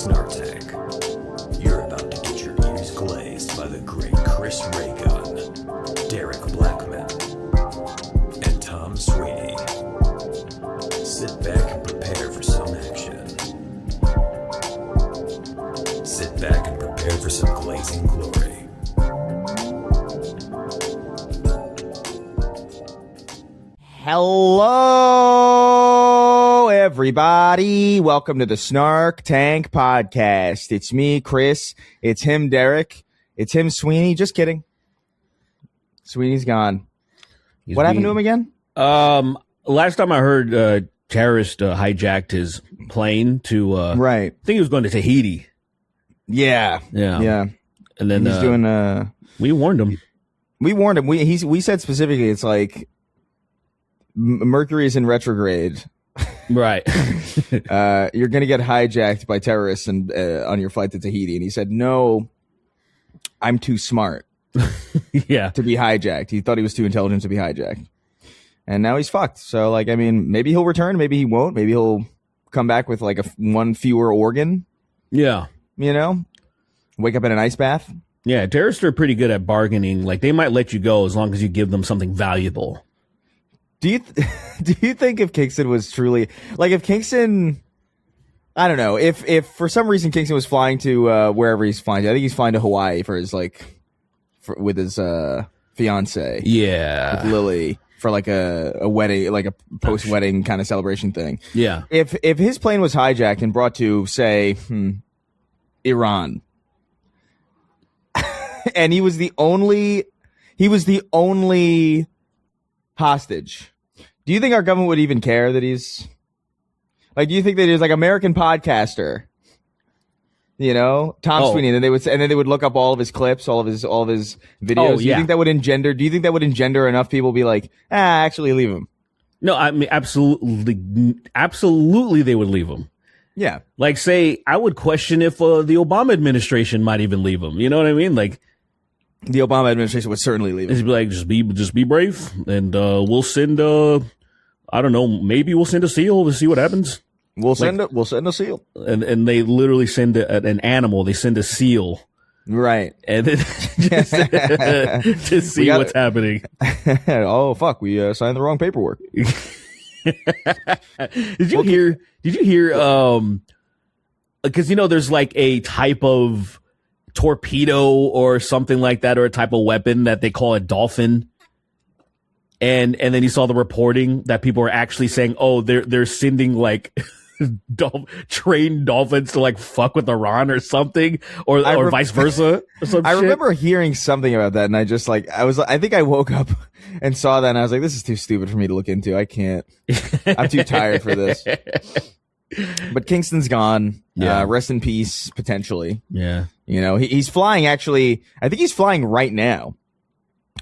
Snark Tank. You're about to get your ears glazed by the great Chris Raygun, Derek Blackman, and Tom Sweeney. Sit back and prepare for some action. Sit back and prepare for some glazing glory. Hello, everybody. Welcome to the Snark Tank Podcast. It's me, Chris. It's him, Derek. It's him, Sweeney. Just kidding. Sweeney's gone. What happened to him again? Last time I heard, terrorists hijacked his plane to, right. I think he was going to Tahiti. Yeah. And then he's doing. We warned him. We said specifically, it's like Mercury is in retrograde. Right. You're going to get hijacked by terrorists and on your flight to Tahiti. And he said, no, I'm too smart to be hijacked. He thought he was too intelligent to be hijacked. And now he's fucked. So, like, I mean, maybe he'll return. Maybe he won't. Maybe he'll come back with, like, one fewer organ. Yeah. You know? Wake up in an ice bath. Yeah, terrorists are pretty good at bargaining. Like, they might let you go as long as you give them something valuable. Do you think if Kingston was truly like if Kingston, I don't know, if for some reason Kingston was flying to wherever he's flying to, I think he's flying to Hawaii for his with his fiance, with Lily for like a wedding, like a post wedding kind of celebration thing. Yeah, if his plane was hijacked and brought to say Iran, and he was the only hostage, do you think our government would even care that he's like, do you think that he's like American podcaster, you know, Tom Sweeney, and then they would look up all of his clips, all of his videos? Do you think that would engender enough people be like, actually leave him? No, I mean, absolutely they would leave him. Yeah. Like, say, I would question if the Obama administration might even leave him. You know what I mean? Like, the Obama administration would certainly leave it. It's like, just be brave, and we'll send I don't know, maybe we'll send a SEAL to see what happens. We'll send a SEAL, and they literally send an animal. They send a SEAL, right? And then just to see what's happening. Oh fuck, we signed the wrong paperwork. Did you hear? Because there's like a type of torpedo or something like that, or a type of weapon that they call a dolphin, and then you saw the reporting that people are actually saying, oh, they're sending like trained dolphins to like fuck with Iran or something, or vice versa. Or I remember hearing something about that, and I think I woke up and saw that, and I was like, this is too stupid for me to look into. I can't. I'm too tired for this. But Kingston's gone. Yeah. Rest in peace, potentially. Yeah. He's flying, actually. I think he's flying right now.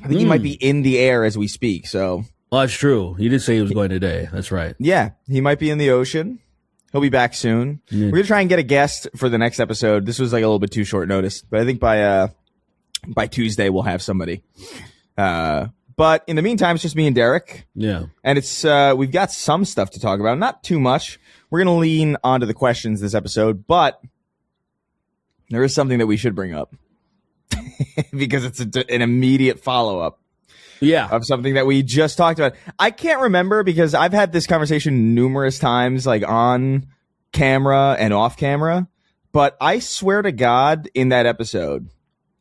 I think he might be in the air as we speak. So. Well, that's true. He did say he was going today. That's right. Yeah. He might be in the ocean. He'll be back soon. We're going to try and get a guest for the next episode. This was like a little bit too short notice, but I think by Tuesday we'll have somebody. But in the meantime, it's just me and Derek. Yeah. And it's we've got some stuff to talk about. Not too much. We're going to lean onto the questions this episode, but there is something that we should bring up because it's an immediate follow-up of something that we just talked about. I can't remember because I've had this conversation numerous times, like on camera and off camera, but I swear to God, in that episode,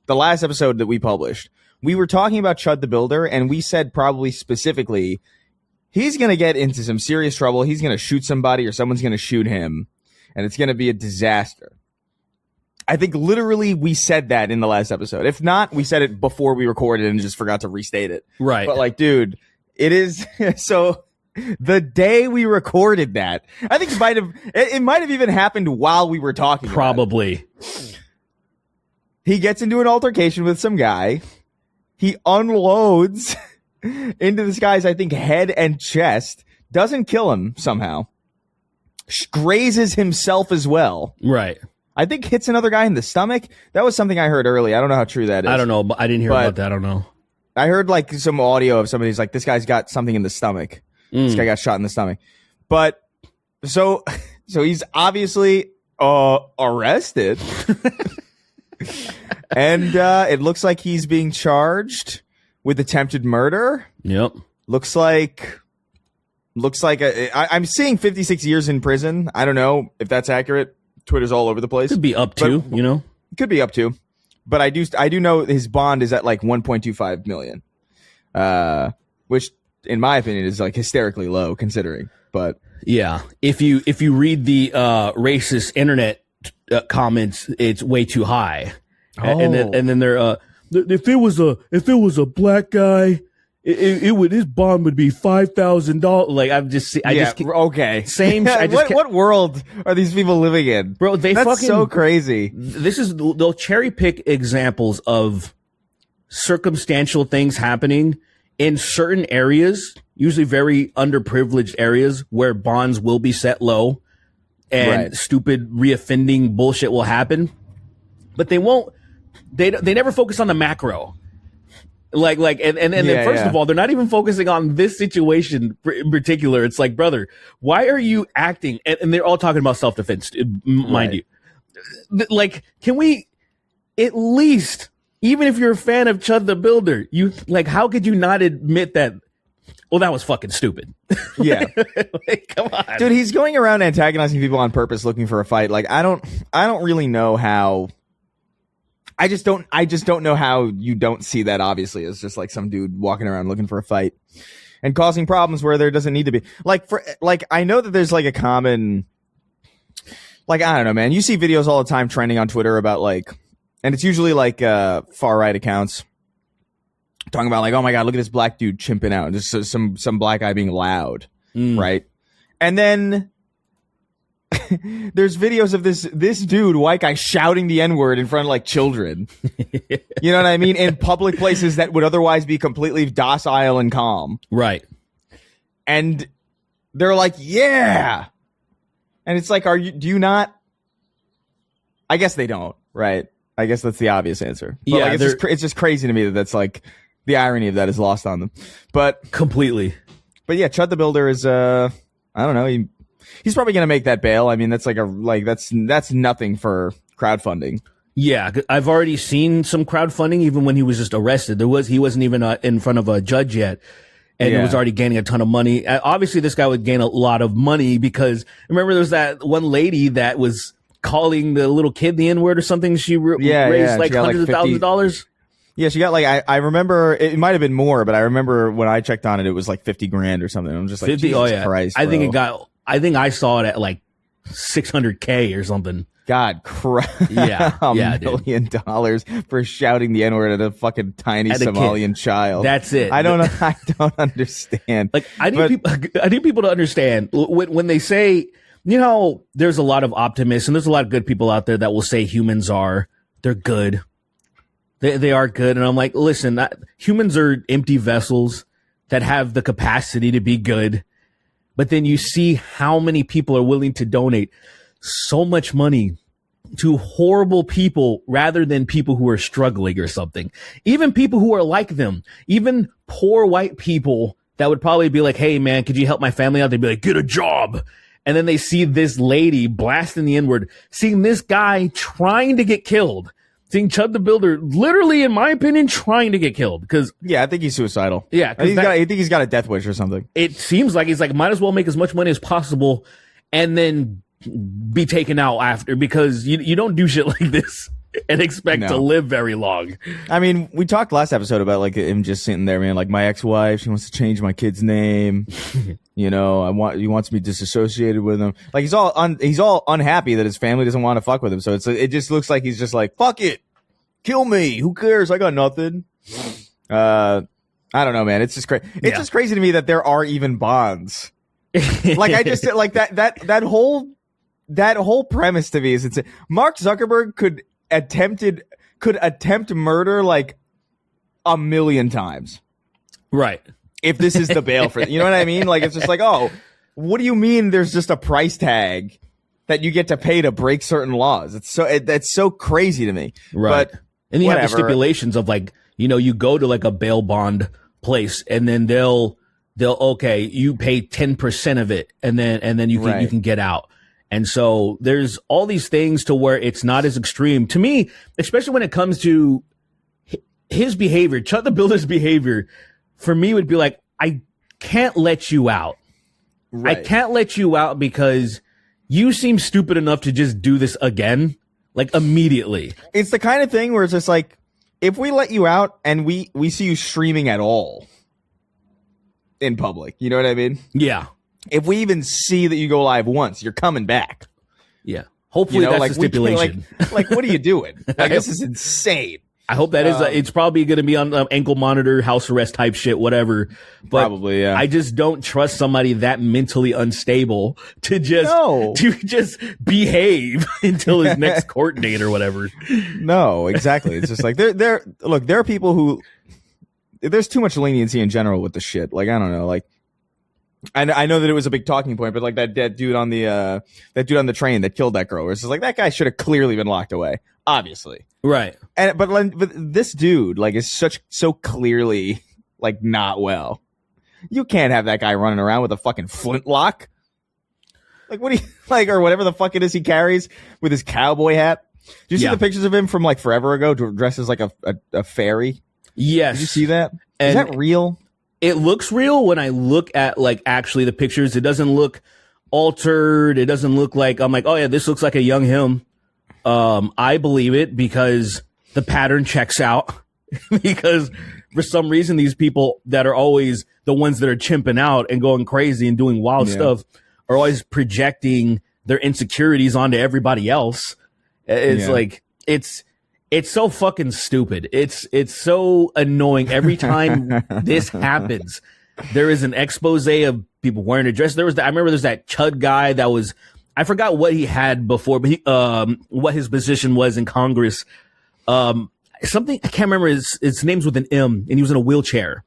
the last episode that we published, we were talking about Chud the Builder, and we said probably specifically, he's going to get into some serious trouble. He's going to shoot somebody or someone's going to shoot him, and it's going to be a disaster. I think literally we said that in the last episode. If not, we said it before we recorded and just forgot to restate it. Right. But like, dude, it is so the day we recorded that, I think it might have even happened while we were talking. Probably. He gets into an altercation with some guy. He unloads into this guy's, I think, head and chest, doesn't kill him somehow, grazes himself as well. Right. I think hits another guy in the stomach. That was something I heard early. I don't know how true that is. I don't know, but I didn't hear about that. I don't know. I heard like some audio of somebody's like, this guy's got something in the stomach. This guy got shot in the stomach. But so he's obviously arrested. And it looks like he's being charged with attempted murder. Yep. Looks like I'm seeing 56 years in prison. I don't know if that's accurate. Twitter's all over the place. Could be up to, Could be up to. But I do know his bond is at like 1.25 million. Which in my opinion is like hysterically low considering. But yeah, if you read the racist internet comments, it's way too high. And then they're if it was a black guy, his bond would be $5,000. Like okay. Same. What world are these people living in, bro? That's so crazy. They'll cherry pick examples of circumstantial things happening in certain areas, usually very underprivileged areas, where bonds will be set low and stupid reoffending bullshit will happen, but they won't. They never focus on the macro. Then first of all, they're not even focusing on this situation in particular. It's like, brother, why are you acting? And they're all talking about self-defense, mind you. Like, can we at least, even if you're a fan of Chud the Builder, how could you not admit that? Well, that was fucking stupid. Yeah. Come on, dude. He's going around antagonizing people on purpose, looking for a fight. Like, I don't really know how. I just don't know how you don't see that. Obviously, as just like some dude walking around looking for a fight and causing problems where there doesn't need to be. I know that there's like a common, I don't know, man. You see videos all the time trending on Twitter about and it's usually far right accounts talking about oh my god, look at this black dude chimping out, and just some black guy being loud, right? And then there's videos of this dude, white guy, shouting the N-word in front of children. You know what I mean? In public places that would otherwise be completely docile and calm. Right. And they're like, yeah. And it's like, do you not? I guess they don't, right? I guess that's the obvious answer. But yeah. It's just crazy to me that's the irony of that is lost on them. But completely. But yeah, Chud the Builder is, I don't know. He's probably going to make that bail. I mean, that's that's nothing for crowdfunding. Yeah, I've already seen some crowdfunding even when he was just arrested. He wasn't even in front of a judge yet, and it was already gaining a ton of money. Obviously, this guy would gain a lot of money because remember there was that one lady that was calling the little kid the N-word or something. She raised hundreds of thousands of dollars. Yeah, she got I remember it might have been more, but I remember when I checked on it, it was like $50,000 or something. I'm just like, 50, Jesus Christ, bro. I think I saw it at $600K or something. God, yeah, $1 million for shouting the N-word at a fucking tiny Somalian child. That's it. I don't understand. I need people to understand when they say, there's a lot of optimists and there's a lot of good people out there that will say they're good. They are good. And I'm like, listen, humans are empty vessels that have the capacity to be good. But then you see how many people are willing to donate so much money to horrible people rather than people who are struggling or something. Even people who are like them, even poor white people that would probably be like, hey, man, could you help my family out? They'd be like, get a job. And then they see this lady blasting the N-word, seeing this guy trying to get killed. Seeing Chud the Builder, literally, in my opinion, trying to get killed. Yeah, I think he's suicidal. Yeah. I think he's got a death wish or something. It seems like he's might as well make as much money as possible and then be taken out after, because you don't do shit like this and expect to live very long. I mean, we talked last episode about him just sitting there, man, my ex-wife, she wants to change my kid's name. He wants me disassociated with him. He's all unhappy that his family doesn't want to fuck with him. So it just looks like he's just fuck it, kill me, who cares? I got nothing. I don't know, man. It's just crazy. It's just crazy to me that there are even bonds. I just that whole premise to me is it's Mark Zuckerberg could attempt murder 1 million times. Right. If this is the bail for, you know what I mean? It's just oh, what do you mean there's just a price tag that you get to pay to break certain laws? That's so crazy to me. Right. But and you have the stipulations of you go to a bail bond place and then they'll okay, you pay 10% of it and then you can get out. And so there's all these things to where it's not as extreme to me, especially when it comes to his behavior. Chud the Builder's behavior for me would be like, I can't let you out. Right. I can't let you out because you seem stupid enough to just do this again, like immediately. It's the kind of thing where it's just like, if we let you out and we see you streaming at all in public, you know what I mean? Yeah. If we even see that you go live once, you're coming back. Yeah. Hopefully that's like, the stipulation. Like, what are you doing? Like, this is insane. I hope that is. It's probably going to be on ankle monitor, house arrest type shit, whatever. But probably, yeah. I just don't trust somebody that mentally unstable to just behave until his next court date or whatever. No, exactly. It's just like there are people who there's too much leniency in general with the shit. Like, I don't know, like. I know that it was a big talking point, but like that dude on the train that killed that girl, where it's just like that guy should have clearly been locked away, obviously, right? But this dude like is so clearly like not well. You can't have that guy running around with a fucking flintlock, like what do you like, or whatever the fuck it is he carries with his cowboy hat. Did you see the pictures of him from like forever ago, dressed as like a fairy? Yes. Did you see that? Is that real? It looks real when I look at like actually the pictures. It doesn't look altered. It doesn't look like I'm like, oh yeah, this looks like a young him. I believe it because the pattern checks out. Because for some reason, these people that are always the ones that are chimping out and going crazy and doing wild stuff are always projecting their insecurities onto everybody else. It's like it's so fucking stupid. It's so annoying. Every time this happens, there is an expose of people wearing a dress. I remember there's that Chud guy that was, I forgot what he had before, but what his position was in Congress. Something, I can't remember, his name's with an M, and he was in a wheelchair.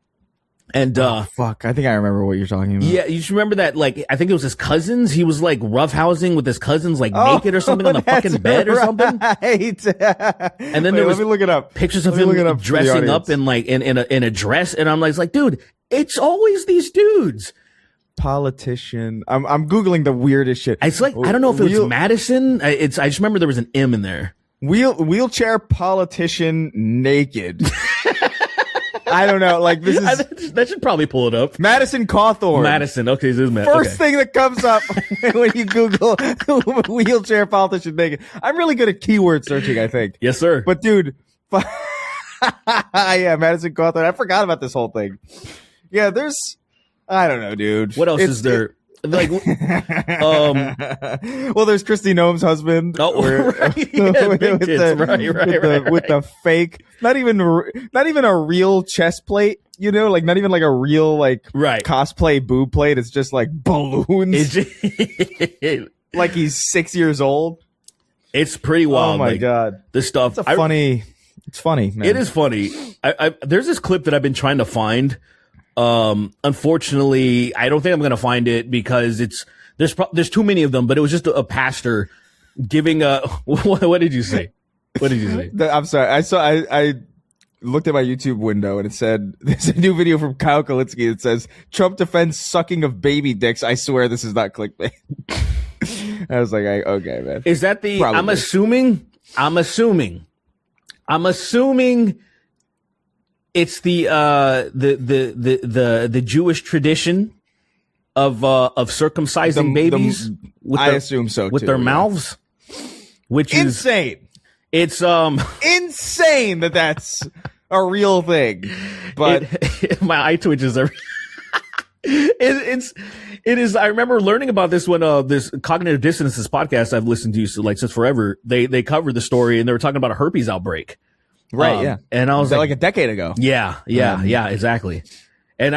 And fuck, I think I remember what you're talking about. Yeah, you just remember that, like, I think it was his cousins. He was like roughhousing with his cousins, like naked or something on the fucking bed or something. And then there was let me look it up. Pictures of him dressing up in like in a dress, and I'm like, dude, it's always these dudes. Politician. I'm googling the weirdest shit. It's like I don't know if it was Madison. I just remember there was an M in there. Wheelchair politician naked. I don't know. Like this is that should probably pull it up. Madison Cawthorn. Madison. Okay, this is First thing that comes up when you Google wheelchair politician naked. I'm really good at keyword searching, I think. Yes, sir. But dude, yeah, Madison Cawthorn. I forgot about this whole thing. Yeah, I don't know, dude. What else is there? Like, well, there's Kristi Noem's husband. Oh, right. With the fake, not even a real chest plate, you know, like not even like a real like cosplay boob plate. It's just like balloons. Like he's 6 years old. It's pretty wild. Oh my god, this stuff. It's funny, man. It is funny. There's this clip that I've been trying to find. Unfortunately, I don't think I'm going to find it because there's too many of them, but it was just a pastor giving what did you say? What did you say? I'm sorry. I looked at my YouTube window and it said, there's a new video from Kyle Kalinske. It says, Trump defends sucking of baby dicks. I swear this is not clickbait. I was like, okay, man. Is that the, Probably. I'm assuming it's the Jewish tradition of circumcising babies. I assume so with too, their mouths, which is insane. It's insane that's a real thing. But my eye twitches are. It is. I remember learning about this when this cognitive dissonance, this podcast I've listened to since forever. They covered the story and they were talking about a herpes outbreak. Right, yeah. And I was like a decade ago. Yeah, exactly. And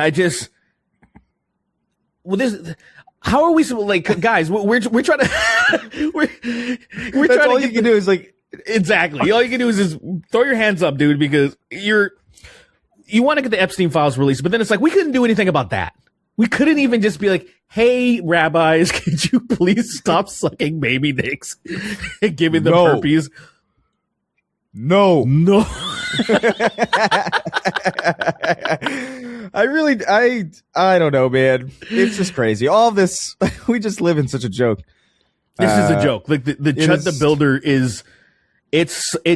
how are we like, guys, we're trying to, we're That's trying all to you can do is like, exactly. All you can do is throw your hands up, dude, because you want to get the Epstein files released, but then it's like, we couldn't do anything about that. We couldn't even just be like, hey, rabbis, could you please stop sucking baby dicks and giving them herpes? No. I don't know, man. It's just crazy. All of this, we just live in such a joke. This is a joke. Like the Chud the Builder is, it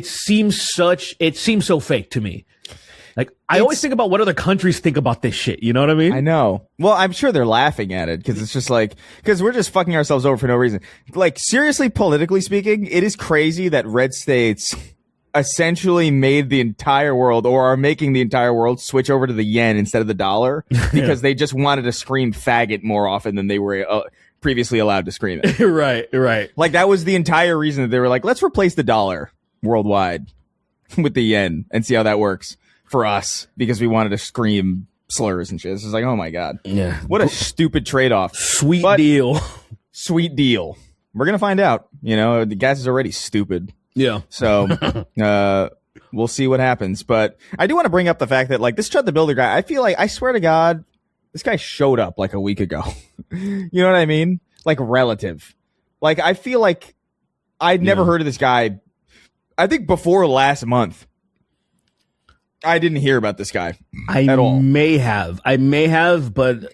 seems so fake to me. Like I always think about what other countries think about this shit. You know what I mean? I know. Well, I'm sure they're laughing at it because it's just like, because we're just fucking ourselves over for no reason. Like seriously, politically speaking, it is crazy that red states essentially made the entire world, or are making the entire world, switch over to the yen instead of the dollar because they just wanted to scream faggot more often than they were previously allowed to scream it. Right. Like that was the entire reason that they were like, let's replace the dollar worldwide with the yen and see how that works for us, because we wanted to scream slurs and shit. It's just like, oh my God. Yeah. What a stupid trade-off. Sweet deal. Sweet deal. We're going to find out. You know, the gas is already stupid. Yeah. So, we'll see what happens. But I do want to bring up the fact that, like, this Chud the Builder guy, I feel like, I swear to God, this guy showed up like a week ago. You know what I mean? Like, relative. Like, I feel like I'd never heard of this guy. I think before last month, I didn't hear about this guy at all. I may have, but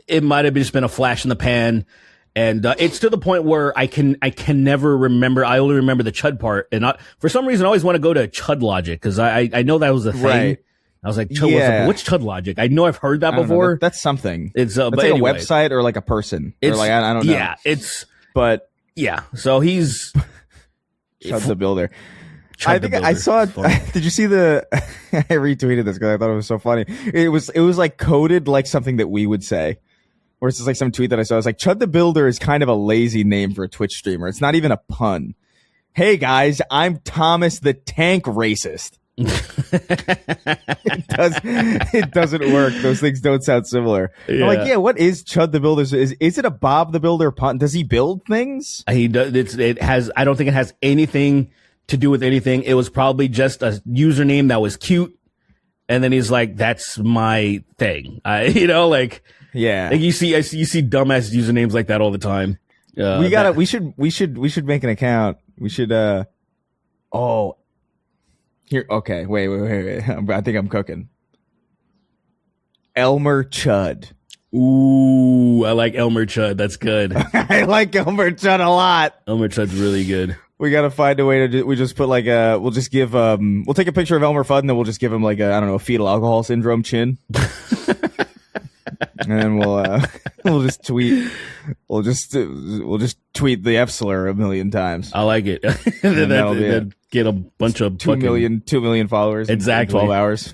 it might have just been a flash in the pan. And it's to the point where I can never remember. I only remember the Chud part, and for some reason I always want to go to Chud Logic because I know that was a thing. Right. I was like, what's Chud Logic? I know I've heard that before. That's something. It's but like anyway, a website or like a person. Or like I don't know. Yeah, but yeah. So he's Chud the Builder. I think I saw it. Did you see the? I retweeted this because I thought it was so funny. It was like coded like something that we would say, or it's just like some tweet that I saw. I was like, Chud the Builder is kind of a lazy name for a Twitch streamer. It's not even a pun. Hey guys, I'm Thomas the Tank Racist. It doesn't work. Those things don't sound similar. Yeah. I'm like, what is Chud the Builder? Is it a Bob the Builder pun? Does he build things? He does. It has. I don't think it has anything to do with anything. It was probably just a username that was cute, and then he's like, "That's my thing." Like like you see dumbass usernames like that all the time. We should make an account. We should. Here. Okay. Wait. I think I'm cooking. Elmer Chud. Ooh, I like Elmer Chud. That's good. I like Elmer Chud a lot. Elmer Chud's really good. We gotta find a way to we just put like we'll just give we'll take a picture of Elmer Fudd and then we'll just give him like a fetal alcohol syndrome chin. And then we'll just tweet tweet the F slur a million times. I like it. And then get a bunch of 2 million followers exactly in 12 hours.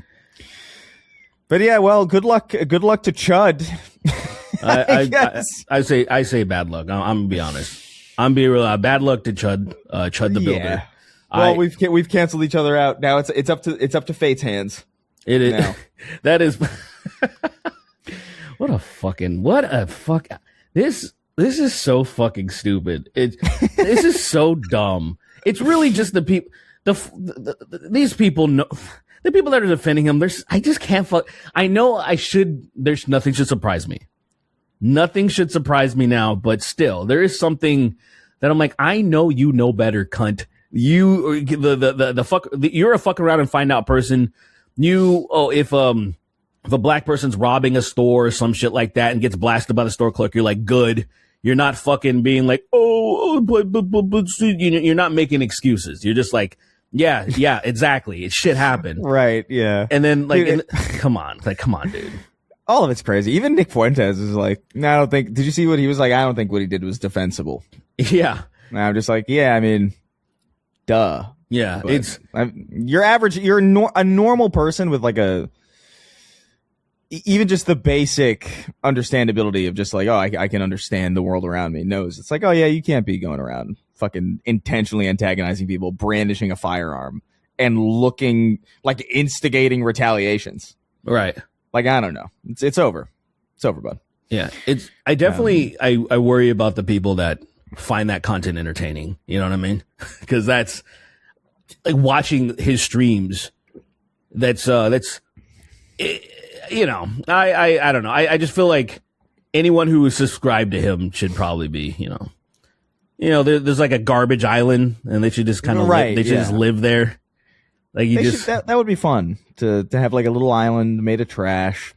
But yeah, well, good luck to Chud. I say bad luck. I'm gonna be honest. I'm being real. Bad luck to Chud the Builder. Yeah. Well, we've canceled each other out. Now it's up to fate's hands. It is. Now. That is. What a fuck. This is so fucking stupid. This is so dumb. It's really just the people. These people know. The people that are defending him. I just can't fuck. I know I should. There's nothing should surprise me. Nothing should surprise me now, but still, there is something that I'm like, I know you know better, cunt. You, you're a fuck around and find out person. If a black person's robbing a store or some shit like that and gets blasted by the store clerk, you're like, good. You're not fucking being like, but you're not making excuses. You're just like, yeah, exactly. It shit happened. Right. Yeah. And then come on, dude. All of it's crazy. Even Nick Fuentes is like, no, I don't think. Did you see what he was like? I don't think what he did was defensible. Yeah. And I'm just like, yeah, I mean, duh. Yeah. But you're average. You're a normal person with like even just the basic understandability of just like, oh, I can understand the world around me. Knows it's like, oh yeah, you can't be going around fucking intentionally antagonizing people, brandishing a firearm, and looking like instigating retaliations. Right. Like, I don't know. It's over. It's over, bud. Yeah. I definitely, I worry about the people that find that content entertaining. You know what I mean? Because that's like watching his streams. I don't know. I just feel like anyone who is subscribed to him should probably be, there's like a garbage island and they should just kind of, just live there. Like that would be fun to have like a little island made of trash.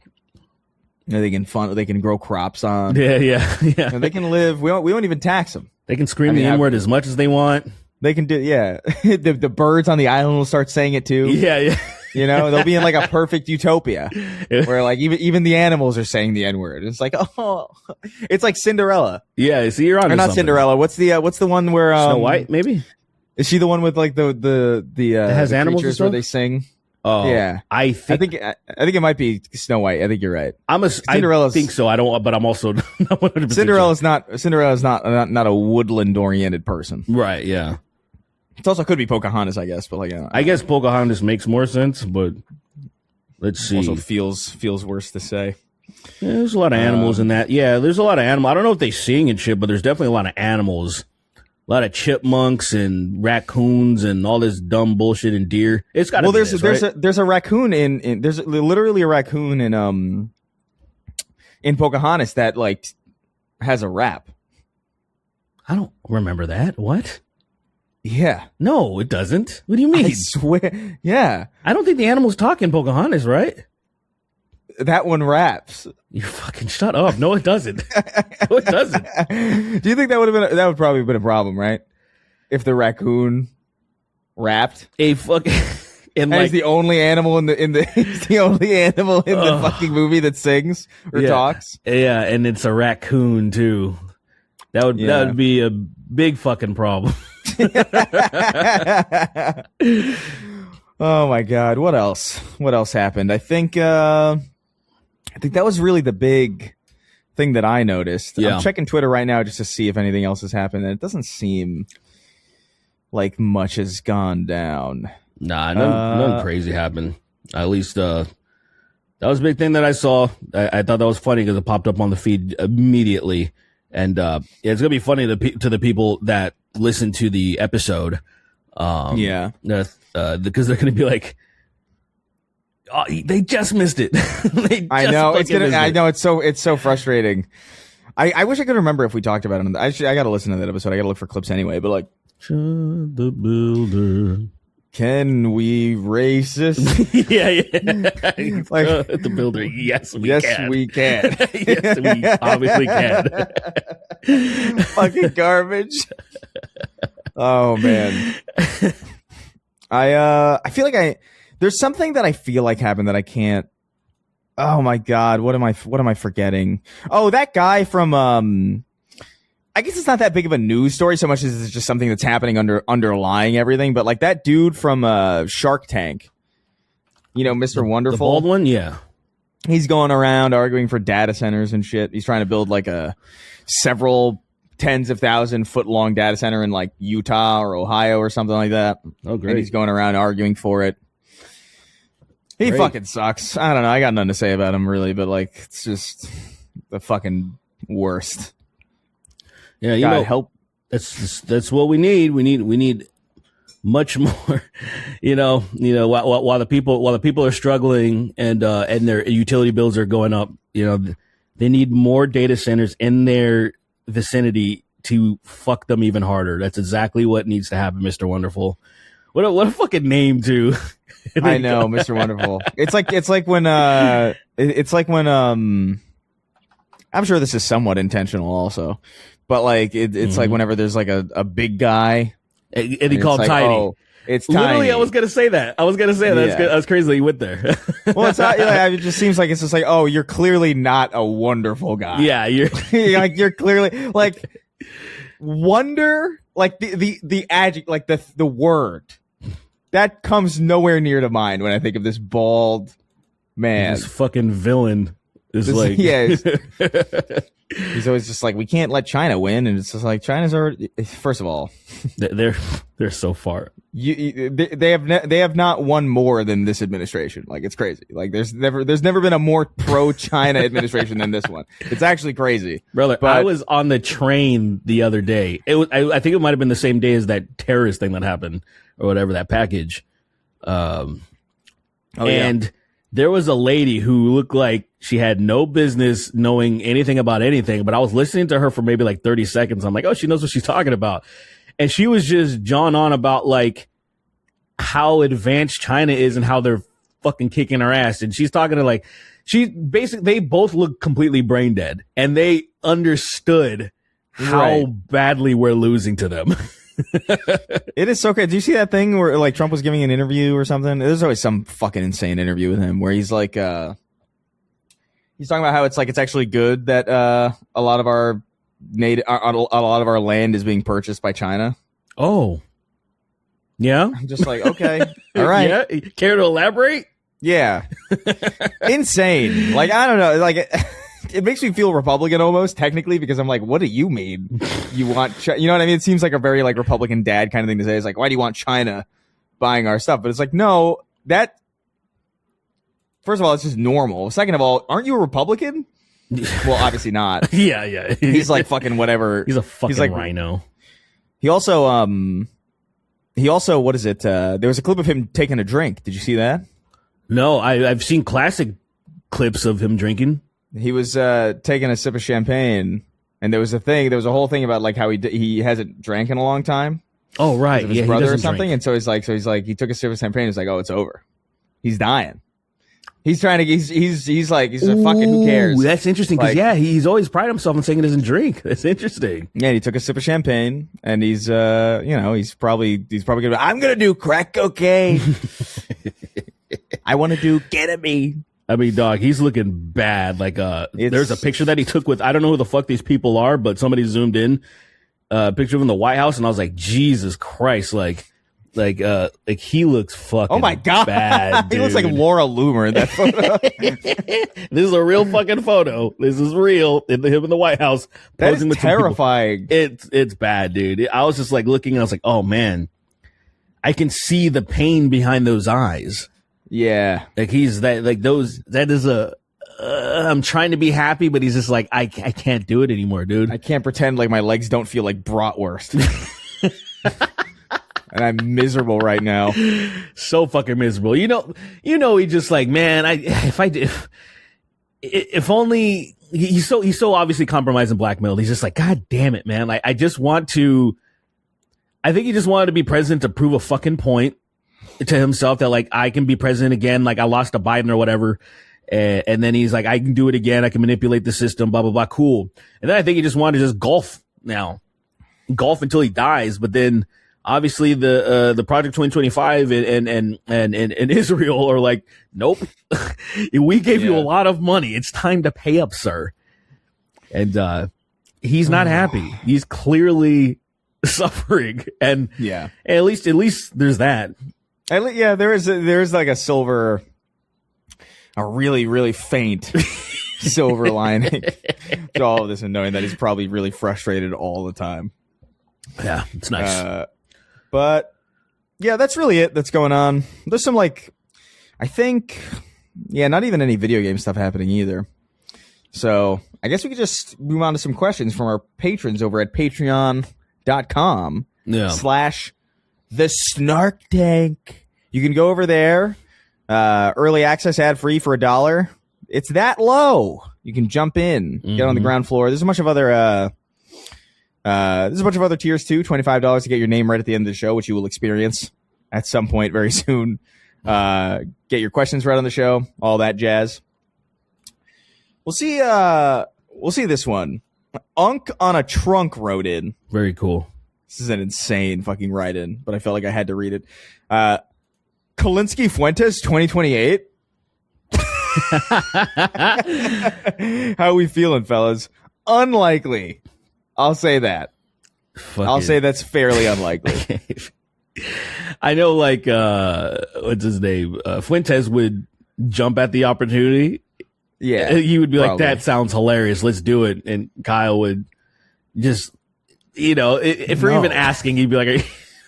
They can grow crops on. Yeah. They can live. We won't even tax them. They can scream I mean, the N-word as much as they want. They can do, yeah. the birds on the island will start saying it too. Yeah. You know, they'll be in like a perfect utopia where like even the animals are saying the N-word. It's like, oh, it's like Cinderella. Yeah, see, you're on. Or not something. Cinderella. What's the one where Snow White? Maybe is she the one with like the has the animals creatures where they sing? Oh, yeah. I think it might be Snow White. I think you're right. I think so. I don't, but I'm also not 100%. Cinderella's not a woodland oriented person. Right. Yeah. It also could be Pocahontas, I guess, but like I guess Pocahontas makes more sense, but let's see. Also feels worse to say. Yeah, there's a lot of animals in that. Yeah, there's a lot of animals. I don't know if they sing and shit, but there's definitely a lot of animals. A lot of chipmunks and raccoons and all this dumb bullshit and deer. It's got to be there's a raccoon in there's literally a raccoon in Pocahontas that like has a rap. I don't remember that. What? Yeah. No, it doesn't. What do you mean? I swear. Yeah. I don't think the animals talk in Pocahontas, right? That one raps. You fucking shut up. No, it doesn't. No, it doesn't. Do you think that would probably have been a problem, right? If the raccoon rapped. A fucking and like, he's the only animal he's the only animal in the fucking movie that sings or talks. Yeah, and it's a raccoon too. That would be a big fucking problem. Oh my God. What else? What else happened? I think that was really the big thing that I noticed. Yeah. I'm checking Twitter right now just to see if anything else has happened, and it doesn't seem like much has gone down. Nah, nothing crazy happened. At least that was a big thing that I saw. I thought that was funny because it popped up on the feed immediately. And it's gonna be funny to the people that listen to the episode. Because they're gonna be like, oh, they just missed it. I know it's so frustrating. I wish I could remember if we talked about it. I got to listen to that episode. I got to look for clips anyway. But like, Chud the Builder. Can we racist? Yeah. Like, Chud the Builder. Yes, we yes, can. we can. Yes, we obviously can. Fucking garbage. Oh man. I feel like there's something that I feel like happened that I can't. Oh my God, what am I forgetting? Oh, that guy from I guess it's not that big of a news story so much as it's just something that's happening underlying everything, but like that dude from Shark Tank. You know, Mr. Wonderful. The bald one, yeah. He's going around arguing for data centers and shit. He's trying to build like a several tens of 1,000-foot long data center in like Utah or Ohio or something like that. Oh, great. And he's going around arguing for it. He fucking sucks. I don't know. I got nothing to say about him really, but like it's just the fucking worst. Yeah, you God know, help. That's what we need. We need much more. While the people are struggling and their utility bills are going up, they need more data centers in their vicinity to fuck them even harder. That's exactly what needs to happen, Mr. Wonderful. What a fucking name too. I know, Mr. Wonderful. It's like when I'm sure this is somewhat intentional also, but like it's like whenever there's like a big guy and he called like, Tiny. Oh, it's Tiny. Literally, I was gonna say that. That's crazy that you went there. Well, it's not. It just seems like it's just like, oh, you're clearly not a wonderful guy. Yeah, you're like you're clearly like wonder, like the adjective, like the word that comes nowhere near to mind when I think of this bald man. This fucking villain is like, yeah. He's always just like, we can't let China win, and it's just like China's already. First of all, they're so far. They have not won more than this administration. Like it's crazy. Like there's never been a more pro China administration than this one. It's actually crazy, brother. But I was on the train the other day. I think it might have been the same day as that terrorist thing that happened or whatever, that package. There was a lady who looked like she had no business knowing anything about anything, but I was listening to her for maybe like 30 seconds. I'm like, oh, she knows what she's talking about. And she was just jawing on about like how advanced China is and how they're fucking kicking her ass. And she's talking to they both look completely brain dead, and they understood how Right. badly we're losing to them. It is so crazy. Do you see that thing where like Trump was giving an interview or something? There's always some fucking insane interview with him where he's like, he's talking about how it's actually good that a lot of our a lot of our land is being purchased by China. Oh, yeah. I'm just like, okay, all right, Yeah. Care to elaborate? yeah, insane. Like I don't know, like. It makes me feel Republican almost technically because I'm like, what do you mean? You want, you know what I mean? It seems like a very like Republican dad kind of thing to say. It's like, why do you want China buying our stuff? But it's like, no, that first of all, it's just normal. Second of all, aren't you a Republican? Well, obviously not. Yeah. He's like fucking whatever. He's a fucking like, rhino. He also, what is it? There was a clip of him taking a drink. Did you see that? No, I've seen classic clips of him drinking. He was taking a sip of champagne, and there was a whole thing about like how he hasn't drank in a long time. Oh, right. His brother or something, drink. And so he's like he took a sip of champagne. He's like, oh, it's over. He's dying. He's trying to. He's like he's a fucking who cares. That's interesting because he's always prided himself on saying he doesn't drink. That's interesting. Yeah, he took a sip of champagne, and he's he's probably gonna. I'm gonna do crack cocaine. I want to do ketamine. I mean, dog, he's looking bad. Like, there's a picture that he took with, I don't know who the fuck these people are, but somebody zoomed in a picture of him in the White House, and I was like, Jesus Christ, like he looks fucking oh my God. bad, dude. He looks like Laura Loomer in that photo. This is a real fucking photo. This is real. Him in the White House. That posing is with terrifying. It's bad, dude. I was just like looking, and I was like, oh man, I can see the pain behind those eyes. Yeah. Like that is I'm trying to be happy, but he's just like, I can't do it anymore, dude. I can't pretend like my legs don't feel like bratwurst. And I'm miserable right now. So fucking miserable. You know, he just like, man, if only he's so obviously compromised and blackmailed. He's just like, God damn it, man. Like, I think he just wanted to be president to prove a fucking point to himself that like I can be president again, like I lost to Biden or whatever, and then he's like I can do it again, I can manipulate the system, blah blah blah, cool. And then I think he just wanted to just golf until he dies. But then obviously the Project 2025 and Israel are like, nope, we gave you a lot of money, it's time to pay up, sir. And he's not happy. He's clearly suffering, and at least there's that. Yeah, there is like a really, really faint silver lining to all of this, and knowing that he's probably really frustrated all the time. Yeah, it's nice. But yeah, that's really it that's going on. There's some like, I think, not even any video game stuff happening either. So I guess we could just move on to some questions from our patrons over at patreon.com/ the Snark Tank. You can go over there, early access ad free for $1. It's that low. You can jump in, get on the ground floor. There's a bunch of other tiers too. $25 to get your name right at the end of the show, which you will experience at some point very soon. Get your questions right on the show, all that jazz. We'll see this one. Unk on a Trunk wrote in. Very cool. This is an insane fucking write-in, but I felt like I had to read it. Kolinsky Fuentes 2028. How are we feeling, fellas? Unlikely. I'll say that. I'll say that's fairly unlikely. I know, like, what's his name? Fuentes would jump at the opportunity. Yeah. He would be like, that sounds hilarious, let's do it. And Kyle would just, if we're even asking, he'd be like,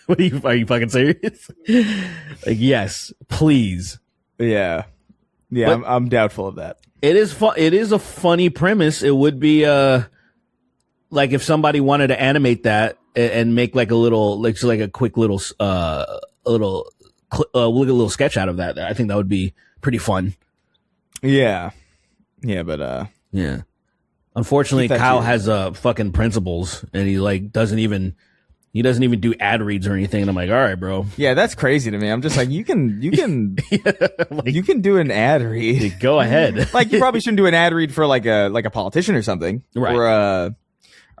are you fucking serious? Like, yes, please. Yeah. Yeah, I'm doubtful of that. It is it is a funny premise. It would be like if somebody wanted to animate that and make like a little, like, so like a quick little little sketch out of that. I think that would be pretty fun. Yeah. Yeah, but yeah. Unfortunately, Kyle has fucking principles, and he like doesn't even do ad reads or anything. And I'm like, all right, bro. Yeah, that's crazy to me. I'm just like, you can like, you can do an ad read. Go ahead. Like, you probably shouldn't do an ad read for like a politician or something, right?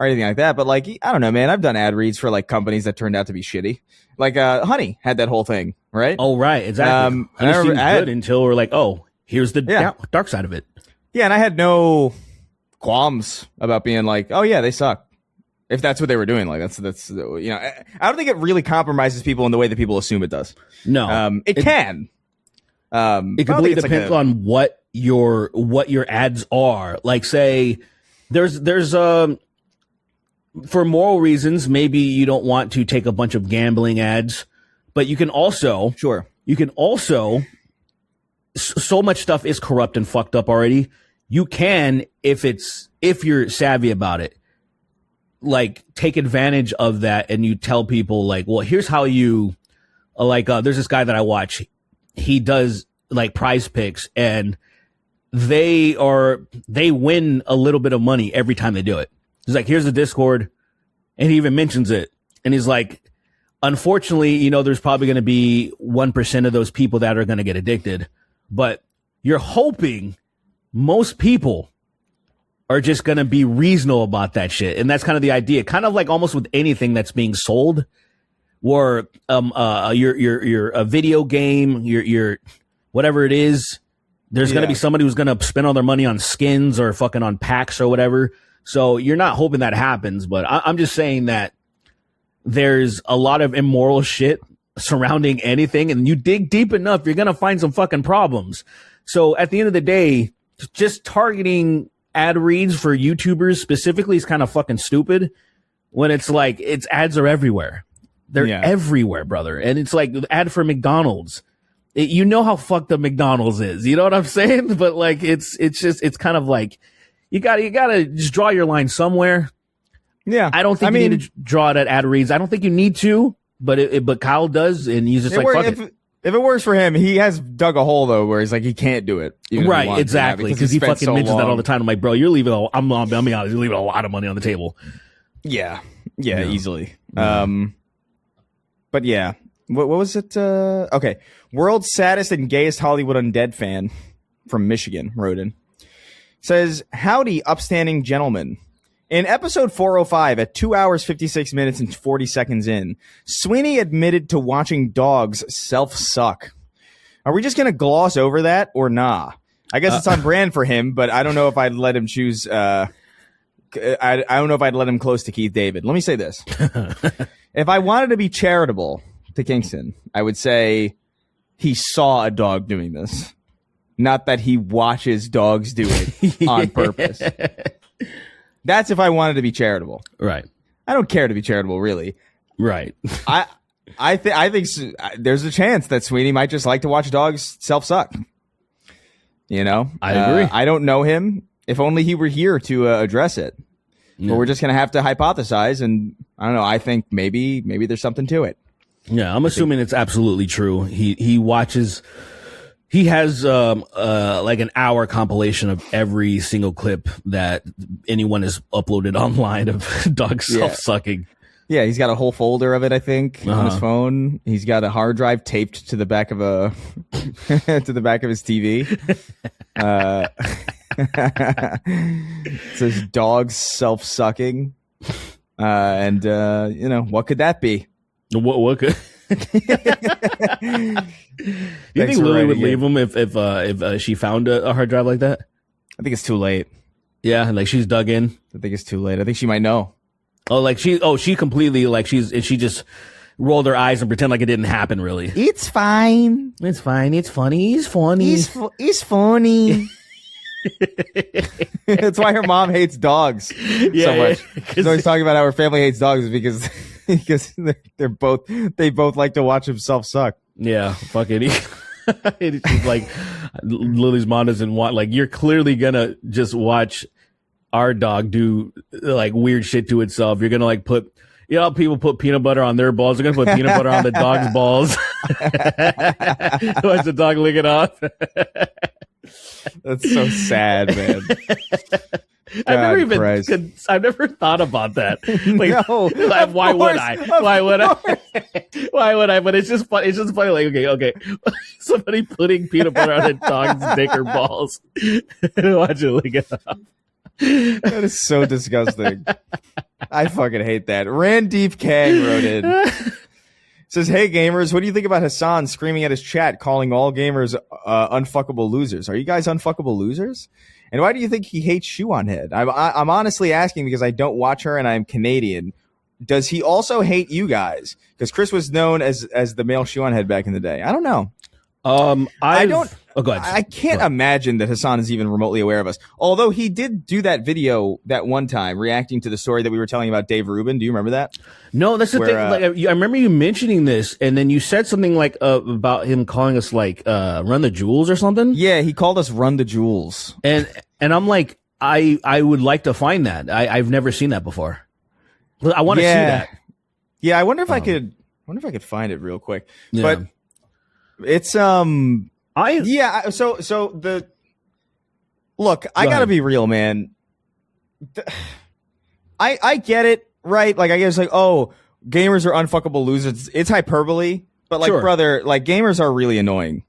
or anything like that. But like, I don't know, man. I've done ad reads for like companies that turned out to be shitty. Like Honey had that whole thing, right? Oh, right, exactly. I Honey seems had, good until we're like, oh, here's the dark side of it. Yeah, and I had no qualms about being like, oh yeah, they suck. If that's what they were doing, like that's you know, I don't think it really compromises people in the way that people assume it does. No, it can. It completely depends on what your ads are. Like, say, there's for moral reasons, maybe you don't want to take a bunch of gambling ads, but you can also so much stuff is corrupt and fucked up already. You can, if you're savvy about it, like take advantage of that, and you tell people like, well, here's how you there's this guy that I watch. He does like prize picks, and they win a little bit of money every time they do it. He's like, here's the Discord, and he even mentions it. And he's like, unfortunately, you know, there's probably going to be 1% of those people that are going to get addicted, but you're hoping most people are just going to be reasonable about that shit. And that's kind of the idea, kind of like almost with anything that's being sold, or your a video game, your whatever it is, there's going to be somebody who's going to spend all their money on skins or fucking on packs or whatever. So you're not hoping that happens, but I'm just saying that there's a lot of immoral shit surrounding anything, and you dig deep enough, you're going to find some fucking problems. So at the end of the day, just targeting ad reads for YouTubers specifically is kind of fucking stupid, when it's like, its ads are everywhere. They're everywhere, brother. And it's like the ad for McDonald's. You know how fucked up McDonald's is. You know what I'm saying? But like, it's kind of like, you gotta just draw your line somewhere. Yeah. I don't think you need to draw it at ad reads. I don't think you need to, but Kyle does, and he's just like, fuck it. If it works for him, he has dug a hole though, where he's like, he can't do it. Right, exactly. Because he fucking mentions that all the time. I'm like, bro, you're leaving, I'm being honest, you're leaving a lot of money on the table. Yeah, easily. But yeah, what was it? Okay. World's saddest and gayest Hollywood undead fan from Michigan wrote in. Says, howdy, upstanding gentlemen. In episode 405, at 2 hours, 56 minutes, and 40 seconds in, Sweeney admitted to watching dogs self-suck. Are we just going to gloss over that, or nah? I guess it's on brand for him, but I don't know if I'd let him choose. I don't know if I'd let him close to Keith David. Let me say this. If I wanted to be charitable to Kingston, I would say he saw a dog doing this. Not that he watches dogs do it on purpose. That's if I wanted to be charitable. Right. I don't care to be charitable, really. Right. I think there's a chance that Sweeney might just like to watch dogs self-suck. You know? I agree. I don't know him. If only he were here to address it. Yeah. But we're just going to have to hypothesize, and I don't know, I think maybe there's something to it. Yeah, I'm assuming it's absolutely true. He watches... He has like an hour compilation of every single clip that anyone has uploaded online of dogs self-sucking. Yeah, he's got a whole folder of it, I think, on his phone. He's got a hard drive taped to the back of to the back of his TV. It says dogs self-sucking. And you know, what could that be? What could you think Lily would leave him if she found a hard drive like that? I think it's too late. Yeah, like she's dug in. I think it's too late. I think she might know. She completely like she just rolled her eyes and pretend like it didn't happen. Really, it's fine. It's fine. It's funny. He's funny. He's funny. That's why her mom hates dogs so much. She's always talking about how her family hates dogs because they both like to watch himself suck. Yeah, fuck it. It's like Lily's mom doesn't want, like, you're clearly gonna just watch our dog do like weird shit to itself. You're gonna like put, you know, how people put peanut butter on their balls. They're gonna put peanut butter on the dog's balls. Watch the dog lick it off. That's so sad, man. I've never thought about that. Like, no, like, why would I? Why would I? But it's just funny. It's just funny. Like, okay. Somebody putting peanut butter on a dog's dick or balls. Watch it lick it up. That is so disgusting. I fucking hate that. Randeep Kang wrote in. Says, hey gamers, what do you think about Hassan screaming at his chat, calling all gamers unfuckable losers? Are you guys unfuckable losers? And why do you think he hates Shoe on Head? I'm honestly asking because I don't watch her and I'm Canadian. Does he also hate you guys? Because Chris was known as the male Shoe on Head back in the day. I don't know. I don't. Oh, go ahead. I can't imagine that Hassan is even remotely aware of us. Although he did do that video that one time reacting to the story that we were telling about Dave Rubin. Do you remember that? No, that's the thing. Like, I remember you mentioning this, and then you said something like about him calling us like Run the Jewels or something. Yeah, he called us Run the Jewels, and I'm like, I would like to find that. I've never seen that bebefore. I want to see that. Yeah, I wonder if I could. Find it real quick. Yeah. But it's look, I gotta be real, man. I get it, right? Like, I guess, like, oh, gamers are unfuckable losers. It's hyperbole, but like, brother, like, gamers are really annoying.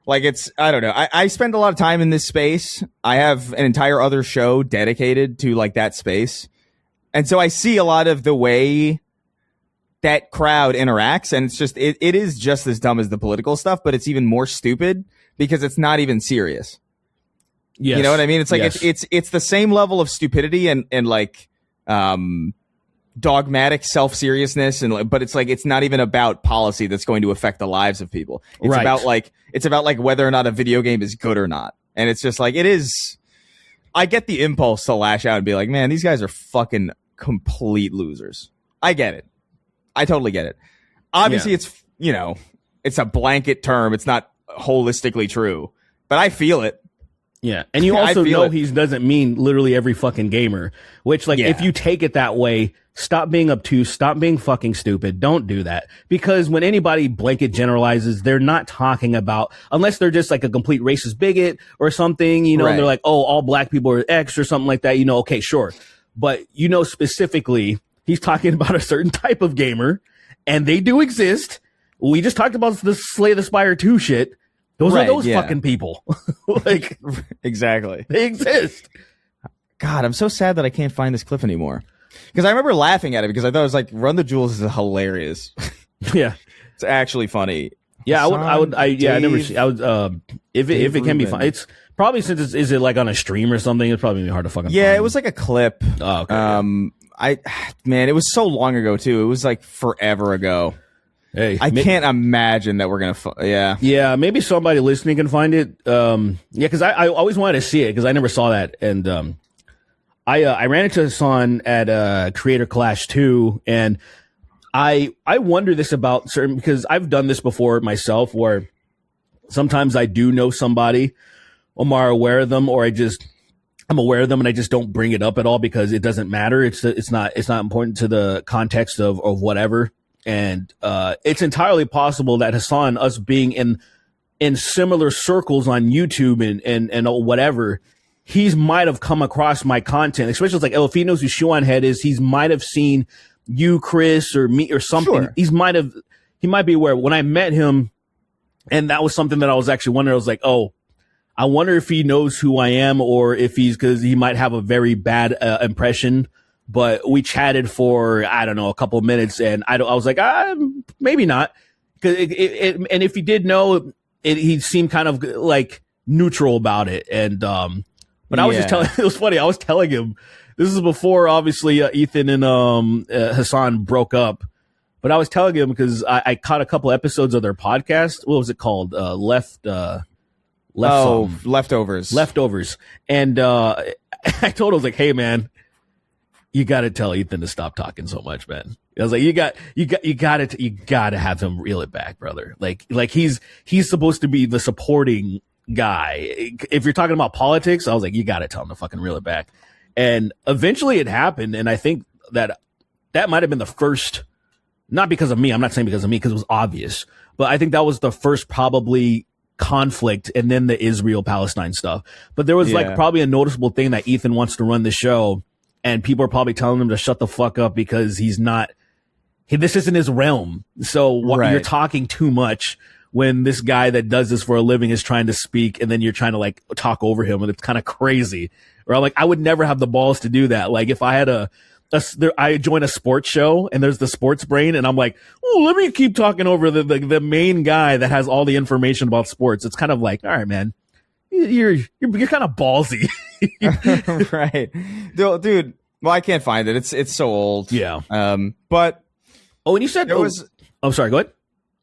Like, I don't know. I spend a lot of time in this space. I have an entire other show dedicated to like that space. And so I see a lot of the way that crowd interacts, and it's just, it is just as dumb as the political stuff, but it's even more stupid because it's not even serious. Yes. You know what I mean? It's like, it's the same level of stupidity and like, dogmatic self-seriousness, but it's like, it's not even about policy that's going to affect the lives of people. It's about like whether or not a video game is good or not. And it's just like, it is, I get the impulse to lash out and be like, man, these guys are fucking complete losers. I get it. I totally get it. Obviously, it's, you know, it's a blanket term. It's not holistically true, but I feel it. Yeah. And you also know he doesn't mean literally every fucking gamer, which, like, if you take it that way, stop being obtuse, stop being fucking stupid. Don't do that. Because when anybody blanket generalizes, they're not talking about, unless they're just like a complete racist bigot or something, you know, and they're like, oh, all black people are X or something like that, you know, okay, sure. But, you know, specifically, he's talking about a certain type of gamer, and they do exist. We just talked about the Slay the Spire 2 shit. Those are those fucking people. Like, exactly. They exist. God, I'm so sad that I can't find this clip anymore. Because I remember laughing at it because I thought it was like, Run the Jewels is hilarious. Yeah. It's actually funny. Yeah, I would, I never see, if it can be fun. It's probably, since is it like on a stream or something, it's probably hard to fucking find. It was like a clip. Oh, okay. Man, it was so long ago too. It was like forever ago. Hey, I can't imagine that we're gonna. Yeah, maybe somebody listening can find it. Because I always wanted to see it because I never saw that, and I ran into Hassan at Creator Clash 2, and I wonder this about certain, because I've done this before myself, where sometimes I do know somebody, I'm more aware of them, or I'm aware of them and I just don't bring it up at all because it doesn't matter. It's not important to the context of whatever. And it's entirely possible that Hassan, us being in similar circles on YouTube and whatever, he's might have come across my content, especially like, if he knows who Shoe on Head is, he's might have seen you, Chris, or me or something. Sure. He might be aware. When I met him, and that was something that I was actually wondering, I was like, oh, I wonder if he knows who I am, or if because he might have a very bad impression. But we chatted for, I don't know, a couple of minutes, and I was like, maybe not. And if he did know, he seemed kind of like neutral about it. And but I was just telling, it was funny. I was telling him, this is before obviously Ethan and Hassan broke up. But I was telling him because I caught a couple episodes of their podcast. What was it called? Leftovers. Leftovers. And I told him, I was like, hey man, you got to tell Ethan to stop talking so much, man. I was like, you got to have him reel it back, brother. Like he's supposed to be the supporting guy. If you're talking about politics, I was like, you got to tell him to fucking reel it back. And eventually it happened. And I think that might have been the first, not because of me. I'm not saying because of me, because it was obvious, but I think that was the first probably conflict, and then the Israel-Palestine stuff. But there was like probably a noticeable thing that Ethan wants to run the show, and people are probably telling him to shut the fuck up because this isn't his realm. So you're talking too much when this guy that does this for a living is trying to speak, and then you're trying to like talk over him, and it's kind of crazy, where I'm like, I would never have the balls to do that. Like if I had I join a sports show and there's the sports brain and I'm like, oh, let me keep talking over the main guy that has all the information about sports. It's kind of like, all right, man, you're kind of ballsy. Right. Dude. Well, I can't find it. It's so old. Yeah. But and you said there was. Oh, sorry. Go ahead.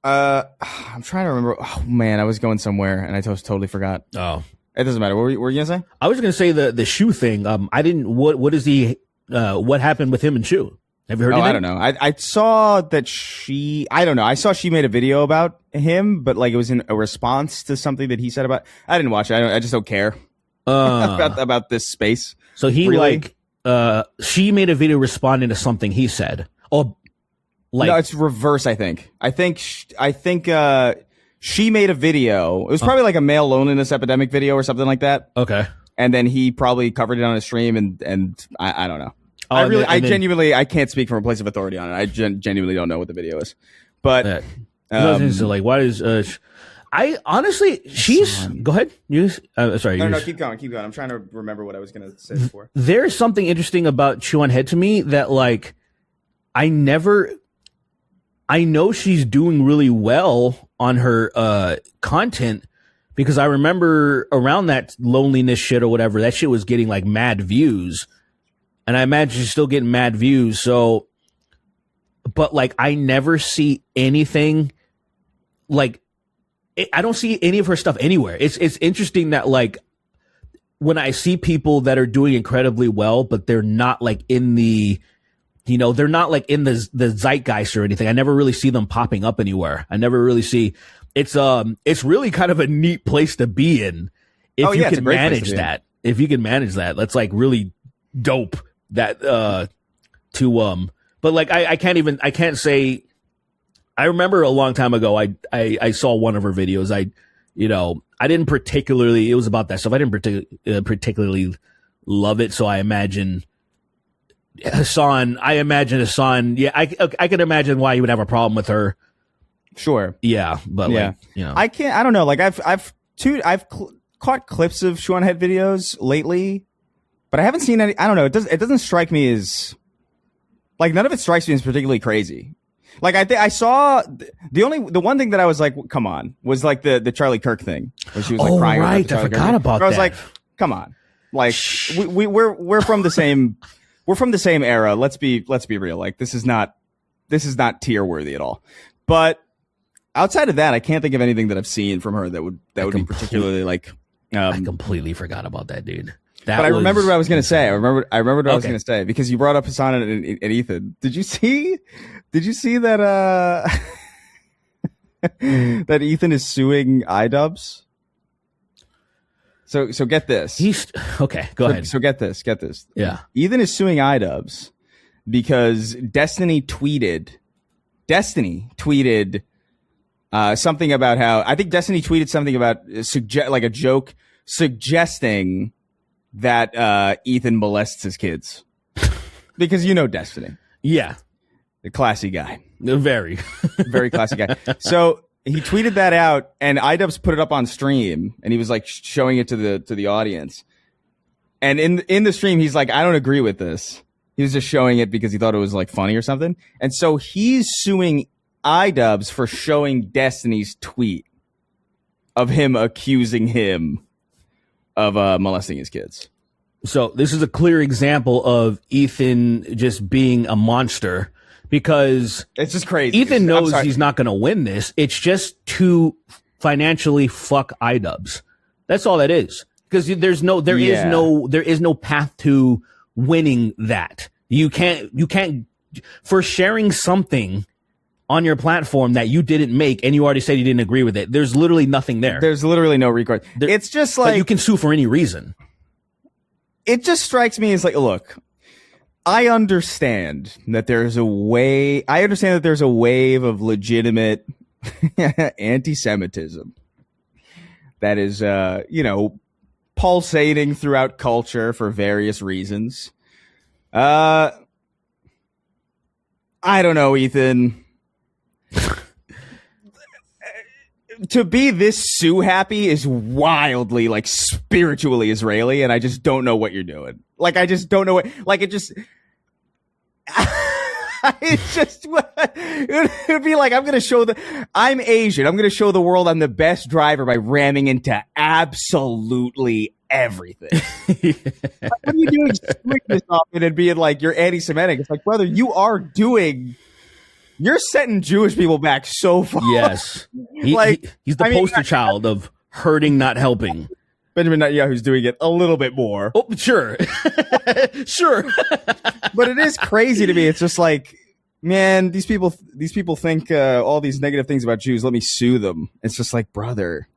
I'm trying to remember. Oh man, I was going somewhere and I totally forgot. Oh, it doesn't matter. What were you gonna say? I was gonna say the shoe thing. I didn't. What is the what happened with him and Shoe? Have you heard? Anything? I don't know. I saw that she. I don't know. I saw she made a video about him, but like it was in a response to something that he said about. I didn't watch it. I just don't care about this space. So he really? She made a video responding to something he said. Oh, like no, it's reverse. I think she made a video. It was probably like a male loneliness epidemic video or something like that. Okay. And then he probably covered it on his stream, and I don't know. I genuinely I can't speak from a place of authority on it. I genuinely don't know what the video is. But so like, why is I honestly she's go ahead. Sorry. No, keep going. I'm trying to remember what I was gonna say before. There's something interesting about Chew on Head to me that like I know she's doing really well on her content because I remember around that loneliness shit or whatever, that shit was getting like mad views. And I imagine she's still getting mad views. So, but like I never see anything like I don't see any of her stuff anywhere. It's interesting that like when I see people that are doing incredibly well, but they're not like in the they're not like in the zeitgeist or anything. I never really see them popping up anywhere. I never really see. It's really kind of a neat place to be in if you can manage that. If you can manage that, that's like really dope. That but like I can't say. I remember a long time ago. I saw one of her videos. I didn't particularly. It was about that stuff. I didn't particularly love it. So I imagine. Hassan, yeah, I can imagine why you would have a problem with her. Sure. Yeah, but yeah. Like, I don't know. Like I've caught clips of Shoe on Head videos lately, but I haven't seen any. I don't know. It doesn't strike me as like none of it strikes me as particularly crazy. Like I saw the one thing that I was like, come on, was like the Charlie Kirk thing where she was like crying. Right, I forgot about that. I was like, come on, like we're from the same. We're from the same era. Let's be real. Like this is not tier worthy at all. But outside of that, I can't think of anything that I've seen from her that would be particularly like. I completely forgot about that, dude. I remembered what I was going to say. I remembered what I was going to say because you brought up Hassan and Ethan. Did you see that that Ethan is suing iDubbbz? So get this. He's okay. Go ahead. So get this. Yeah. Ethan is suing iDubbbz because Destiny tweeted something about how I think Destiny tweeted something about like a joke suggesting that Ethan molests his kids because Destiny. Yeah. The classy guy. Very classy guy. So he tweeted that out, and iDubbbz put it up on stream, and he was like showing it to the audience. And in the stream, he's like, I don't agree with this. He was just showing it because he thought it was like funny or something. And so he's suing iDubbbz for showing Destiny's tweet of him accusing him of molesting his kids. So this is a clear example of Ethan just being a monster. Because it's just crazy. Ethan knows he's not going to win this. It's just to financially fuck iDubbbz. That's all that is. Because there is no path to winning that. You can't for sharing something on your platform that you didn't make and you already said you didn't agree with it. There's literally nothing there. There's literally no recourse. It's just like you can sue for any reason. It just strikes me as like, look. I understand that there's a wave of legitimate anti-Semitism that is, pulsating throughout culture for various reasons. I don't know, Ethan. to be this Sue happy is wildly like spiritually Israeli, and I just don't know what you're doing. Like, I just don't know what. Like, it just. It's just it would be like, I'm Asian. I'm going to show the world I'm the best driver by ramming into absolutely everything. Like, what are you doing screwing this up and being like, you're anti-Semitic? It's like, brother, you're setting Jewish people back so far. Yes. He's the poster child of hurting, not helping. Benjamin Netanyahu's doing it a little bit more. Oh, sure. Sure. But it is crazy to me. It's just like, man, these people think all these negative things about Jews. Let me sue them. It's just like, brother,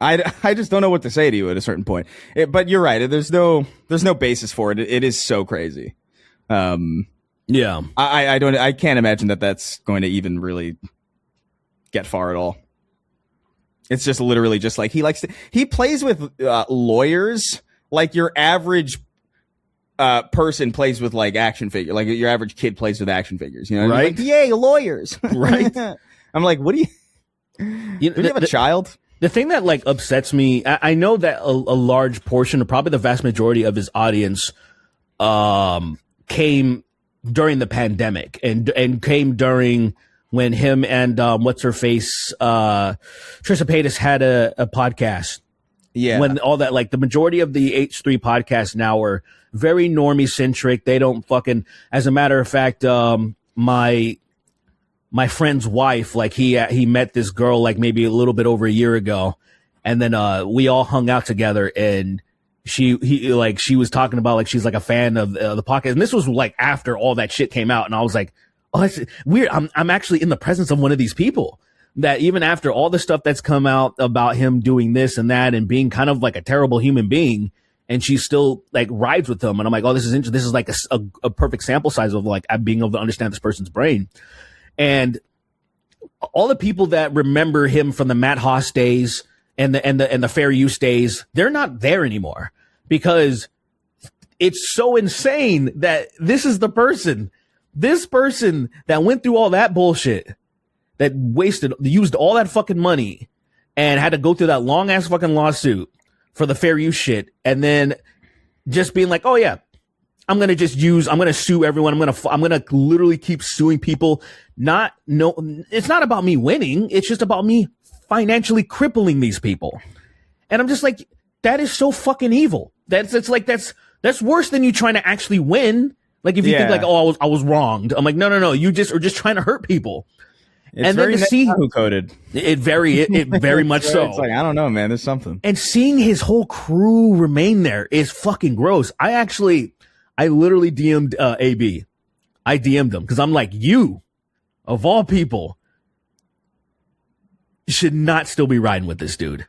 I just don't know what to say to you at a certain point. But you're right. There's no basis for it. It is so crazy. Yeah. I can't imagine that that's going to even really get far at all. It's just literally just like he plays with lawyers like your average person plays with like action figure, like your average kid plays with action figures, you know? Right? Like, yay, lawyers. Right. I'm like, what do you have a child? The thing that like upsets me, I know that a large portion, or probably the vast majority of his audience, came during the pandemic and came during when him and what's her face, Trisha Paytas had a podcast. Yeah. When all that, like the majority of the H3 podcasts now are very normie centric. They don't fucking, as a matter of fact, my friend's wife, like he met this girl like maybe a little bit over a year ago. And then, we all hung out together, and she was talking about like, she's like a fan of the podcast. And this was like after all that shit came out. And I was like, oh, that's weird. I'm actually in the presence of one of these people that even after all the stuff that's come out about him doing this and that and being kind of like a terrible human being, and she still like rides with him. And I'm like, oh, this is interesting. This is like a perfect sample size of like being able to understand this person's brain. And all the people that remember him from the Matt Haas days and the fair use days, they're not there anymore, because it's so insane that this person that went through all that bullshit, that used all that fucking money and had to go through that long ass fucking lawsuit for the fair use shit. And then just being like, oh yeah, I'm going to sue everyone. I'm going to literally keep suing people. It's not about me winning. It's just about me financially crippling these people. And I'm just like, that is so fucking evil. That's worse than you trying to actually win. Like if you think like, oh, I was wronged. I'm like, no. You just are just trying to hurt people. It's and very then to see who coded. It very much so. It's like, I don't know, man. There's something. And seeing his whole crew remain there is fucking gross. I literally DM'd AB. I DM'd him because I'm like, you, of all people, should not still be riding with this dude.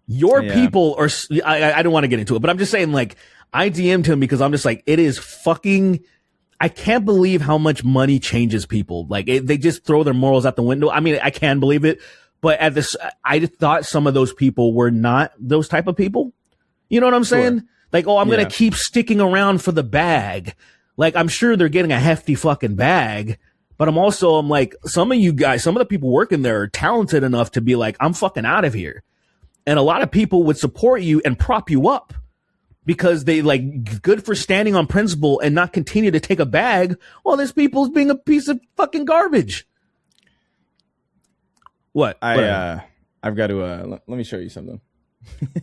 Your people are. I don't want to get into it, but I'm just saying, like, I DM'd him because I'm just like, it is fucking. I can't believe how much money changes people. Like they just throw their morals out the window. I mean, I can believe it, but I just thought some of those people were not those type of people. You know what I'm saying? Sure. Like, oh, I'm going to keep sticking around for the bag. Like, I'm sure they're getting a hefty fucking bag, but I'm like, some of you guys, some of the people working there are talented enough to be like, I'm fucking out of here. And a lot of people would support you and prop you up because they like good for standing on principle and not continue to take a bag while this people's being a piece of fucking garbage. What? I've got to, let me show you something.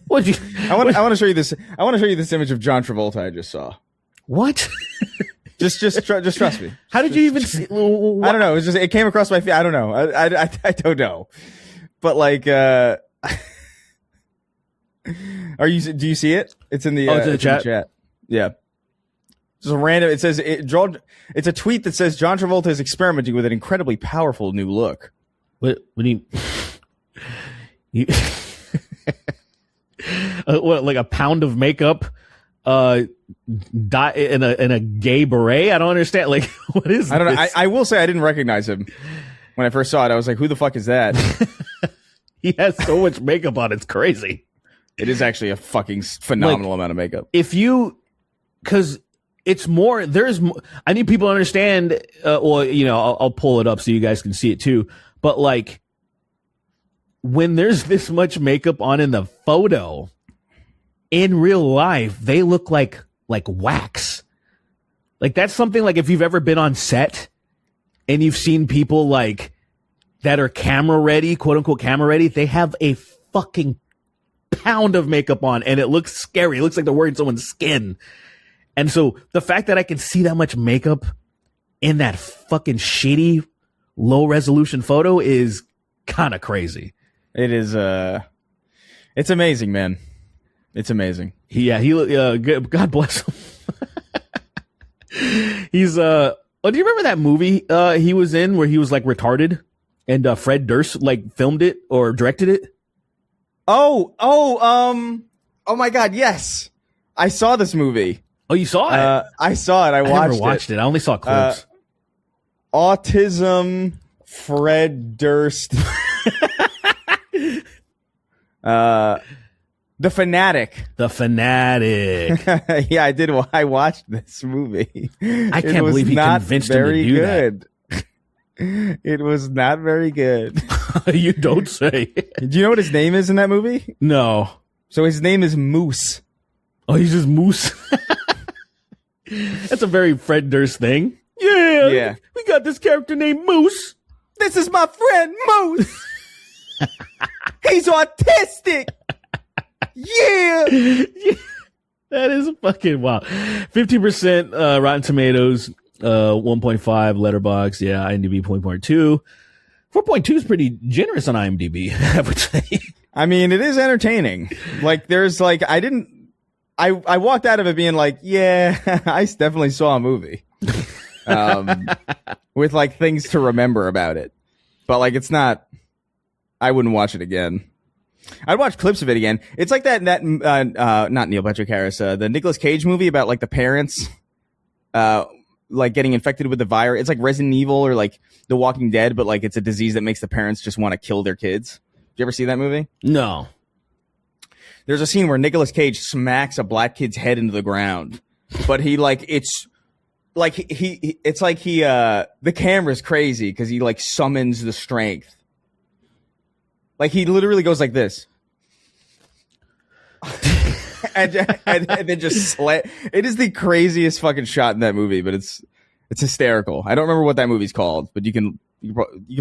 What you? I want to show you this. I want to show you this image of John Travolta I just saw. What? just trust me. How did you even see? I don't know. It came across my feed. I don't know. I don't know. But like, do you see it? It's in the, it's in the chat. Yeah. Just a random, it says, it's a tweet that says John Travolta is experimenting with an incredibly powerful new look. What do you what, like a pound of makeup, in a gay beret? I don't understand. Like, what is I don't this? know. I will say I didn't recognize him when I first saw it. I was like, who the fuck is that? He has so much makeup on. It's crazy. It is actually a fucking phenomenal amount of makeup. Because it's more, I need people to understand, or, you know, I'll pull it up so you guys can see it too. But like, when there's this much makeup on in the photo, in real life, they look like wax. Like, that's something, like, if you've ever been on set and you've seen people like that are camera ready, quote unquote camera ready, they have a fucking pound of makeup on and it looks scary. It looks like they're wearing someone's skin. And so the fact that I can see that much makeup in that fucking shitty low resolution photo is kind of crazy. It is, it's amazing, man. It's amazing. God bless him. He's, do you remember that movie, he was in where he was like retarded and, Fred Durst like filmed it or directed it? Oh my God. Yes. I saw this movie. Oh, you saw it? I saw it. I never watched it. I only saw clips. Autism, Fred Durst. The Fanatic. Yeah, I did. I watched this movie. I can't believe he convinced him to do good. It was not very good. That. You don't say. Do you know what his name is in that movie? No. So his name is Moose. Oh, he's just Moose. That's a very Fred Durst thing. Yeah. We got this character named Moose. This is my friend Moose. He's autistic. Yeah. That is fucking wild. 50% Rotten Tomatoes, 1.5 Letterboxd. Yeah, IMDb 4.2. 4.2 is pretty generous on IMDb, I would say. I mean, it is entertaining. Like, there's like, I walked out of it being like, yeah, I definitely saw a movie. With like things to remember about it. But like, it's not, I wouldn't watch it again. I'd watch clips of it again. It's like that not Neil Patrick Harris, the Nicolas Cage movie about like the parents, like getting infected with the virus. It's like Resident Evil or like The Walking Dead, but like it's a disease that makes the parents just want to kill their kids. Did you ever see that movie? No. There's a scene where Nicolas Cage smacks a black kid's head into the ground, but he like, it's like it's like the camera's crazy because he like summons the strength. Like, he literally goes like this. and then just it is the craziest fucking shot in that movie, but it's hysterical. I don't remember what that movie's called, but you can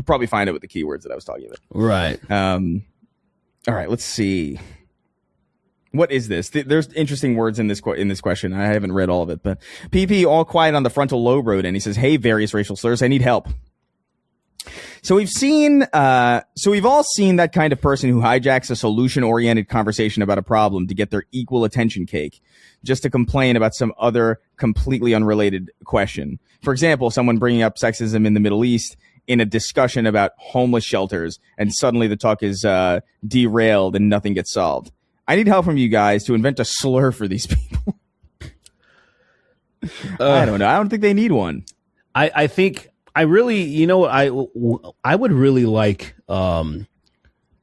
probably find it with the keywords that I was talking about. Right. All right, let's see. What is this? There's interesting words in this question. I haven't read all of it, but PP all quiet on the frontal lobe road, and he says, "Hey, various racial slurs, I need help." So we've all seen that kind of person who hijacks a solution-oriented conversation about a problem to get their equal attention cake, just to complain about some other completely unrelated question. For example, someone bringing up sexism in the Middle East in a discussion about homeless shelters, and suddenly the talk is derailed and nothing gets solved. I need help from you guys to invent a slur for these people. I don't know. I don't think they need one. I think... I really, you know what, I would really like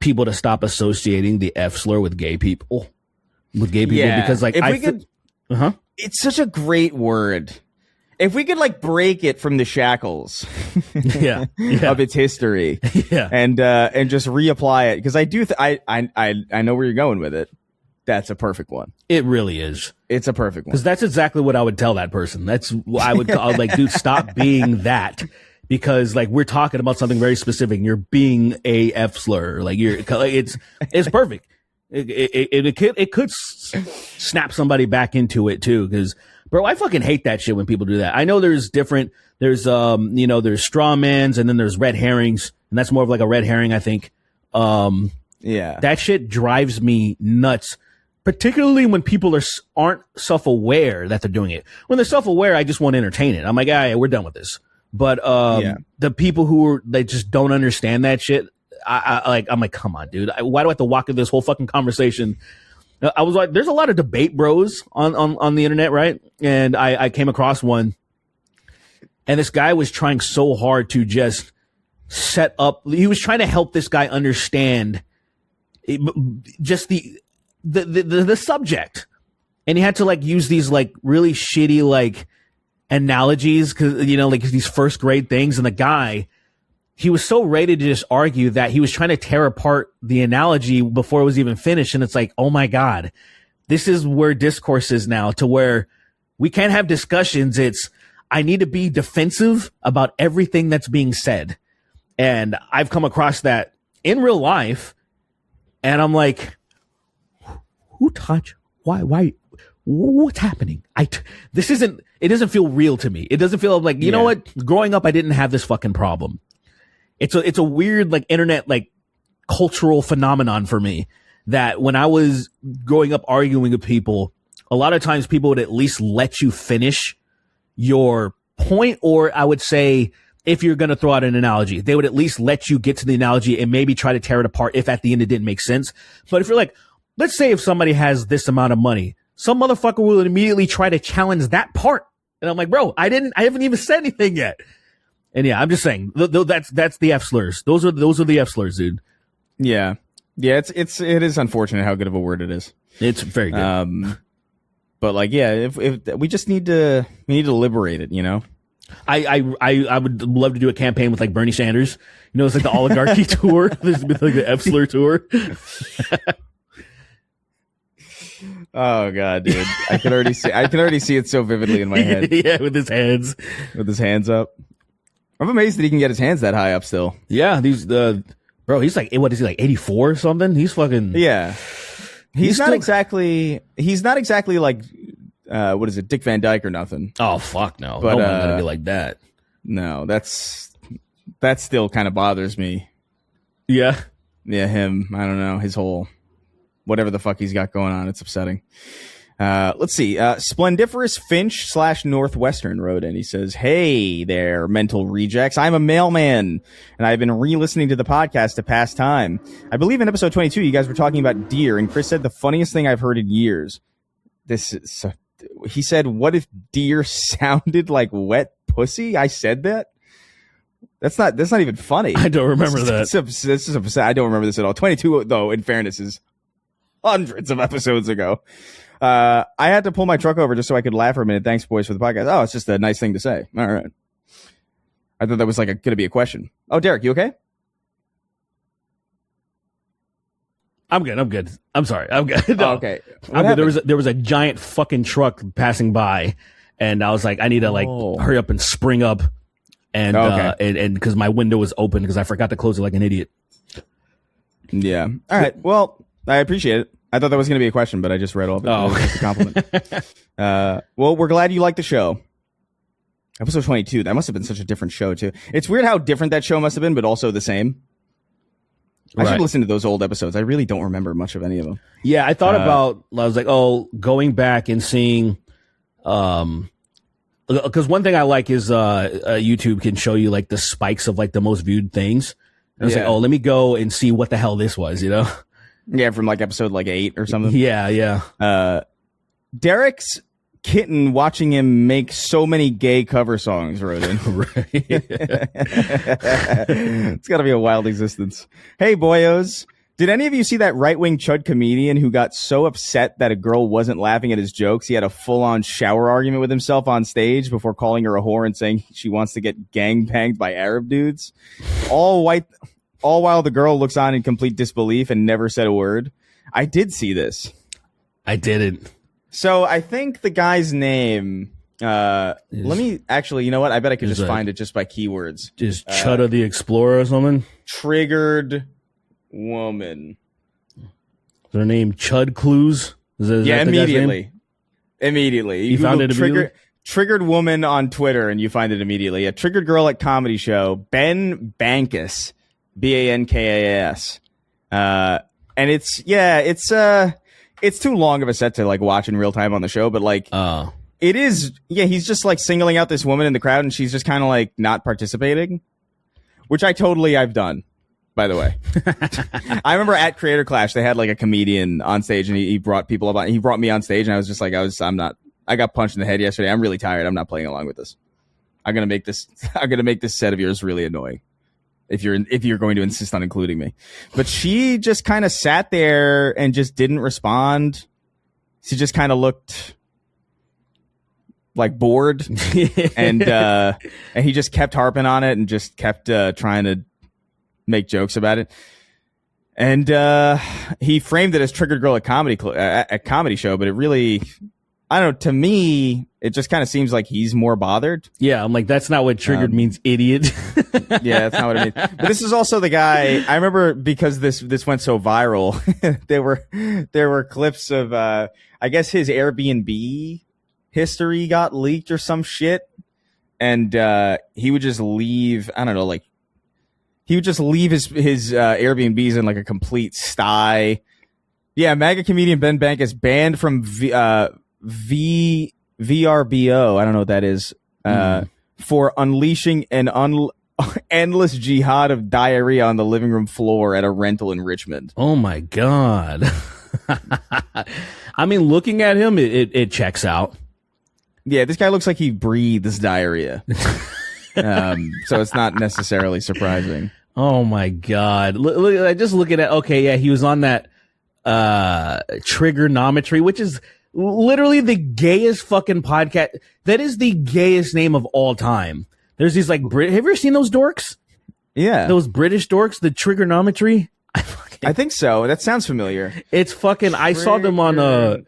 people to stop associating the F slur with gay people. Because like, it's such a great word. If we could like break it from the shackles of its history and just reapply it, because I do I know where you're going with it. That's a perfect one. It really is. It's a perfect one. Because that's exactly what I would tell that person. That's what I would call, like, dude, stop being that. Because like, we're talking about something very specific and you're being a F slur. Like, it's perfect. It could snap somebody back into it too. Cause bro, I fucking hate that shit when people do that. I know there's there's straw mans and then there's red herrings, and that's more of like a red herring, I think. That shit drives me nuts. Particularly when people aren't self-aware that they're doing it. When they're self-aware, I just want to entertain it. I'm like, we're done with this. But the people they just don't understand that shit, I'm like, come on, dude. Why do I have to walk through this whole fucking conversation? I was like, there's a lot of debate bros on the internet, right? And I came across one, and this guy was trying so hard to just set up. He was trying to help this guy understand just the subject. and he had to like use these like really shitty like analogies, because like these first grade things, and the guy, he was so ready to just argue that he was trying to tear apart the analogy before it was even finished. And it's like, oh my God, this is where discourse is now, to where we can't have discussions. It's, I need to be defensive about everything that's being said. And I've come across that in real life. And I'm like, who taught you? Why, what's happening? It doesn't feel real to me. It doesn't feel like, you know what? Growing up, I didn't have this fucking problem. It's a weird like internet like cultural phenomenon for me, that when I was growing up arguing with people, a lot of times people would at least let you finish your point, or I would say, if you're going to throw out an analogy, they would at least let you get to the analogy and maybe try to tear it apart if at the end it didn't make sense. But if you're like, let's say if somebody has this amount of money, some motherfucker will immediately try to challenge that part. And I'm like, bro, I haven't even said anything yet. And yeah, I'm just saying, that's the F slurs. Those are the F slurs, dude. Yeah. It is unfortunate how good of a word it is. It's very good. But like, yeah, if we just need to liberate it, I would love to do a campaign with like Bernie Sanders. It's like the oligarchy tour. There's like the F slur tour. Oh God, dude! I can already see it so vividly in my head. Yeah, with his hands up. I'm amazed that he can get his hands that high up still. Yeah, bro, he's like, what is he, like 84 or something? He's fucking. Yeah. He's not exactly like, what is it, Dick Van Dyke or nothing. Oh, fuck no. But, no one's gonna be like that. No, that still kind of bothers me. Yeah. Yeah, him. I don't know. His whole, whatever the fuck he's got going on. It's upsetting. Let's see. Splendiferous Finch / Northwestern wrote in. He says, "Hey there, mental rejects. I'm a mailman, and I've been re-listening to the podcast to pass time. I believe in episode 22, you guys were talking about deer, and Chris said the funniest thing I've heard in years. He said, what if deer sounded like wet pussy? I said that? That's not even funny. I don't remember that. This is upset. I don't remember this at all. 22, though, in fairness, is hundreds of episodes ago. I had to pull my truck over just so I could laugh for a minute. Thanks, boys, for the podcast. Oh, it's just a nice thing to say. All right. I thought that was like going to be a question. Oh, Derek, you okay? I'm good. I'm sorry. I'm good. No. Oh, okay. I'm good. There was a giant fucking truck passing by, and I was like, I need to like hurry up and spring up, and and because my window was open because I forgot to close it like an idiot. Yeah. All right. Well, I appreciate it. I thought that was going to be a question, but I just read all of it. Oh, it was just a compliment. Well, we're glad you like the show. Episode 22. That must have been such a different show too. It's weird how different that show must have been, but also the same. I should listen to those old episodes. I really don't remember much of any of them. Yeah, I thought I was like, going back and seeing, because one thing I like is YouTube can show you like the spikes of like the most viewed things. And I was like, let me go and see what the hell this was, Yeah, from like episode like 8 or something. Yeah. Derek's kitten watching him make so many gay cover songs, wrote in. Right. It's got to be a wild existence. Hey, boyos. Did any of you see that right-wing chud comedian who got so upset that a girl wasn't laughing at his jokes? He had a full-on shower argument with himself on stage before calling her a whore and saying she wants to get gangbanged by Arab dudes. All while the girl looks on in complete disbelief and never said a word. I did see this. I didn't. So I think the guy's name, let me actually, you know what? I bet I could just find it just by keywords. Just Chud the Explorer or something? Triggered woman. Is her name Chud Clues? Is that immediately. Immediately. You found it immediately? Triggered woman on Twitter and you find it immediately. A triggered girl at comedy show. Ben Bankus. Bankas. And it's too long of a set to like watch in real time on the show, but like it is. Yeah, he's just like singling out this woman in the crowd, and she's just kind of like not participating, which I've done. By the way, I remember at Creator Clash they had like a comedian on stage, and he brought people up. He brought me on stage, and I was just like, I got punched in the head yesterday. I'm really tired. I'm not playing along with this. I'm gonna make this set of yours really annoying. If you're going to insist on including me. But she just kind of sat there and just didn't respond. he just kind of looked like bored, and he just kept harping on it and just kept trying to make jokes about it. And he framed it as Triggered Girl at comedy show, but it really, I don't know. To me, it just kind of seems like he's more bothered. Yeah, I'm like, that's not what triggered means, idiot. Yeah, that's not what it means. But this is also the guy. I remember because this went so viral. there were clips of I guess his Airbnb history got leaked or some shit, and he would just leave. I don't know, like he would just leave his Airbnbs in like a complete sty. Yeah, MAGA comedian Ben Bank is banned from VRBO. I don't know what that is. For unleashing an endless jihad of diarrhea on the living room floor at a rental in Richmond. Oh my God. I mean, looking at him, it checks out. Yeah, this guy looks like he breathes diarrhea. So it's not necessarily surprising. Oh my God. I just looking at, okay, yeah, he was on that Trigonometry, which is literally the gayest fucking podcast. That is the gayest name of all time. There's these like have you ever seen those dorks? Yeah. Those British dorks, the Trigonometry? I think so. That sounds familiar. It's fucking, I saw them on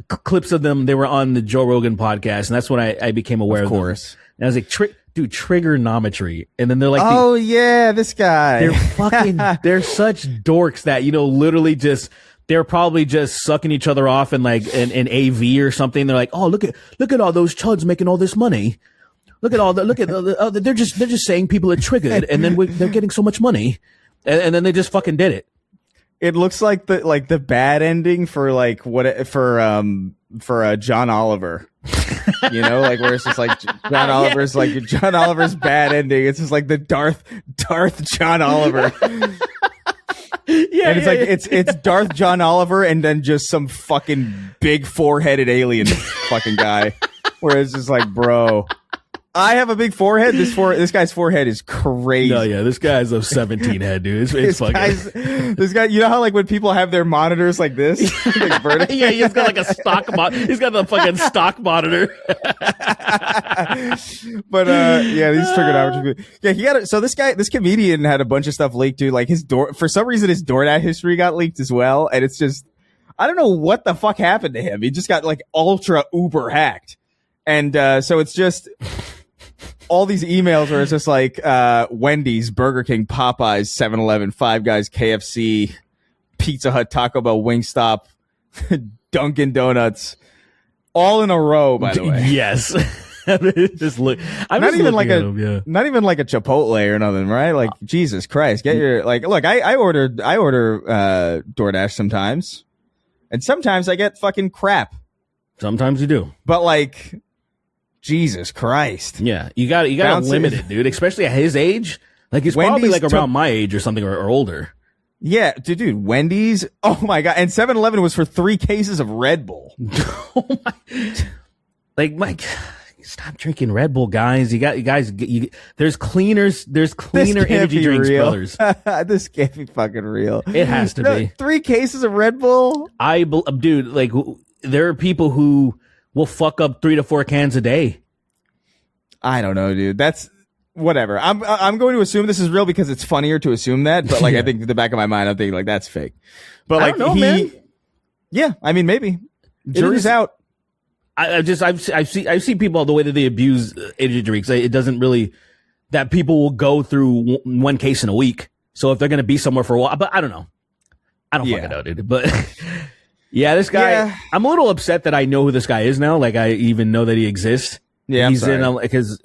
clips of them. They were on the Joe Rogan podcast, and that's when I became aware of them. Of course. And I was like, dude, Trigonometry. And then they're like, oh yeah, this guy. They're fucking, they're such dorks that, literally just, they're probably just sucking each other off in like an AV or something. They're like, oh, look at all those chuds making all this money. They're just saying people are triggered, and then they're getting so much money, and then they just fucking did it. It looks like the bad ending for John Oliver. Like where it's just like John Oliver's like John Oliver's bad ending. It's just like the Darth John Oliver. It's Darth John Oliver and then just some fucking big four-headed alien fucking guy. Where it's just like, bro, I have a big forehead. This guy's forehead is crazy. No, yeah, this guy's a 17 head, dude. It's fucking. This guy, you know how like when people have their monitors like this, like yeah, he's got like a stock he's got the fucking stock monitor. But these trigonometry. Yeah, he got it. So this comedian had a bunch of stuff leaked, dude. Like for some reason his DoorDash history got leaked as well, and it's just I don't know what the fuck happened to him. He just got like ultra uber hacked, and so it's just. All these emails where it's just like Wendy's, Burger King, Popeyes, 7-Eleven, Five Guys, KFC, Pizza Hut, Taco Bell, Wingstop, Dunkin' Donuts, all in a row. By the way, yes. Just look. Not even like a Chipotle or nothing, right? Like Jesus Christ, get your like. Look, I order DoorDash sometimes, and sometimes I get fucking crap. Sometimes you do, but like. Jesus Christ. Yeah, you got to limit it, dude, especially at his age. Like he's probably like around my age or something or older. Yeah, dude, Wendy's. Oh my God. And 7-Eleven was for 3 cases of Red Bull. Oh my. Like, Mike, stop drinking Red Bull, guys. There's cleaner energy drinks, brothers. This can't be fucking real. It has to be. 3 cases of Red Bull? Dude, like there are people who will fuck up 3 to 4 cans a day. I don't know, dude. That's whatever. I'm going to assume this is real because it's funnier to assume that. But like, I think in the back of my mind, I'm thinking like that's fake. But like, I don't know, man. Yeah, I mean, maybe jury's out. I've seen people the way that they abuse energy drinks. It doesn't really that people will go through one case in a week. So if they're gonna be somewhere for a while, but I don't know. I don't fucking know, dude. But. Yeah, this guy, yeah. I'm a little upset that I know who this guy is now. Like, I even know that he exists. Yeah, he's in, because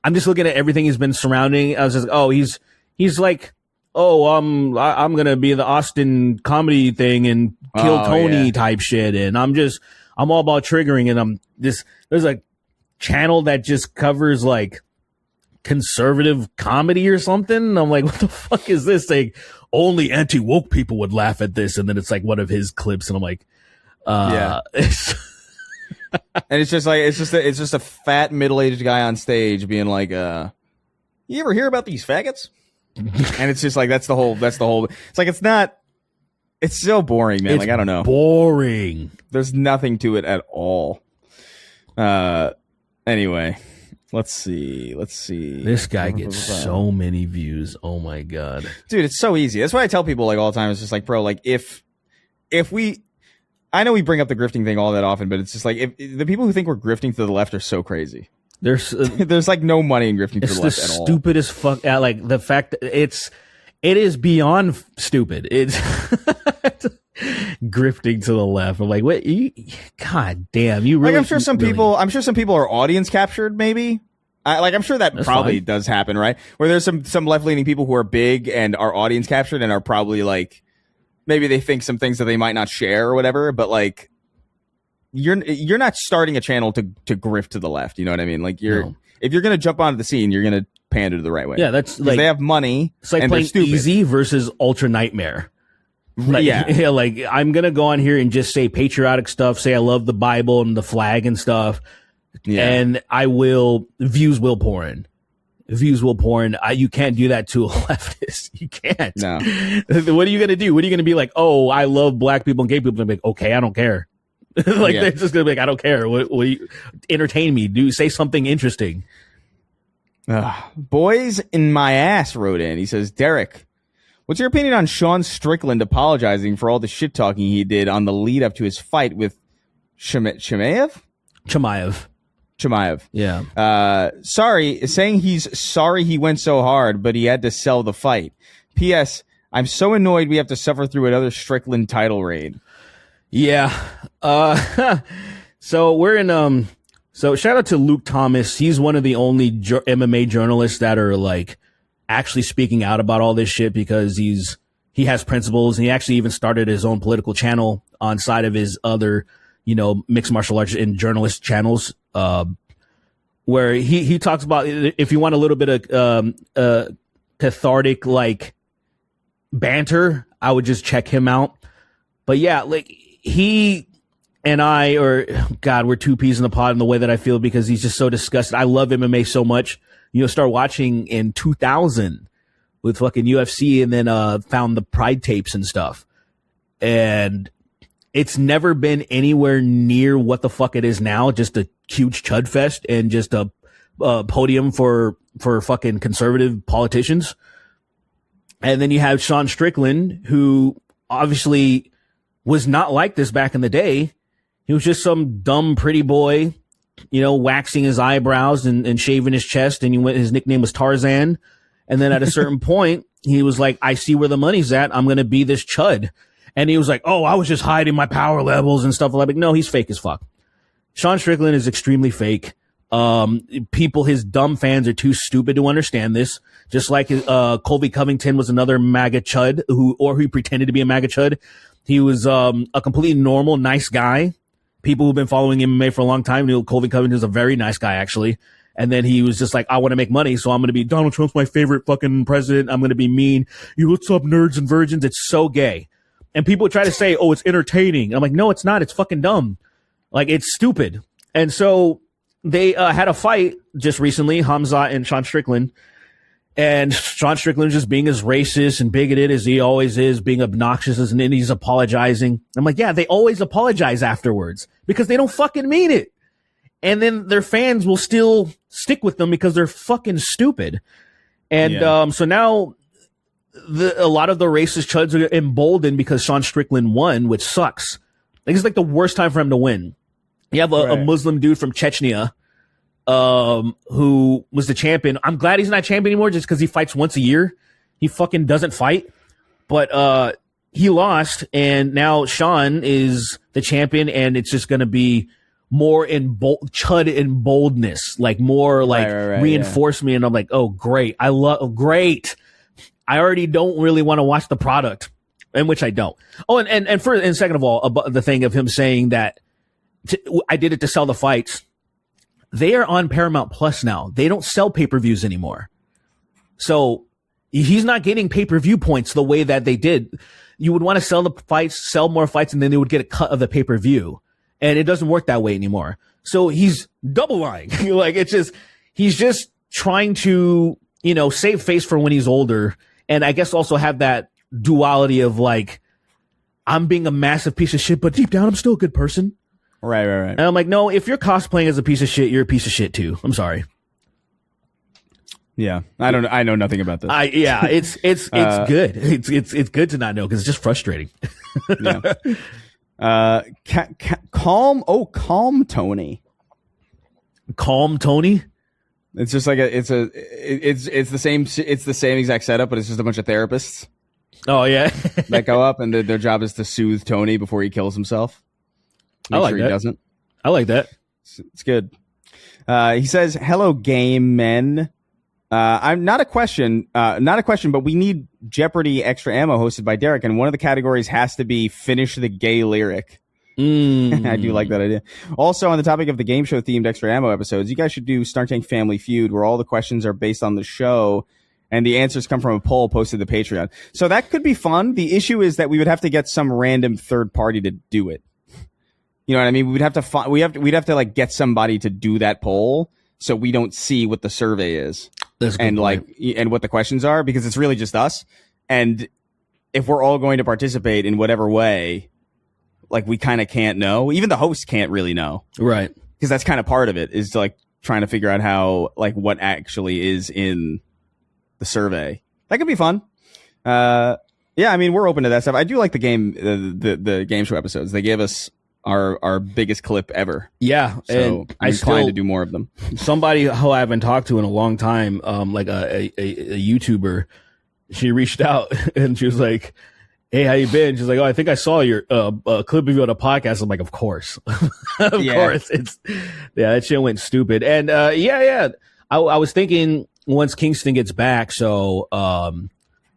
I'm just looking at everything he's been surrounding. I was just, he's like, I'm going to be the Austin comedy thing and kill Tony type shit. And I'm all about triggering. And there's a channel that just covers like conservative comedy or something. I'm like, what the fuck is this? Like, only anti-woke people would laugh at this. And then it's like one of his clips. And I'm like, yeah. And it's just a fat middle-aged guy on stage being like, you ever hear about these faggots? And it's just like, that's the whole, it's like, it's not, It's so boring, man. It's like, I don't know. Boring. There's nothing to it at all. Anyway, let's see. This guy gets so many views. Oh my God. Dude, it's so easy. That's why I tell people like all the time. It's just like, bro, like if we, I know we bring up the grifting thing all that often, but it's just like if the people who think we're grifting to the left are so crazy. There's like no money in grifting to the left at all. It's the stupidest fuck. Like the fact that it is beyond stupid. It's grifting to the left. I'm like, what? God damn, you really? Like, I'm sure some people are audience captured. Maybe. I'm sure that probably does happen, right? Where there's some left leaning people who are big and are audience captured and are probably like, maybe they think some things that they might not share or whatever. But like, you're not starting a channel to grift to the left. You know what I mean? Like if you're gonna jump onto the scene, you're gonna pander to the right way. Yeah, that's like they have money. It's like and playing Easy versus Ultra Nightmare. Like, yeah, like I'm gonna go on here and just say patriotic stuff, say I love the Bible and the flag and stuff, and views will pour in. You can't do that to a leftist. You can't. No. What are you gonna do? What are you gonna be like? Oh, I love black people and gay people. And be like, okay, I don't care. They're just gonna be like, I don't care. What you entertain me? Say something interesting. Boys in my ass wrote in. He says, Derek, what's your opinion on Sean Strickland apologizing for all the shit talking he did on the lead up to his fight with Chimaev? Chimaev. Yeah. Saying he's sorry he went so hard, but he had to sell the fight. P.S. I'm so annoyed we have to suffer through another Strickland title raid. Yeah. So we're in, so shout out to Luke Thomas. He's one of the only MMA journalists that are like actually speaking out about all this shit because he has principles, and he actually even started his own political channel on side of his other, mixed martial arts and journalist channels, where he talks about, if you want a little bit of, cathartic, like banter, I would just check him out. But yeah, like he and we're two peas in the pod in the way that I feel because he's just so disgusted. I love MMA so much. Start watching in 2000 with fucking UFC and then found the Pride tapes and stuff. And it's never been anywhere near what the fuck it is now. Just a huge chud fest and just a podium for fucking conservative politicians. And then you have Sean Strickland, who obviously was not like this back in the day. He was just some dumb, pretty boy, waxing his eyebrows and shaving his chest. And his nickname was Tarzan. And then at a certain point, he was like, I see where the money's at. I'm going to be this chud. And he was like, oh, I was just hiding my power levels and stuff like that. No, he's fake as fuck. Sean Strickland is extremely fake. His dumb fans are too stupid to understand this. Just like, Colby Covington was another MAGA chud who pretended to be a MAGA chud. He was, a completely normal, nice guy. People who've been following MMA for a long time knew Colby Covington is a very nice guy, actually. And then he was just like, I want to make money, so I'm going to be Donald Trump's my favorite fucking president. I'm going to be mean. What's up, nerds and virgins? It's so gay. And people try to say, oh, it's entertaining. I'm like, no, it's not. It's fucking dumb. Like, it's stupid. And so they had a fight just recently, Hamzat and Sean Strickland. And Sean Strickland just being as racist and bigoted as he always is, being obnoxious, and then he's apologizing. I'm like, yeah, they always apologize afterwards because they don't fucking mean it. And then their fans will still stick with them because they're fucking stupid. And so now a lot of the racist chuds are emboldened because Sean Strickland won, which sucks. Like, it's like the worst time for him to win. You have a Muslim dude from Chechnya, who was the champion. I'm glad he's not champion anymore just because he fights once a year. He fucking doesn't fight. But he lost, and now Sean is the champion, and it's just going to be more chud and boldness, like more like reinforcement. And I'm like, oh, great. Great. I already don't really want to watch the product, and which I don't. Oh, and second of all, the thing of him saying that I did it to sell the fights. They are on Paramount Plus now. They don't sell pay-per-views anymore. So he's not getting pay-per-view points the way that they did. You would want to sell the fights, sell more fights, and then they would get a cut of the pay-per-view. And it doesn't work that way anymore. So he's double lying. Like, he's just trying to, save face for when he's older. And I guess also have that duality of like, I'm being a massive piece of shit, but deep down I'm still a good person. Right. And I'm like, no, if you're cosplaying as a piece of shit, you're a piece of shit too. I'm sorry. Yeah, I know nothing about this. It's good. It's good to not know because it's just frustrating. Yeah. Calm Tony. Calm Tony. It's just like it's the same exact setup, but it's just a bunch of therapists. Oh yeah, that go up and their job is to soothe Tony before he kills himself. Make sure he doesn't. I like that. It's good. He says, "Hello, game men. I'm not a question, but we need Jeopardy extra ammo hosted by Derek, and one of the categories has to be finish the gay lyric." I do like that idea. Also, on the topic of the game show themed extra ammo episodes, you guys should do Snark Tank Family Feud, where all the questions are based on the show and the answers come from a poll posted to the Patreon. So that could be fun. The issue is that we would have to get some random third party to do it. You know what I mean? We'd have to like get somebody to do that poll so we don't see what the survey is and what the questions are, because it's really just us. And if we're all going to participate in whatever way, like we kind of can't know. Even the host can't really know. Right. Because that's kind of part of it, is like trying to figure out how, like, what actually is in the survey. That could be fun. Yeah, I mean, we're open to that stuff. I do like the game show episodes. They gave us our biggest clip ever. Yeah. So I'm inclined to do more of them. Somebody who I haven't talked to in a long time, like a YouTuber, she reached out and she was like, "Hey, how you been?" She's like, "Oh, I think I saw your clip of you on a podcast." I'm like, "Of course." Of course. That shit went stupid. And I was thinking once Kingston gets back, so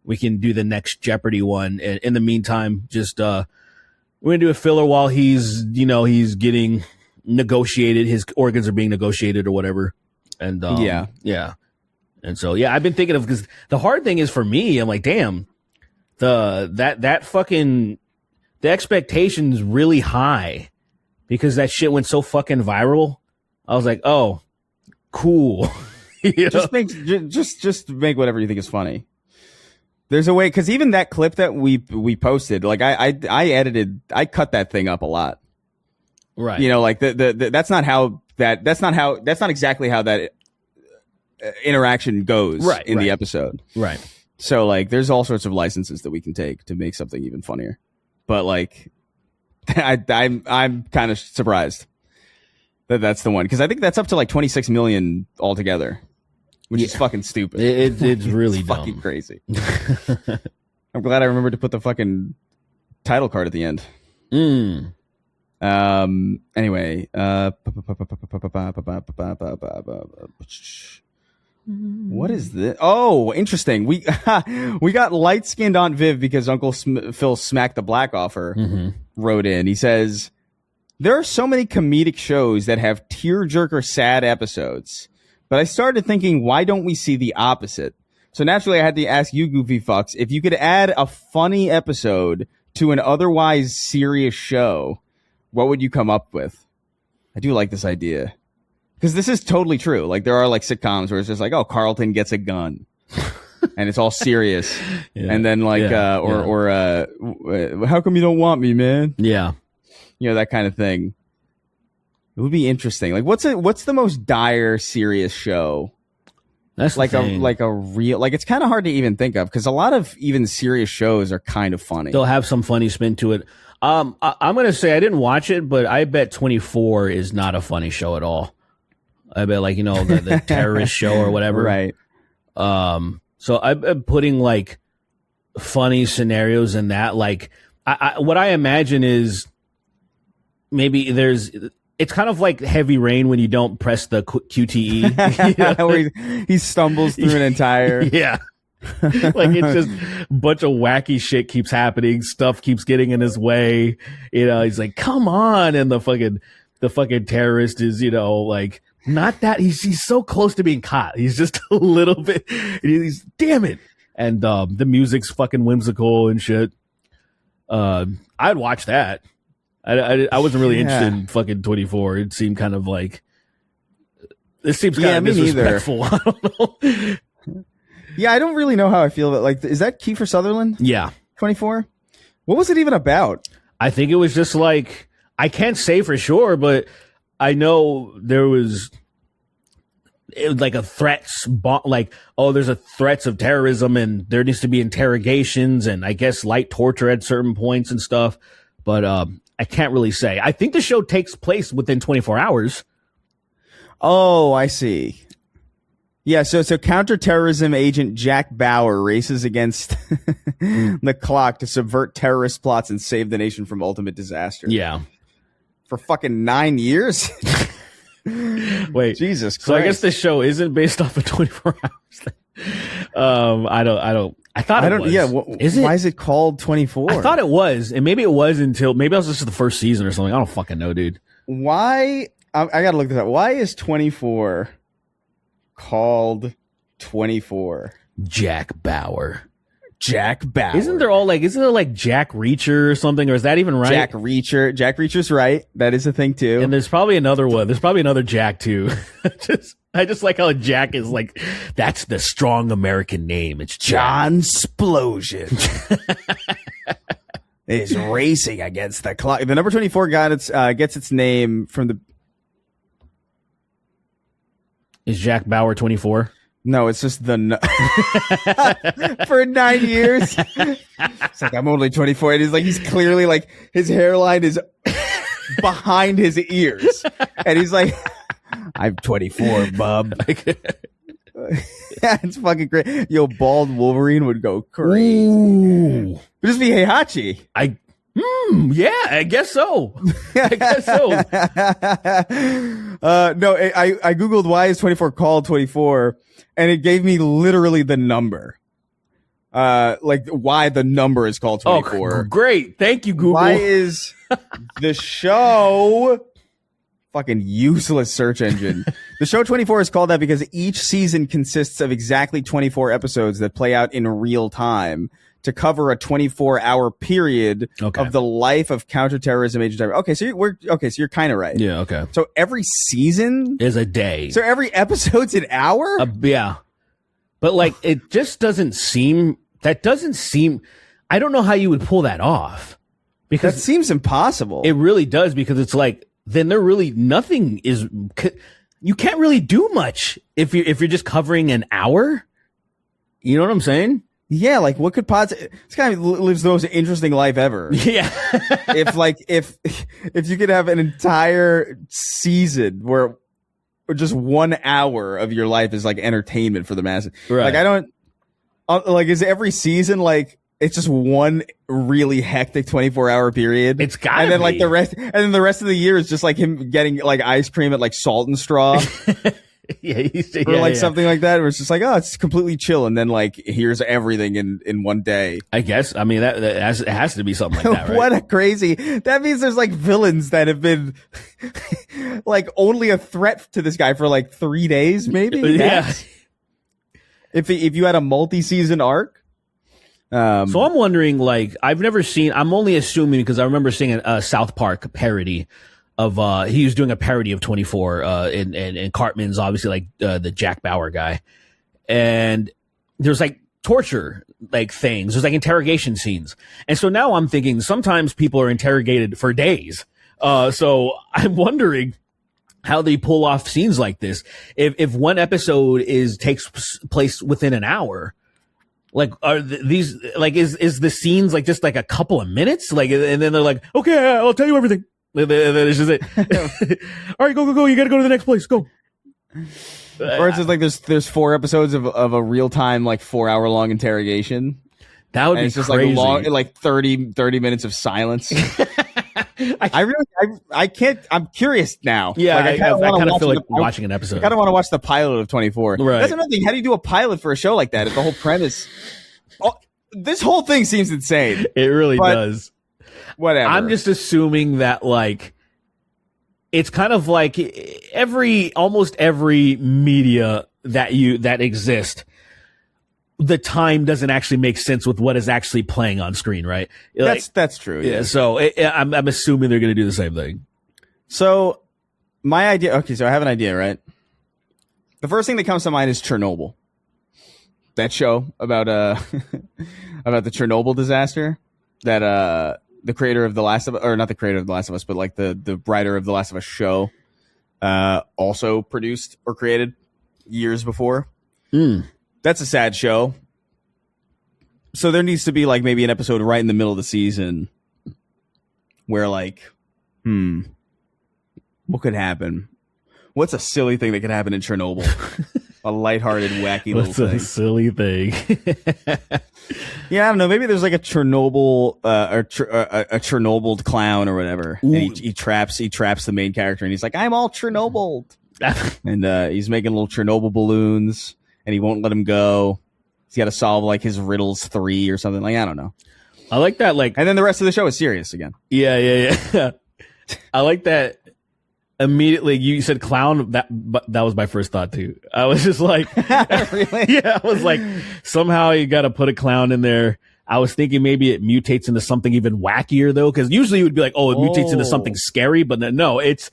we can do the next Jeopardy one. And in the meantime, just we're gonna do a filler while he's getting negotiated. His organs are being negotiated or whatever. And And so I've been thinking of, because the hard thing is for me, I'm like, damn. The expectation's really high because that shit went so fucking viral. I was like, oh, cool. Just make whatever you think is funny. There's a way, because even that clip that we posted, like I cut that thing up a lot. Right. You know, like that's not exactly how that interaction goes in the episode. Right. So, like, there's all sorts of licenses that we can take to make something even funnier. But, like, I'm kind of surprised that that's the one. Because I think that's up to, like, 26 million altogether. Which is fucking stupid. It's really dumb. Fucking crazy. I'm glad I remembered to put the fucking title card at the end. Anyway. What is this? Oh, interesting. We got light skinned Aunt Viv because Uncle Phil smacked the black off her. Wrote in. He says, "There are so many comedic shows that have tearjerker sad episodes, but I started thinking, why don't we see the opposite? So naturally, I had to ask you, goofy fucks, if you could add a funny episode to an otherwise serious show, what would you come up with?" I do like this idea. Because this is totally true. Like, there are, like, sitcoms where it's just like, oh, Carlton gets a gun. And it's all serious. And then, like, how come you don't want me, man? Yeah. You know, that kind of thing. It would be interesting. Like, what's the most dire, serious show? That's like a real, like, it's kind of hard to even think of, because a lot of even serious shows are kind of funny. They'll have some funny spin to it. I'm going to say I didn't watch it, but I bet 24 is not a funny show at all. I bet, like, the terrorist show or whatever. Right. So I'm putting, like, funny scenarios in that. Like, what I imagine is maybe it's kind of like Heavy Rain when you don't press the QTE. Where he stumbles through an entire. Yeah. Like, it's just a bunch of wacky shit keeps happening. Stuff keeps getting in his way. He's like, come on. And the fucking terrorist is, like, not that he's so close to being caught. He's just a little bit, he's damn it. And, the music's fucking whimsical and shit. I'd watch that. I wasn't really interested in fucking 24. It seemed kind of like, this seems kind of disrespectful. I don't know. Yeah, I don't really know how I feel about, like, is that Kiefer Sutherland? Yeah. 24? What was it even about? I think it was just like, I can't say for sure, but I know there was, it was like a threats, like, oh, there's a threats of terrorism and there needs to be interrogations and I guess light torture at certain points and stuff. But I can't really say. I think the show takes place within 24 hours. Oh, I see. Yeah, so counterterrorism agent Jack Bauer races against the clock to subvert terrorist plots and save the nation from ultimate disaster. Yeah. For fucking 9 years? Wait. Jesus Christ. So I guess this show isn't based off of 24 hours thing. I thought it was. Yeah, is it? Why is it called 24? I thought it was, and maybe it was until, maybe I was just the first season or something. I don't fucking know, dude. Why? I gotta look this up. Why is 24 called 24? Jack Bauer. Jack Bauer. Isn't there like Jack Reacher or something, or is that even right? Jack Reacher's right. That is a thing too. And there's probably another one. There's probably another Jack too. I just like how Jack is like, that's the strong American name. It's John Splosion is racing against the clock. The number 24 gets its name from the. Is Jack Bauer 24? No, it's just the for 9 years. It's like, I'm only 24. And he's clearly like, his hairline is behind his ears. And he's like, I'm 24, bub. Yeah, it's fucking great. Yo, bald Wolverine would go crazy. Ooh. It'd just be Heihachi. Yeah, I guess so. I guess so. No, I Googled why is 24 called 24, and it gave me literally the number. Like why the number is called 24. Oh, great. Thank you, Google. Why is the show fucking useless search engine? The show 24 is called that because each season consists of exactly 24 episodes that play out in real time to cover a 24-hour period of the life of counterterrorism agent. Okay, so you're kind of right. Yeah, okay. So every season is a day. So every episode's an hour? Yeah. But like, it just doesn't seem, I don't know how you would pull that off. Because that seems impossible. It really does, because it's like, then there really nothing is, you can't really do much if you're just covering an hour. You know what I'm saying? Yeah, like what could possibly? This guy lives the most interesting life ever. Yeah. if you could have an entire season where just 1 hour of your life is like entertainment for the masses. Right. Like I don't like, is every season like it's just one really hectic 24-hour period? It's gotta and then be. like the rest of the year is just like him getting like ice cream at like Salt and Straw. Or something like that, where it's just like, oh, it's completely chill, and then like here's everything in one day. I guess. I mean, that it has to be something like that, right? What a crazy! That means there's like villains that have been like only a threat to this guy for like 3 days, maybe. Yeah. If you had a multi-season arc. So I'm wondering, like, I'm only assuming because I remember seeing a South Park parody of he was doing a parody of 24 and Cartman's obviously like the Jack Bauer guy, and there's like torture like things, there's like interrogation scenes, and so now I'm thinking sometimes people are interrogated for days, so I'm wondering how they pull off scenes like this if one episode takes place within an hour. Like, are these like is the scenes like just like a couple of minutes, like, and then they're like, okay, I'll tell you everything. And then it's just it. All right, go. You got to go to the next place. Go. Or it's just like there's 4 episodes of a real time like 4-hour long interrogation. That would be it's just crazy. like long, like 30 minutes of silence. I can't. I'm curious now. Yeah, like, I kind of feel like watching an episode. I kind of want to watch the pilot of 24. Right. That's another thing. How do you do a pilot for a show like that? If the whole premise, this whole thing seems insane. It really does. Whatever. I'm just assuming that like it's kind of like almost every media that exists, the time doesn't actually make sense with what is actually playing on screen, right? That's true. Yeah. So I'm assuming they're going to do the same thing. So my idea. Okay, so I have an idea, right? The first thing that comes to mind is Chernobyl. That show about about the Chernobyl disaster. the creator of The Last of Us, or not the creator of The Last of Us, but like the writer of The Last of Us show, also produced or created years before. That's a sad show. So there needs to be like maybe an episode right in the middle of the season where like, what could happen? What's a silly thing that could happen in Chernobyl? A lighthearted, wacky little thing. What's a silly thing? Yeah, I don't know. Maybe there's like a Chernobyl, a Chernobyl clown or whatever, and he traps the main character, and he's like, "I'm all Chernobyl," and he's making little Chernobyl balloons, and he won't let him go. He's got to solve like his riddles 3 or something. Like, I don't know. I like that. Like, and then the rest of the show is serious again. Yeah. I like that. Immediately, you said clown. That was my first thought too. I was just like, Really? Yeah, I was like, somehow you got to put a clown in there. I was thinking maybe it mutates into something even wackier though, because usually it would be like, oh, it mutates into something scary, but no, it's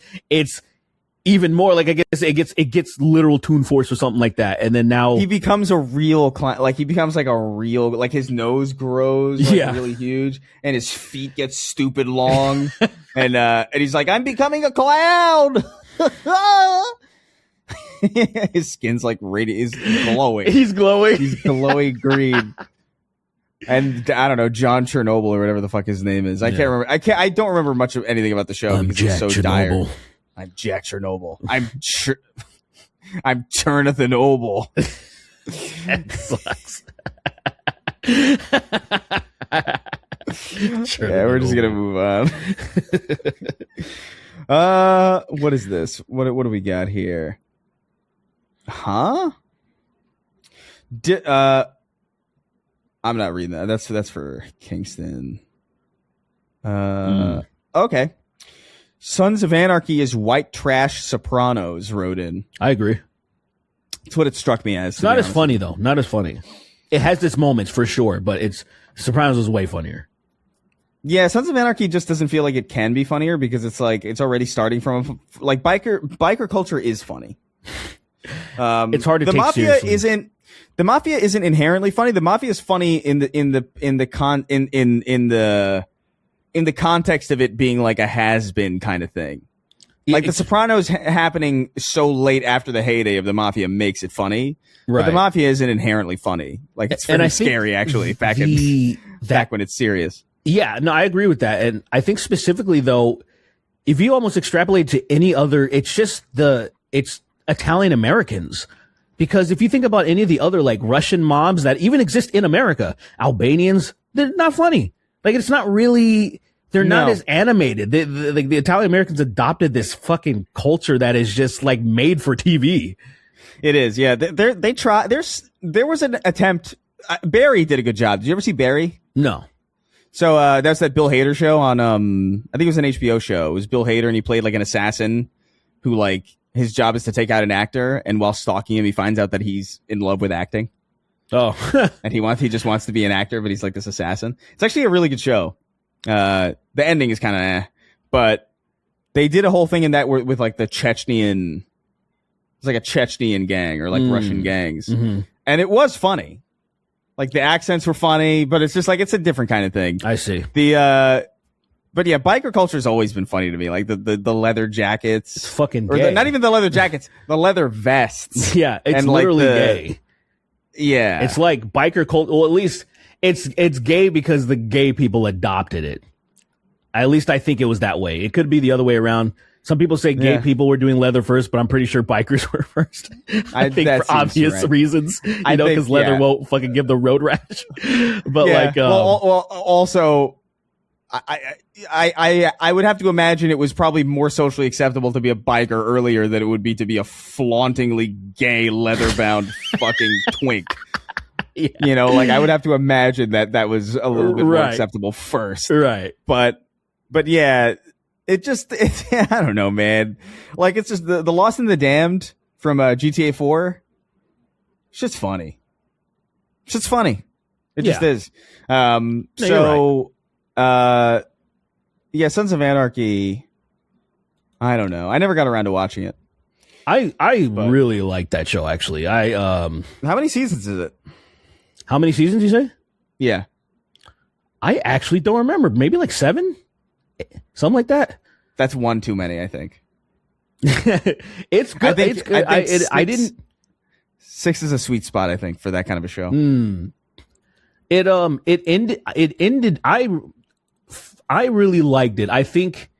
even more like, I guess it gets literal Toon Force or something like that, and then now he becomes a real clown. Like he becomes like a real, like his nose grows like really huge, and his feet get stupid long, and he's like, I'm becoming a clown. His skin's like radiant, is glowing. He's glowing. He's glowing green. And I don't know, John Chernobyl or whatever the fuck his name is. I can't remember. I don't remember much of anything about the show because it's so dire. I'm Jack Chernobyl. I'm Chernathan Noble. That sucks. Yeah, we're just gonna move on. What is this? What do we got here? Huh? I'm not reading that. That's for Kingston. Okay. Sons of Anarchy is white trash Sopranos wrote in. I agree. That's what it struck me as. It's not as funny though. Not as funny. It has its moments for sure, but Sopranos is way funnier. Yeah, Sons of Anarchy just doesn't feel like it can be funnier because it's like it's already starting from like biker culture is funny. It's hard to take seriously. The Mafia isn't inherently funny. The Mafia is funny in the context of it being like a has-been kind of thing. Like The Sopranos happening so late after the heyday of the Mafia makes it funny. Right. But the Mafia isn't inherently funny. Like it's pretty scary actually back when it's serious. Yeah, no, I agree with that. And I think specifically though, if you almost extrapolate to any other, it's Italian Americans. Because if you think about any of the other like Russian mobs that even exist in America, Albanians, they're not funny. Like it's not really, they're not as animated. The Italian Americans adopted this fucking culture that is just like made for TV. It is, yeah. They try. There was an attempt. Barry did a good job. Did you ever see Barry? No. So that's that Bill Hader show on I think it was an HBO show. It was Bill Hader and he played like an assassin who like his job is to take out an actor, and while stalking him, he finds out that he's in love with acting. Oh, and he just wants to be an actor, but he's like this assassin. It's actually a really good show. The ending is kind of but they did a whole thing in that with like the Chechnyan. It's like a Chechnyan gang or like Russian gangs. Mm-hmm. And it was funny. Like the accents were funny, but it's just like, it's a different kind of thing. I see. But yeah, biker culture has always been funny to me. Like the leather jackets. It's fucking gay. Not even the leather jackets, the leather vests. Yeah, it's literally gay. Yeah. It's like biker culture. Well, at least it's gay because the gay people adopted it. At least I think it was that way. It could be the other way around. Some people say gay people were doing leather first, but I'm pretty sure bikers were first. I think for obvious reasons, because leather won't fucking give the road rash. But also, I would have to imagine it was probably more socially acceptable to be a biker earlier than it would be to be a flauntingly gay leather-bound fucking twink. Yeah. You know, like I would have to imagine that was a little bit more acceptable first. Right. But yeah. I don't know, man. Like, it's just the Lost and the Damned from GTA 4. It's just funny. It's just funny. It just is. Sons of Anarchy. I don't know. I never got around to watching it. I really like that show, actually. How many seasons is it? How many seasons, you say? Yeah. I actually don't remember. Maybe like 7, something like that. That's one too many, I think. It's good. It's good. I didn't. 6 is a sweet spot, I think, for that kind of a show. It ended. I really liked it. I think.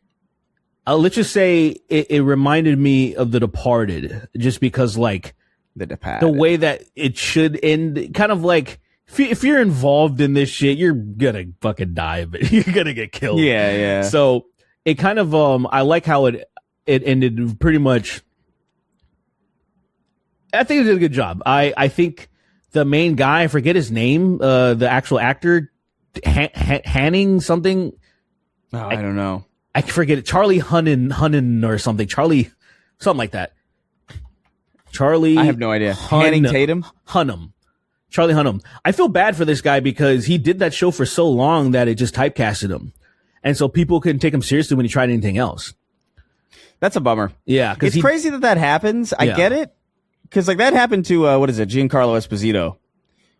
Let's just say it reminded me of The Departed, just because like the way that it should end, kind of like. If you're involved in this shit, you're gonna fucking die, but you're gonna get killed. Yeah. So it kind of, I like how it ended pretty much. I think it did a good job. I think the main guy, I forget his name, the actual actor, Hanning something. Oh, I don't know. I forget it. Charlie Hunnam or something. Something like that. Charlie. I have no idea. Channing Tatum? Charlie Hunnam. I feel bad for this guy because he did that show for so long that it just typecasted him. And so people couldn't take him seriously when he tried anything else. That's a bummer. Yeah. It's crazy that happens. I get it. Because like that happened to, Giancarlo Esposito.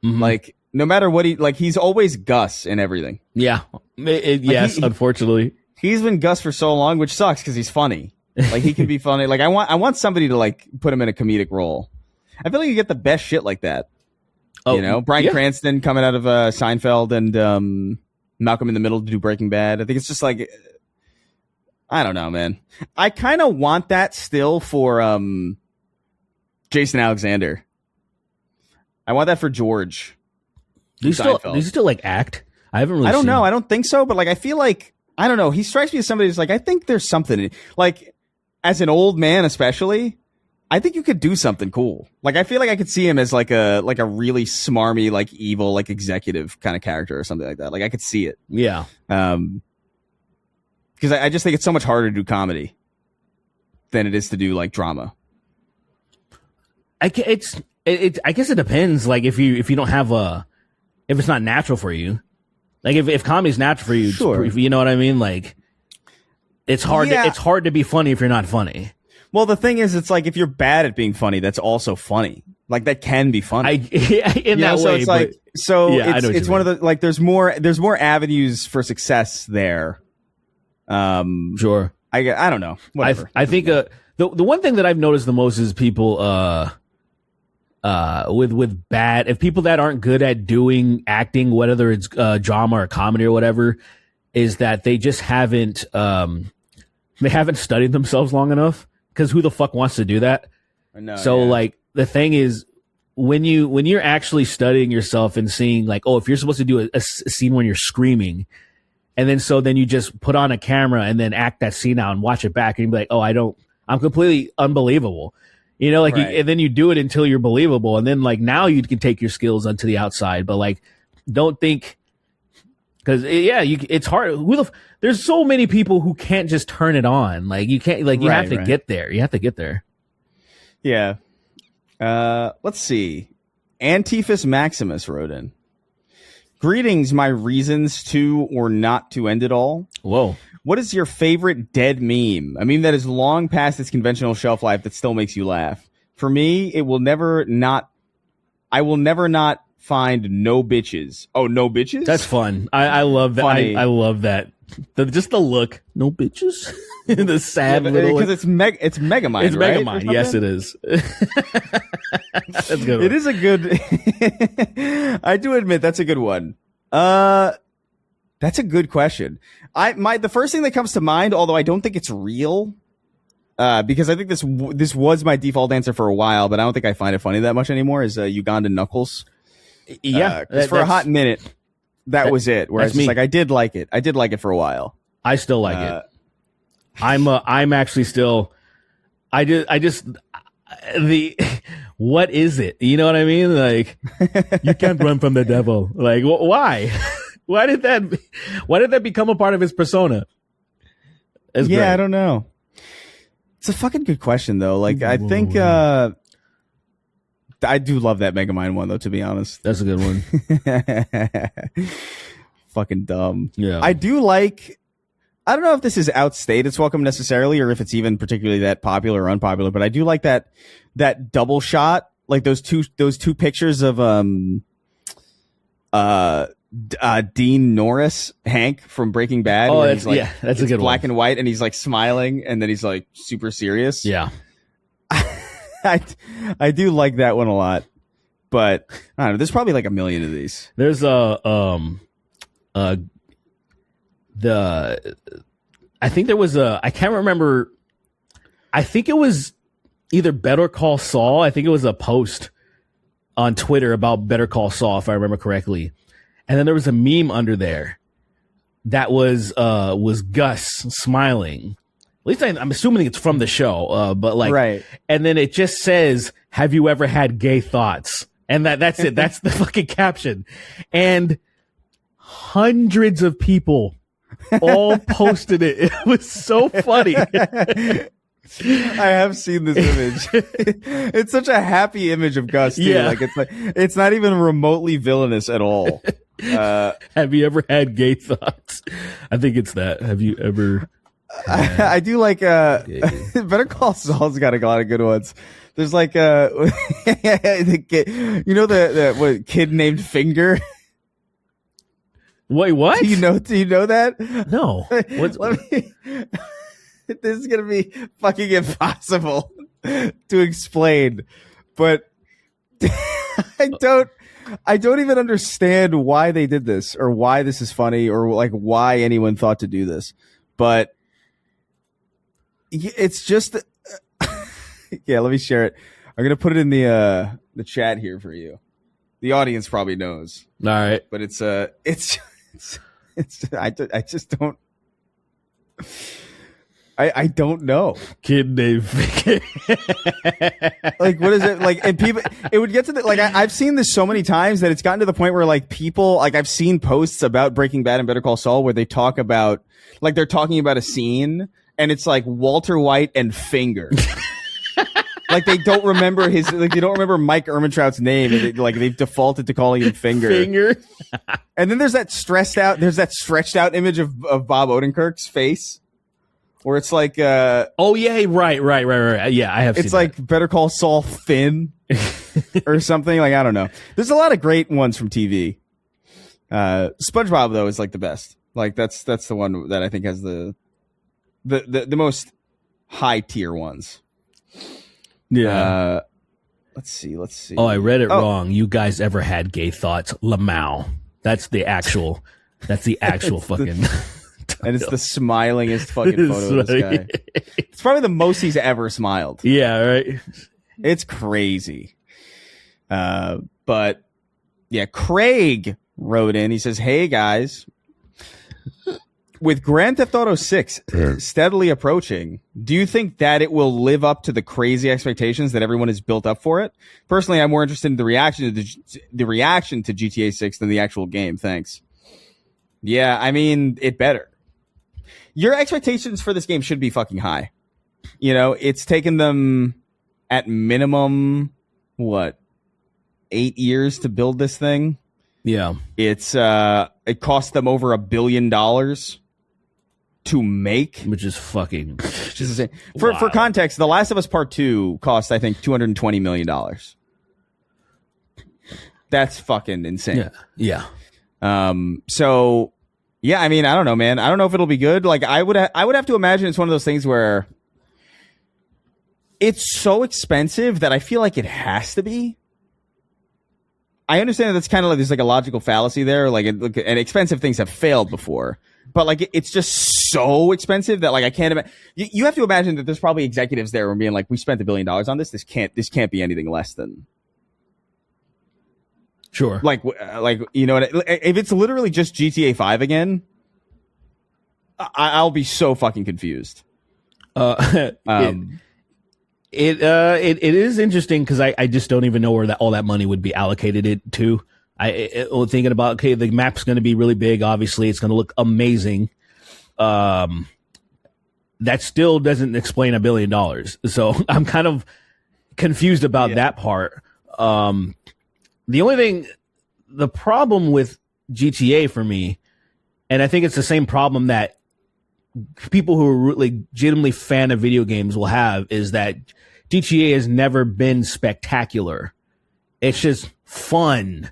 Mm-hmm. Like, no matter what he's always Gus in everything. Yeah. Yes, unfortunately. He's been Gus for so long, which sucks because he's funny. Like, he can be funny. Like, I want somebody to like put him in a comedic role. I feel like you get the best shit like that. Oh, Bryan Cranston coming out of Seinfeld and Malcolm in the Middle to do Breaking Bad. I think it's just like, I don't know, man. I kind of want that still for Jason Alexander. I want that for George. Do you still like act? I haven't really. I don't know. I don't think so. But like, I feel like I don't know. He strikes me as somebody who's like, I think there's something like, as an old man, especially. I think you could do something cool. Like, I feel like I could see him as like a really smarmy, like evil, like executive kind of character or something like that. Like, I could see it. Yeah. Because I just think it's so much harder to do comedy than it is to do like drama. I guess it depends. Like, if you don't have if it's not natural for you, like if comedy's natural for you, sure. You know what I mean? Like, it's hard. Yeah. It's hard to be funny if you're not funny. Well, the thing is, it's like if you're bad at being funny, that's also funny. Like, that can be funny. So it's like, it's one of the, like, there's more avenues for success there. Sure. I don't know. Whatever. I think the one thing that I've noticed the most is people with bad, if people that aren't good at doing acting, whether it's drama or comedy or whatever, is that they just haven't studied themselves long enough. Because who the fuck wants to do that? Like, the thing is, when you're actually studying yourself and seeing like, oh, if you're supposed to do a scene when you're screaming, and then you just put on a camera and then act that scene out and watch it back, and you be like, oh, I'm completely unbelievable. Right. And then you do it until you're believable, and then like now you can take your skills onto the outside, but like, don't think. Because it's hard. There's so many people who can't just turn it on. Like, you can't. Like, you have to get there. You have to get there. Yeah. Let's see. Antiphus Maximus wrote in. Greetings, my reasons to or not to end it all. Whoa. What is your favorite dead meme? A meme that is long past its conventional shelf life that still makes you laugh. For me, I will never not find no bitches. Oh, no bitches? That's fun. I love that. I love that. Just the look. No bitches? The sad little. Because it's Megamind, It's right? Megamind. Yes, it is. That's good. It is a good. I do admit that's a good one. That's a good question. The first thing that comes to mind, although I don't think it's real, because I think this was my default answer for a while, but I don't think I find it funny that much anymore, is Ugandan Knuckles. Yeah, for a hot minute, that was it. Where I was just like, I did like it. I did like it for a while. I still like it. I'm actually still. What is it? You know what I mean? Like, you can't run from the devil. Like, why? Why did that become a part of his persona? Great. I don't know. It's a fucking good question though. Like, I think. I do love that Megamind one, though, to be honest. That's a good one. Fucking dumb. Yeah. I do like... I don't know if this is outstayed its welcome necessarily, or if it's even particularly that popular or unpopular, but I do like that double shot, like those two pictures of Dean Norris, Hank from Breaking Bad. Oh, that's that's a good black one. and white, and he's like smiling, and then he's like super serious. Yeah. I do like that one a lot, but I don't know. There's probably like a million of these. There's I think there was I can't remember. I think it was either Better Call Saul. I think it was a post on Twitter about Better Call Saul, if I remember correctly. And then there was a meme under there that was Gus smiling. At least I'm assuming it's from the show, but like, right. And then it just says, "Have you ever had gay thoughts?" And that's it. That's the fucking caption. And hundreds of people all posted it. It was so funny. I have seen this image. It's such a happy image of Gus too. Yeah. Like it's not even remotely villainous at all. Have you ever had gay thoughts? I think it's that. Have you ever? I do like Better Call Saul's got a lot of good ones. There's like the what kid named Finger. Wait, what? Do you know that? No. What's this is gonna be fucking impossible to explain, but I don't even understand why they did this or why this is funny or like why anyone thought to do this. But it's just yeah, let me share it. I'm going to put it in the chat here for you. The audience probably knows. All right. But it's I just don't I don't know. Kid named Like, what is it like? And people, it would get to the, like, I've seen this so many times that it's gotten to the point where like people, like I've seen posts about Breaking Bad and Better Call Saul where they talk about, like they're talking about a scene and it's like Walter White and Finger. Like they don't remember they don't remember Mike Ehrmantraut's name. And they've defaulted to calling him Finger. And then there's that stretched out image of Bob Odenkirk's face. Where it's like, oh yeah, right. Yeah, I have. It's seen like that. Better Call Saul Finn or something. Like I don't know. There's a lot of great ones from TV. SpongeBob though is like the best. Like that's the one that I think has the most high tier ones. Yeah. Let's see. Oh, I read it wrong. You guys ever had gay thoughts? Lamau. That's the actual fucking. And it's the smilingest fucking photo of this guy. It's probably the most he's ever smiled. Yeah, right. It's crazy. But yeah, Craig wrote in. He says, "Hey guys, with Grand Theft Auto 6 steadily approaching, do you think that it will live up to the crazy expectations that everyone has built up for it? Personally, I'm more interested in the reaction to GTA 6 than the actual game. Thanks." Yeah, I mean, it better. Your expectations for this game should be fucking high. You know, it's taken them at minimum, 8 years to build this thing? Yeah. It's it cost them over $1 billion to make. Which is fucking insane. For context, The Last of Us Part 2 cost, I think, $220 million. That's fucking insane. Yeah. So yeah, I mean, I don't know, man. I don't know if it'll be good. Like I would have to imagine it's one of those things where it's so expensive that I feel like it has to be. I understand that that's kind of like there's like a logical fallacy there. Like, and expensive things have failed before, but like it's just so expensive that like I can't imagine. You have to imagine that there's probably executives there being like, we spent $1 billion on this. This can't be anything less than. Sure. Like you know what? If it's literally just GTA 5 again, I'll be so fucking confused. It is interesting because I just don't even know where all that money would be allocated to. Thinking about, okay, the map's going to be really big. Obviously, it's going to look amazing. That still doesn't explain $1 billion. So I'm kind of confused about that part. The problem with GTA for me, and I think it's the same problem that people who are legitimately fan of video games will have, is that GTA has never been spectacular. It's just fun.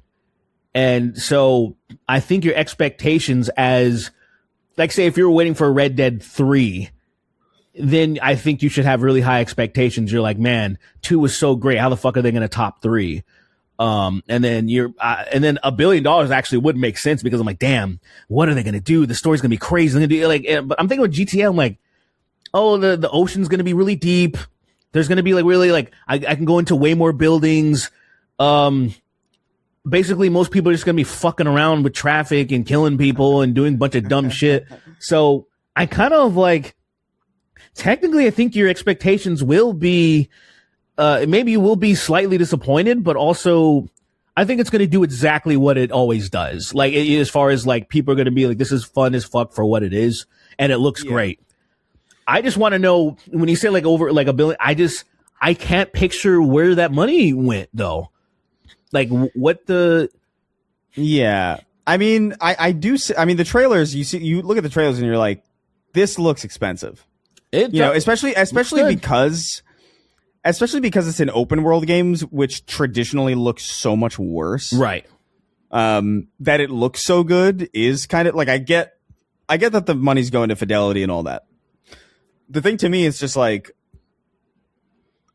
And so I think your expectations as, like, say, if you're waiting for Red Dead 3, then I think you should have really high expectations. You're like, man, 2 was so great. How the fuck are they going to top 3? And then and then $1 billion actually would make sense because I'm like, damn, what are they going to do? The story's going to be crazy. They're gonna do, like, but I'm thinking with GTA, I'm like, oh, the ocean's going to be really deep. There's going to be like really like, I can go into way more buildings. Basically most people are just going to be fucking around with traffic and killing people and doing a bunch of dumb shit. So I kind of like, technically I think your expectations will be, maybe you will be slightly disappointed, but also I think it's going to do exactly what it always does. Like as far as like people are going to be like, this is fun as fuck for what it is. And it looks great. I just want to know when you say like over like $1 billion, I can't picture where that money went though. Like what the? Yeah. I mean, I do. I mean, the trailers, you look at the trailers and you're like, this looks expensive. Especially because it's in open world games, which traditionally looks so much worse. Right. That it looks so good is kind of like, I get that the money's going to fidelity and all that. The thing to me is just like,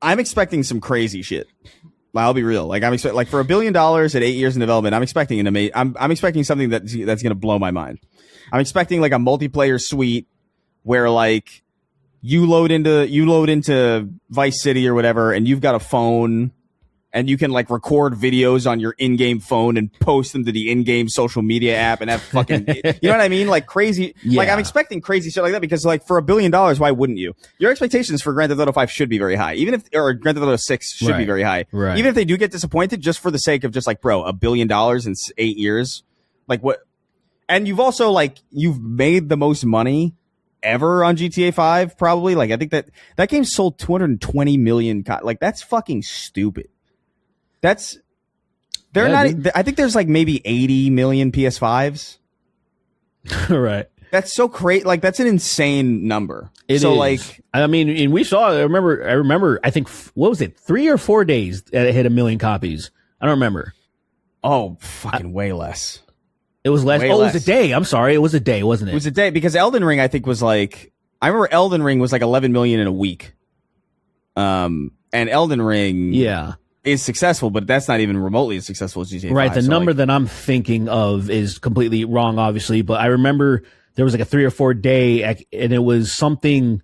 I'm expecting some crazy shit. I'll be real. Like I'm expecting, like for $1 billion at 8 years in development, I'm expecting I'm expecting something that's going to blow my mind. I'm expecting like a multiplayer suite where like you load into Vice City or whatever, and you've got a phone, and you can like record videos on your in-game phone and post them to the in-game social media app and have fucking, you know what I mean? Like crazy. Yeah. Like I'm expecting crazy shit like that because like for $1 billion, why wouldn't you? Your expectations for Grand Theft Auto 5 should be very high. Or Grand Theft Auto 6 should be very high. Right. Even if they do get disappointed just for the sake of just like, bro, $1 billion in 8 years. Like what? And you've also like, you've made the most money ever on GTA 5 probably. Like I think that game sold 220 million. Like that's fucking stupid. I think there's like maybe 80 million PS5s. Right. That's so crazy. Like that's an insane number. It is. Like, I mean, and we saw, I remember, I think, what was it? 3 or 4 days that it hit 1 million copies. I don't remember. Oh, fucking way less. It was less. It was a day. I'm sorry. It was a day, wasn't it? It was a day because Elden Ring, I think, was like, I remember Elden Ring was like 11 million in a week. And Elden Ring. Yeah. Is successful, but that's not even remotely as successful as GTA 5. Right, the number that I'm thinking of is completely wrong, obviously, but I remember there was like a 3 or 4 day, and it was something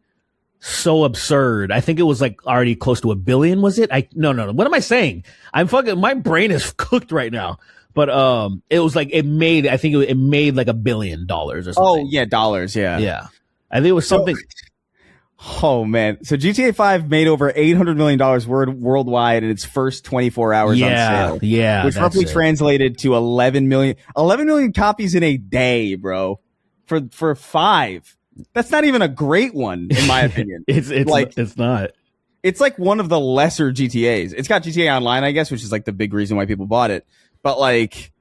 so absurd. I think it was like already close to $1 billion, was it? No. What am I saying? My brain is cooked right now. But it was like, it made like $1 billion or something. Oh, yeah, dollars, yeah. Yeah. I think it was something... Oh man! So GTA 5 made over $800 million worldwide in its first 24 hours on sale. Yeah, which roughly translated to 11 million copies in a day, bro. For 5, that's not even a great one in my opinion. It's not. It's like one of the lesser GTAs. It's got GTA Online, I guess, which is like the big reason why people bought it. But like,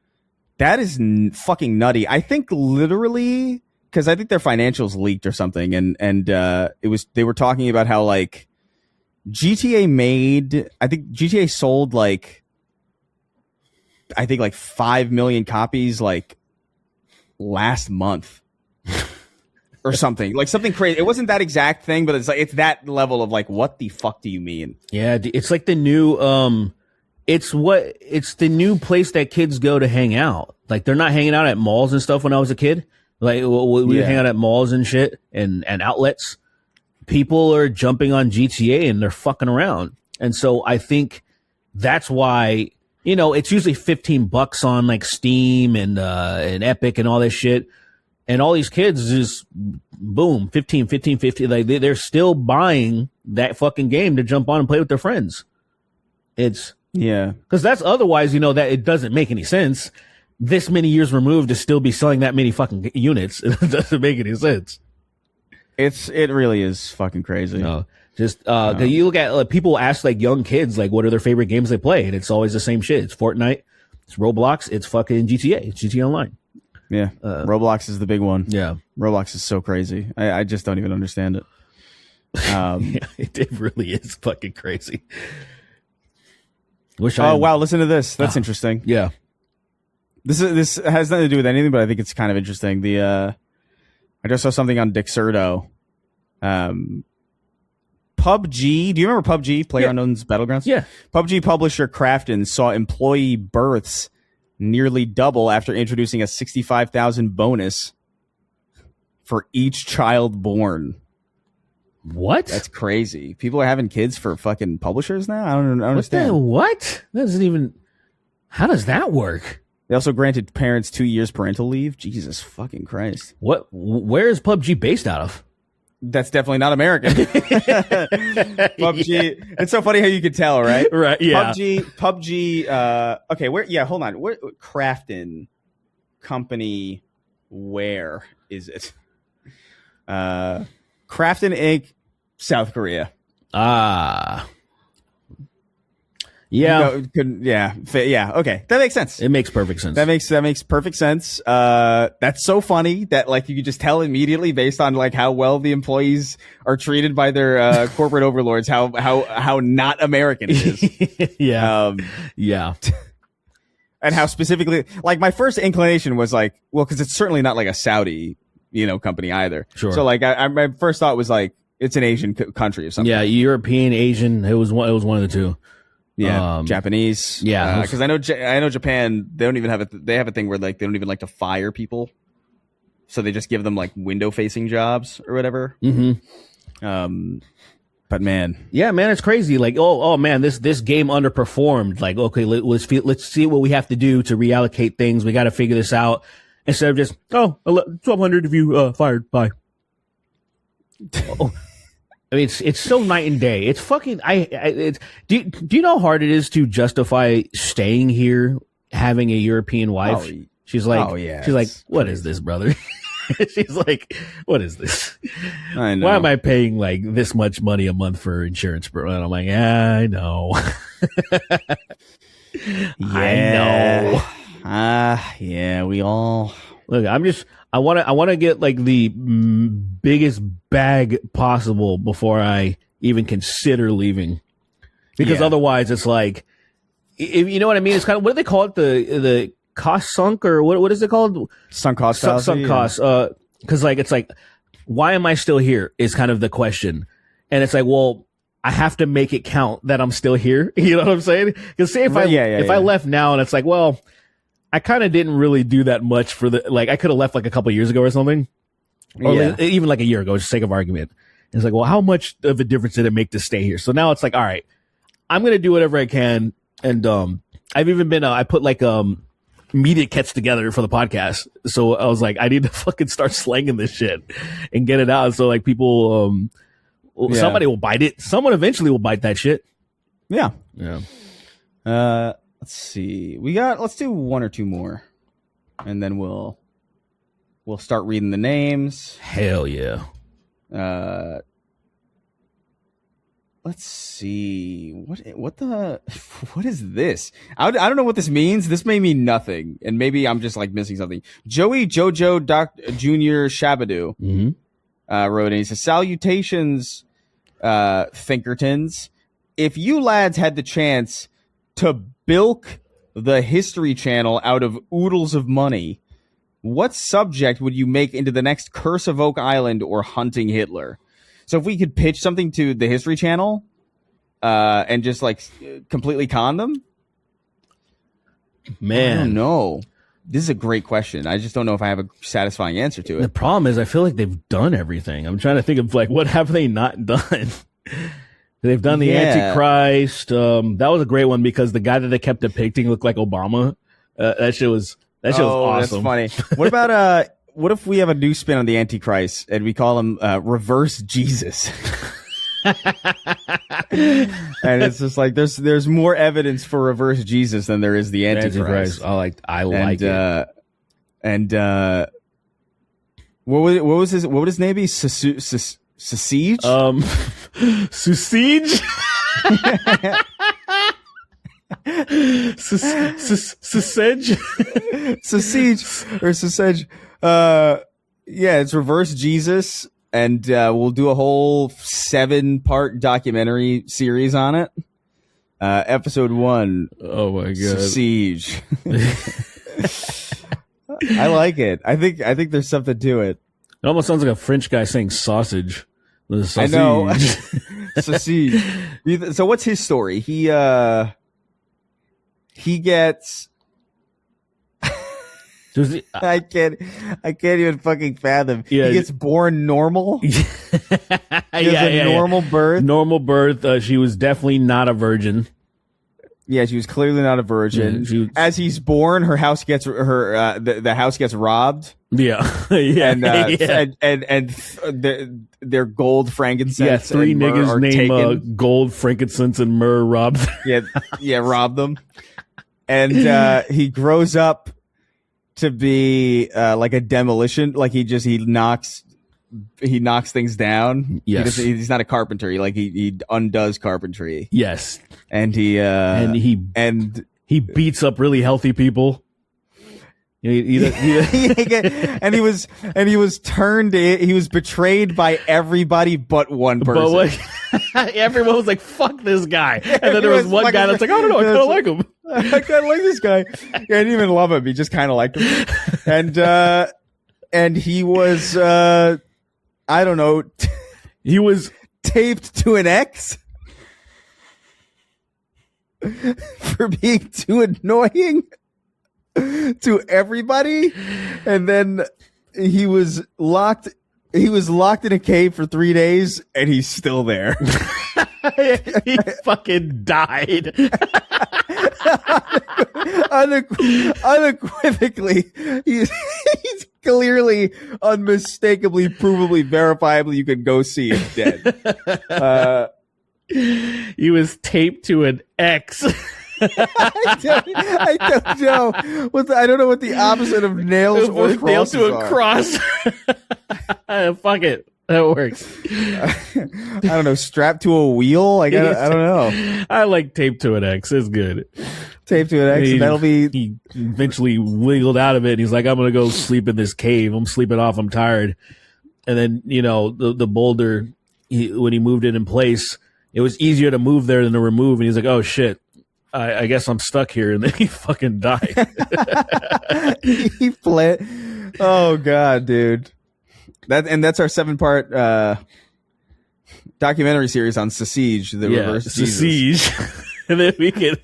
that is fucking nutty. I think literally. Because I think their financials leaked or something, and they were talking about how like GTA sold like 5 million copies like last month or something, like something crazy. It wasn't that exact thing, but it's like it's that level of like, what the fuck do you mean? Yeah, it's like the new it's the new place that kids go to hang out. Like they're not hanging out at malls and stuff when I was a kid. Like we would hang out at malls and shit and outlets. People are jumping on GTA and they're fucking around. And so I think that's why, it's usually $15 on like Steam and Epic and all this shit. And all these kids just boom, 15. Like they're still buying that fucking game to jump on and play with their friends. Because that's otherwise, that it doesn't make any sense. This many years removed to still be selling that many fucking units. It doesn't make any sense. It really is fucking crazy. No, just you look at people ask like young kids like what are their favorite games they play, and it's always the same shit. It's Fortnite, it's Roblox, it's fucking GTA, it's GTA Online. Yeah, Roblox is the big one. Yeah, Roblox is so crazy. I just don't even understand it. It really is fucking crazy. Wow, listen to this. That's interesting. Yeah. This has nothing to do with anything, but I think it's kind of interesting. I just saw something on Dixerto. PUBG. Do you remember PUBG? PlayerUnknown's Battlegrounds? Yeah. PUBG publisher Krafton saw employee births nearly double after introducing a 65,000 bonus for each child born. What? That's crazy. People are having kids for fucking publishers now? I don't understand. What? That doesn't even... How does that work? They also granted parents 2 years parental leave. Jesus fucking Christ. What? Where is PUBG based out of? That's definitely not American. PUBG. Yeah. It's so funny how you could tell, right? Right. Yeah. PUBG. Okay. Where? Yeah. Hold on. Where? Krafton company. Where is it? Krafton Inc. South Korea. Yeah. Yeah. Okay. That makes sense. It makes perfect sense. That makes perfect sense. That's so funny that like you could just tell immediately based on like how well the employees are treated by their corporate overlords, how not American it is. Yeah. Yeah. And how specifically, like my first inclination was like, well, because it's certainly not like a Saudi, company either. Sure. So like my first thought was like it's an Asian country or something. Yeah, European, Asian. It was one of the two. Yeah, Japanese. Yeah, because I know Japan. They don't even have they have a thing where like they don't even like to fire people, so they just give them like window facing jobs or whatever. Mm-hmm. But man, yeah, man, it's crazy. Like, oh man, this game underperformed. Like, okay, let's see what we have to do to reallocate things. We got to figure this out instead of just 1,200 of you fired. Bye. Oh. I mean, it's so night and day. It's fucking. Do you know how hard it is to justify staying here, having a European wife? She's like, what is this, brother? She's like, what is this? I know. Why am I paying like this much money a month for insurance, bro? And I'm like, yeah, I know. I know. Yeah, we all look. I want to get like the biggest bag possible before I even consider leaving, because otherwise it's like, if, you know what I mean? It's kind of, what do they call it? The cost sunk, or what is it called? Sunk cost fallacy. Sunk cost. Cause like, it's like, why am I still here is kind of the question. And it's like, well, I have to make it count that I'm still here. You know what I'm saying? Cause say if I left now and it's like, well, I kind of didn't really do that much for like, I could have left like a couple years ago or something, or even like a year ago, just for sake of argument. And it's like, well, how much of a difference did it make to stay here? So now it's like, all right, I'm going to do whatever I can. And, I've even been, I put like, media kits together for the podcast. So I was like, I need to fucking start slanging this shit and get it out. So like people, somebody will bite it. Someone eventually will bite that shit. Yeah. Yeah. Let's see. Let's do one or two more, and then we'll start reading the names. Hell yeah. Let's see. What is this? I don't know what this means. This may mean nothing, and maybe I'm just like missing something. Joey Jojo Jr. Shabadoo wrote in. He says, "Salutations, Thinkertons. If you lads had the chance to bilk the History Channel out of oodles of money, what subject would you make into the next Curse of Oak Island or Hunting Hitler?" So if we could pitch something to the History Channel, and just like completely con them, man, I don't know. This is a great question. I just don't know if I have a satisfying answer to it. The problem is, I feel like they've done everything. I'm trying to think of like, what have they not done? They've done the Antichrist. That was a great one because the guy that they kept depicting looked like Obama. That shit was awesome. That's funny. What about what if we have a new spin on the Antichrist and we call him Reverse Jesus? And it's just like there's more evidence for Reverse Jesus than there is the Antichrist. I like it. And what would his name be? Sausage? Sausage? Sausage. Yeah, it's Reverse Jesus, and we'll do a whole 7-part documentary series on it. Episode 1. Oh my god. Siege. I like it. I think there's something to it. It almost sounds like a French guy saying sausage. I know. Sausage. So what's his story? He gets. I can't even fucking fathom. Yeah. He gets born normal. He has a normal birth. Normal birth. She was definitely not a virgin. Yeah, she was clearly not a virgin. As he's born, her house gets the house gets robbed. Yeah, yeah, and their gold, frankincense. Yeah, three and niggas named gold, frankincense, and myrrh robbed. Robbed them. And he grows up to be like a demolition, like he knocks things down. Yes, he's not a carpenter. He undoes carpentry. Yes, and he beats up really healthy people. And he was betrayed by everybody but one person. Everyone was like, "Fuck this guy," and then there was one guy that's like, "I don't know, I kind of like him. I kind of like this guy." I didn't even love him; he just kind of liked him. And he was, I don't know, he was taped to an ex for being too annoying to everybody, and then he was locked in a cave for 3 days, and he's still there. He fucking died. Unequivocally, he's clearly, unmistakably, provably, verifiably, you can go see him dead. He was taped to an X. I don't know. I don't know what the opposite of nails or crosses nailed to a are. cross. Fuck it. That works. I don't know. Strapped to a wheel? Like, I don't know. I like taped to an X. It's good. Taped to an X. That'll be. He eventually wiggled out of it. And he's like, I'm going to go sleep in this cave. I'm sleeping off. I'm tired. And then, the boulder, when he moved it in place, it was easier to move there than to remove. And he's like, oh, shit. I guess I'm stuck here. And then he fucking died. He fled. Oh, God, dude. That's our 7-part documentary series on Sausage, the reverse Sausage. And then we can.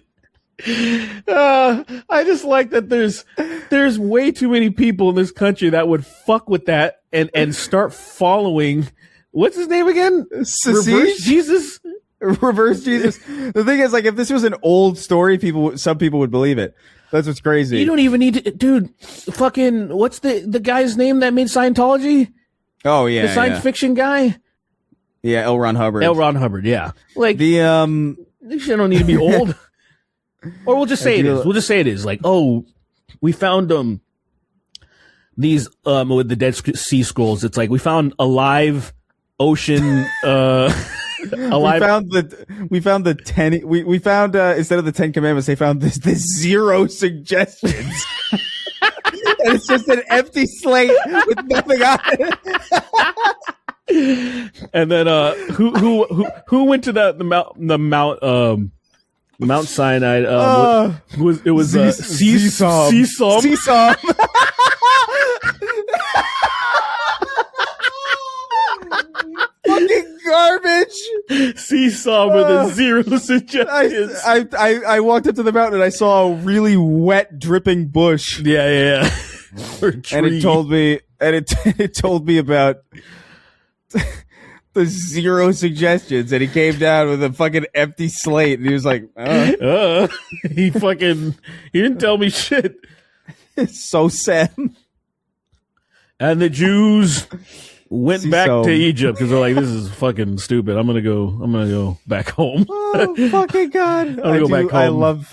I just like that there's way too many people in this country that would fuck with that and start following. What's his name again? Sausage? Reverse Jesus. Reverse Jesus. The thing is, like, if this was an old story, some people would believe it. That's what's crazy. You don't even need to, dude. Fucking, what's the guy's name that made Scientology? Oh yeah, the science fiction guy. Yeah, L. Ron Hubbard. Yeah. Like this shit don't need to be old. Or we'll just say it is. We'll just say it is. Like, oh, we found these with the Dead Sea Scrolls. It's like we found a live ocean. We found the 10. We found instead of the 10 Commandments, they found this 0 suggestions. And it's just an empty slate with nothing on it. And then who went to the Mount Sinai? It was Seesaw. Fucking garbage. Seesaw with a 0 suggestions. I walked up to the mountain and I saw a really wet, dripping bush. Yeah. And it told me, it told me about the 0 suggestions, and he came down with a fucking empty slate, and he was like, he didn't tell me shit. So sad. And the Jews went back to Egypt because they're like, this is fucking stupid. I'm gonna go back home. Oh fucking God. I'm gonna go back home.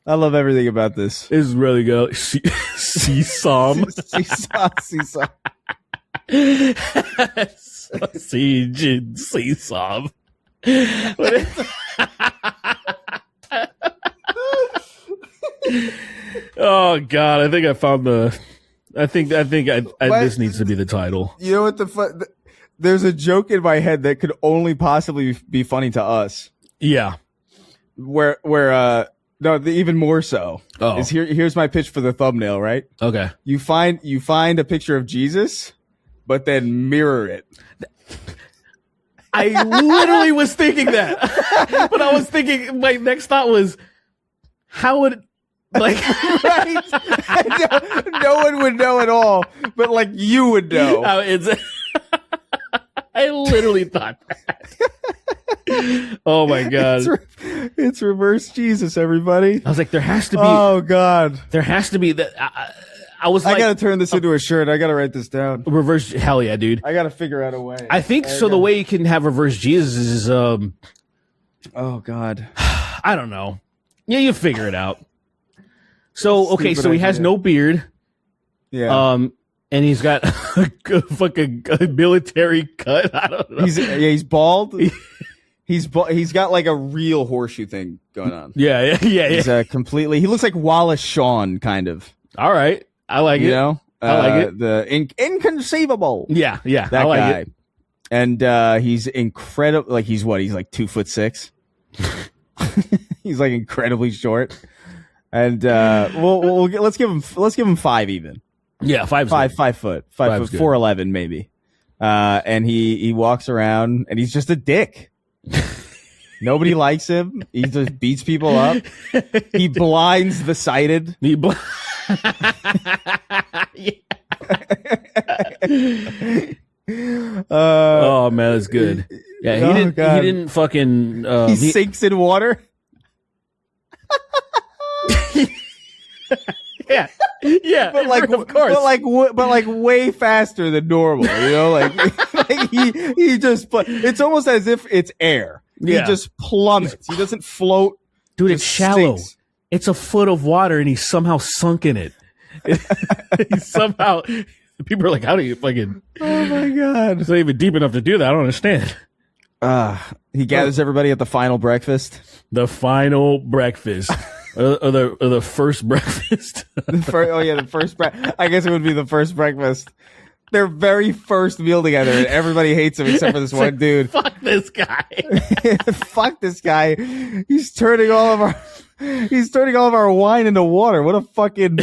I love everything about this. This is really good. Seesaw. Seesaw. Sausage and seesaw. Oh God! I think I found the. I think this needs to be the title. You know what there's a joke in my head that could only possibly be funny to us. Yeah. Where No, even more so. Oh. Here's my pitch for the thumbnail, right? Okay. You find a picture of Jesus, but then mirror it. I literally was thinking that. But I was thinking, my next thought was, how would, like, Right? No one would know at all, but like you would know. I literally thought that. Oh my God. It's reverse Jesus, everybody. I was like, there has to be. Oh God. There has to be that. I was like, I gotta turn this into a shirt. I gotta write this down. reverse. Hell yeah, dude. I gotta figure out a way. I think so. The way you can have reverse Jesus is, oh God. I don't know. Yeah, you figure it out. So, okay, Stupid so he has idea. no beard. Yeah. And he's got a fucking military cut. I don't know. He's bald. He's got like a real horseshoe thing going on. Yeah. He's completely. He looks like Wallace Shawn, kind of. All right. I like it. You know, I like it. The inconceivable. Yeah. That I like guy. it. And he's incredible. Like he's like 2'6". He's like incredibly short. And let's give him 5 even. Yeah, 5 foot, 4'11" maybe. And he walks around and he's just a dick. Nobody likes him. He just beats people up. He blinds the sighted. Oh man, that's good. Yeah, he didn't fucking. He sinks in water. Yeah, But like, of course. but like way faster than normal. You know, like he just. It's almost as if it's air. Yeah. He just plummets. He doesn't float. Dude, it's just shallow. sinks. It's a foot of water, and he's somehow sunk in it. People are like, "How do you fucking?" Oh my God! It's not even deep enough to do that. I don't understand. He gathers everybody at the final breakfast. The final breakfast, or the first breakfast. The first I guess it would be the first breakfast. Their very first meal together, and everybody hates him except for this one dude. Fuck this guy. Fuck this guy. He's turning all of our wine into water. What a fucking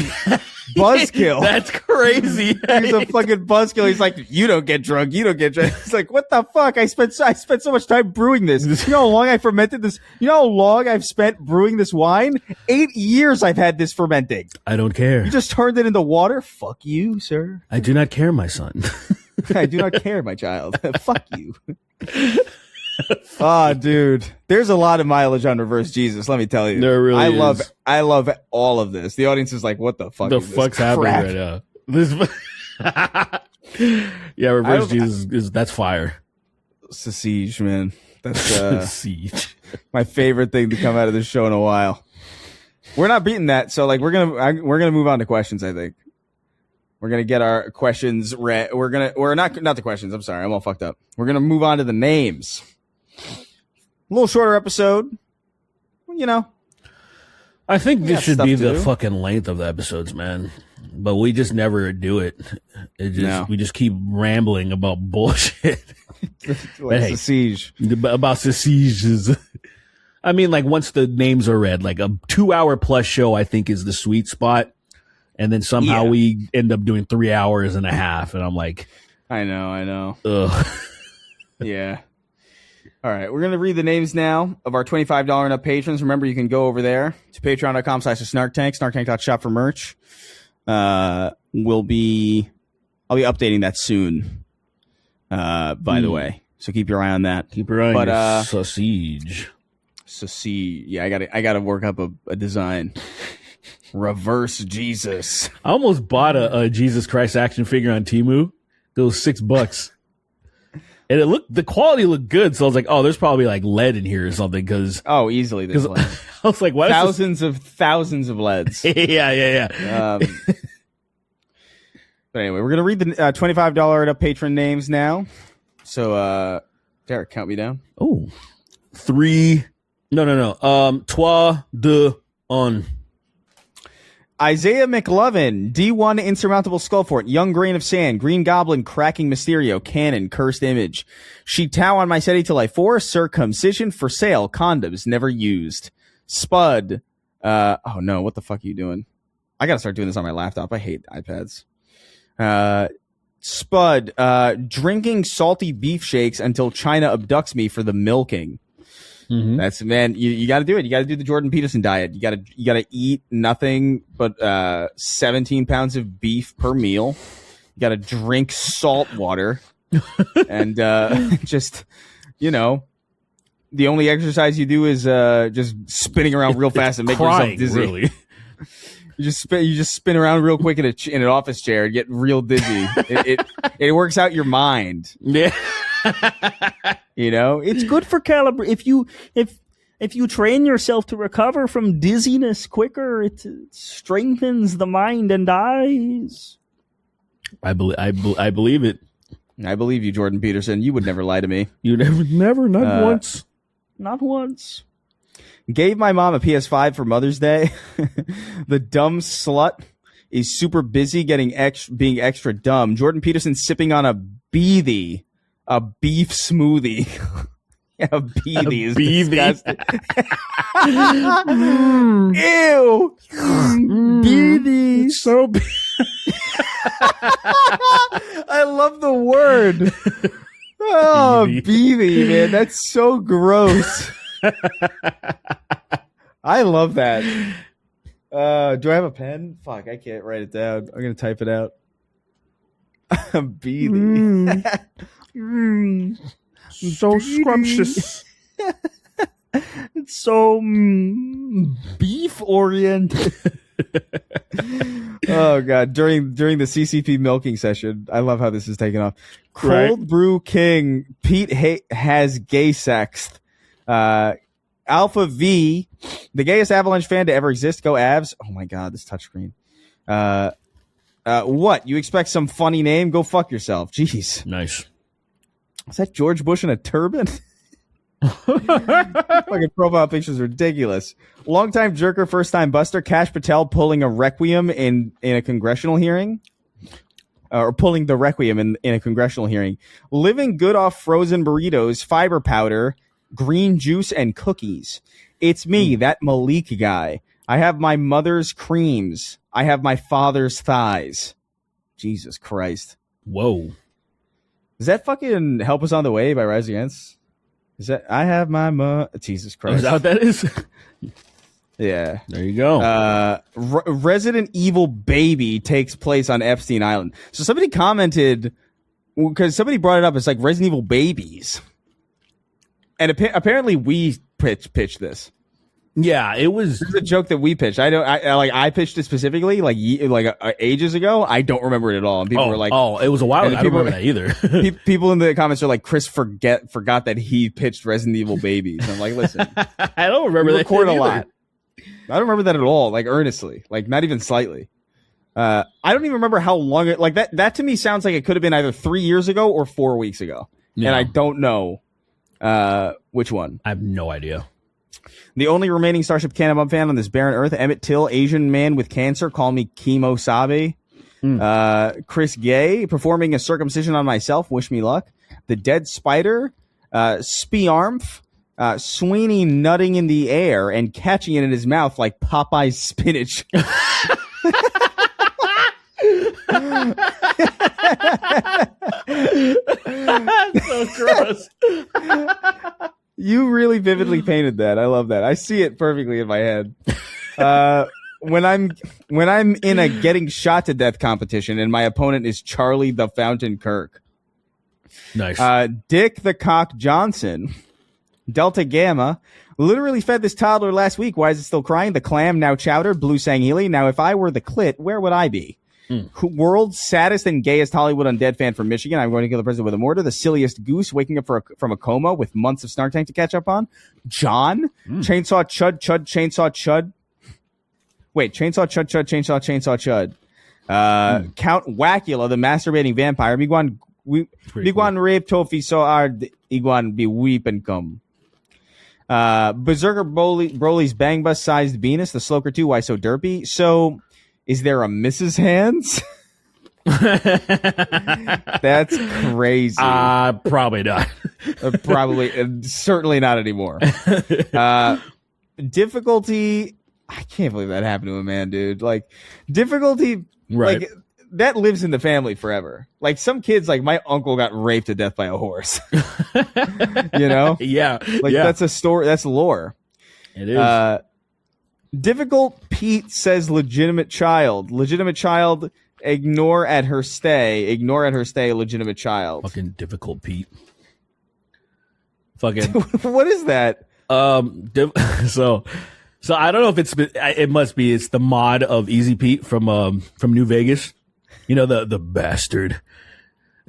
buzzkill. That's crazy. He's a fucking buzzkill. He's like, you don't get drunk. You don't get drunk. It's like, what the fuck? I spent so much time brewing this. You know how long I fermented this? You know how long I've spent brewing this wine? 8 years I've had this fermenting. I don't care. You just turned it into water? Fuck you, sir. I do not care, my son. I do not care, my child. Fuck you. Dude, there's a lot of mileage on Reverse Jesus. Let me tell you, there really is. I love all of this. The audience is like, "What the fuck? The fuck's happening right now?" This, yeah, Reverse Jesus that's fire. Siege, man. That's Siege. my favorite thing to come out of this show in a while. We're not beating that, so like we're gonna move on to questions. I think we're gonna get our questions read. We're not the questions. I'm sorry, I'm all fucked up. We're gonna move on to the names. A little shorter episode, you know. I think this should be the do. fucking length of the episodes, man. But we just never do it. We just keep rambling about bullshit. Like siege. About sieges. I mean, like once the names are read, like a 2-hour plus show, I think is the sweet spot. And then somehow we end up doing 3 hours and a half, and I'm like, I know. ugh. Yeah. All right, we're going to read the names now of our $25 and up patrons. Remember, you can go over there to patreon.com/snarktank, snarktank.shop for merch. I'll be updating that soon, by the way. So keep your eye on that. Keep your eye on your sausage. Sausage. Yeah, I gotta work up a design. Reverse Jesus. I almost bought a Jesus Christ action figure on Temu. It was $6. And the quality looked good, so I was like, "Oh, there's probably like lead in here or something." Because Easily there's lead. I was like, "What?" Thousands of leads. yeah. But anyway, we're gonna read the $25 and up patron names now. So, Derek, count me down. Oh, 3. No. Toi de on. Isaiah McLovin, D1 Insurmountable Skullfort, Young Grain of Sand, Green Goblin, Cracking Mysterio, Cannon, Cursed Image, Shitao on My City to Life 4, Circumcision, For Sale, Condoms, Never Used, Spud, Oh no, what the fuck are you doing? I gotta start doing this on my laptop. I hate iPads. Spud, drinking salty beef shakes until China abducts me for the milking. Mm-hmm. That's, man, you got to do it. You got to do the Jordan Peterson diet. You got to eat nothing but 17 pounds of beef per meal. You got to drink salt water, and just, you know, the only exercise you do is just spinning around real fast and make yourself dizzy. Really. You just spin around real quick in an office chair and get real dizzy. It works out your mind. Yeah. You know, it's good for if you train yourself to recover from dizziness quicker, it strengthens the mind and eyes. I believe it. I believe you, Jordan Peterson. You would never lie to me. You never, not once. Not once. Gave my mom a PS5 for Mother's Day. The dumb slut is super busy being extra dumb. Jordan Peterson sipping on a beef smoothie. Yeah, a beefy is disgusting. Ew. Beefy. So I love the word. Oh, beefy, man. That's so gross. I love that. Do I have a pen? Fuck, I can't write it down. I'm gonna type it out. Beefy. So scrumptious. It's so beef oriented. Oh god! During the CCP milking session, I love how this is taken off. Cold Brew King Pete has gay sexed. Alpha V, the gayest Avalanche fan to ever exist. Go Avs! Oh my god, this touchscreen. What? You expect some funny name? Go fuck yourself. Jeez. Nice. Is that George Bush in a turban? Fucking profile picture's ridiculous. Longtime jerker, first time buster. Kash Patel pulling a requiem in a congressional hearing, or pulling the requiem in a congressional hearing. Living good off frozen burritos, fiber powder, green juice, and cookies. It's me, that Malik guy. I have my mother's creams. I have my father's thighs. Jesus Christ. Whoa. Is that fucking Help Us on the Way by Rise Against? Is that I have my Jesus Christ? Is that what that is? Yeah. There you go. Resident Evil Baby takes place on Epstein Island. So somebody commented, because somebody brought it up, it's like Resident Evil Babies. And apparently we pitched this. Yeah, it was. It's a joke that we pitched. I pitched it specifically ages ago. I don't remember it at all. And people were like, "Oh, it was a while ago." I don't remember that either. People in the comments are like, "Chris forgot that he pitched Resident Evil Babies." I'm like, listen, I don't remember that. Record a lot. I don't remember that at all. Like earnestly, like not even slightly. I don't even remember how long it. Like that to me sounds like it could have been either 3 years ago or 4 weeks ago, and I don't know which one. I have no idea. The only remaining Starship Cannonball fan on this barren earth, Emmett Till, Asian man with cancer, call me Chemo Sabe. Chris Gay, performing a circumcision on myself, wish me luck. The Dead Spider, Spiarmf, Sweeney nutting in the air and catching it in his mouth like Popeye's spinach. So gross. You really vividly painted that. I love that. I see it perfectly in my head. When I'm in a getting shot to death competition and my opponent is Charlie the Fountain Kirk. Nice. Dick the Cock Johnson, Delta Gamma, literally fed this toddler last week. Why is it still crying? The clam now chowder, Blue Sangheili. Now, if I were the clit, where would I be? World's saddest and gayest Hollywood undead fan from Michigan. I'm going to kill the president with a mortar. The silliest goose waking up from a coma with months of Snark Tank to catch up on. John, Chainsaw Chud, Chainsaw Chud. Wait, Chainsaw Chud, Chainsaw Chud. Count Wacula, the masturbating vampire. Biguan rape Tofi so hard, Iguan be weep and come. Berserker Broly's bang bus sized Venus, the Sloker 2, why so derpy? So, is there a Mrs. Hands? That's crazy. Probably not. Certainly not anymore. Difficulty I can't believe that happened to a man, dude. Like, difficulty, Right. like, that lives in the family forever. Like, some kids, like, my uncle got raped to death by a horse. You know? Yeah. Like, yeah. that's a story. That's lore. It is. Difficult Pete says legitimate child. Legitimate child, ignore at her stay. Ignore at her stay, legitimate child. Fucking difficult, Pete. Fucking. What is that? So I don't know if it must be, it's the mod of Easy Pete from New Vegas. You know, the bastard.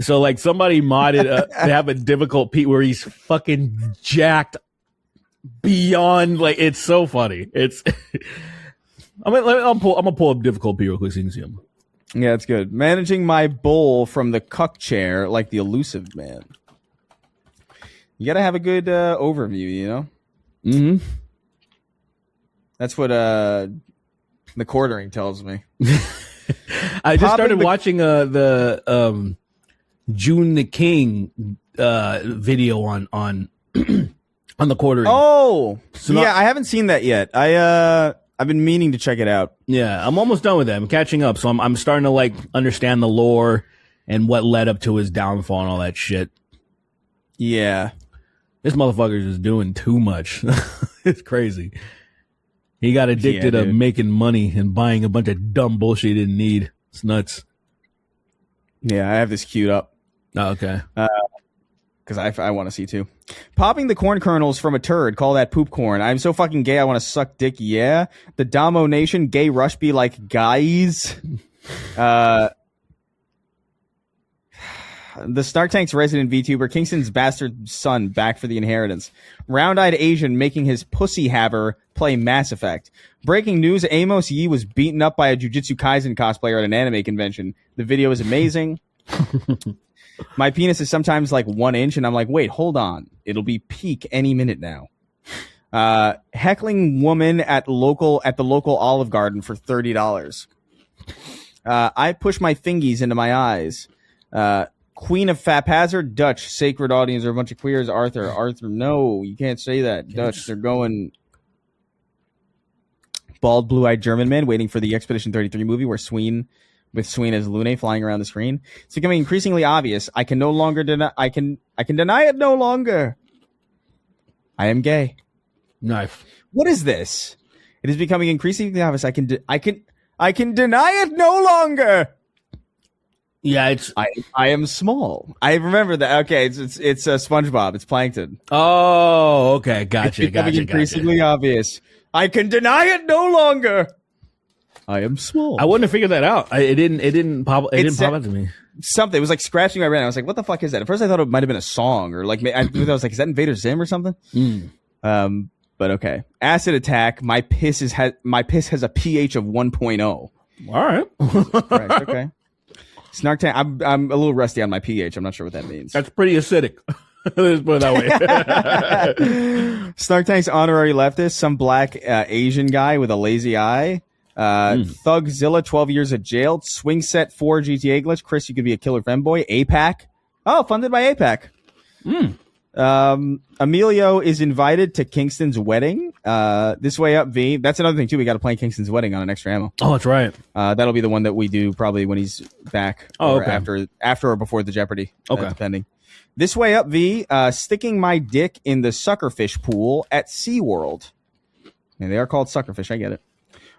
So like somebody modded, they have a difficult Pete where he's fucking jacked beyond, like, it's so funny. It's, I'm gonna pull up difficult Pete real quick so you can see him. Yeah, it's good. Managing my bull from the cuck chair like the elusive man. You gotta have a good overview, you know? Mm-hmm. That's what the quartering tells me. I just started watching the June the King video on on the quartering. Oh, So yeah, I haven't seen that yet. I've been meaning to check it out. Yeah, I'm almost done with that. I'm catching up, so I'm starting to like understand the lore and what led up to his downfall and all that shit. Yeah. This motherfucker's just doing too much. It's crazy. He got addicted to making money and buying a bunch of dumb bullshit he didn't need. It's nuts. Yeah, I have this queued up. Oh, okay. Because I want to see too. Popping the corn kernels from a turd. Call that poop corn. I'm so fucking gay. I want to suck dick. Yeah. The Damo Nation. Gay rush be like guys. The Snark Tank's resident VTuber. Kingston's bastard son back for the inheritance. Round-eyed Asian making his pussy haver play Mass Effect. Breaking news. Amos Yee was beaten up by a Jujutsu Kaisen cosplayer at an anime convention. The video is amazing. My penis is sometimes like 1 inch, and I'm like, wait, hold on. It'll be peak any minute now. Heckling woman at the local Olive Garden for $30. I push my fingies into my eyes. Queen of Faphazard, Dutch, sacred audience are a bunch of queers. Arthur, no, you can't say that. Dutch, they're going. Bald, blue-eyed German man waiting for the Expedition 33 movie where Sween as Lune flying around the screen. It's becoming increasingly obvious. I can no longer deny. I can deny it no longer. I am gay. Nice. What is this? It is becoming increasingly obvious. I can deny it no longer. Yeah, it's. I am small. I remember that. Okay, it's SpongeBob. It's Plankton. Oh, okay, gotcha. It's becoming increasingly obvious. I can deny it no longer. I am small. I wouldn't have figured that out. It didn't pop out to me. Something. It was like scratching my brain. I was like, "What the fuck is that?" At first, I thought it might have been a song, or like I was like, "Is that Invader Zim or something?" But okay. Acid attack. My piss has a pH of 1.0. All right. Correct. Okay. Snark Tank. I'm a little rusty on my pH. I'm not sure what that means. That's pretty acidic. Let's put it that way. Snark Tank's honorary leftist, some black Asian guy with a lazy eye. Thugzilla, 12 years of jail. Swing set 4 GTA glitch. Chris, you could be a killer femboy. APAC. Oh, funded by APAC. Emilio is invited to Kingston's wedding. This way up, V. That's another thing too. We got to play Kingston's wedding on an extra ammo. Oh, that's right. That'll be the one that we do probably when he's back. Oh, or okay. after or before the Jeopardy. Okay. Depending. This way up, V. Sticking my dick in the suckerfish pool at SeaWorld. And they are called suckerfish. I get it.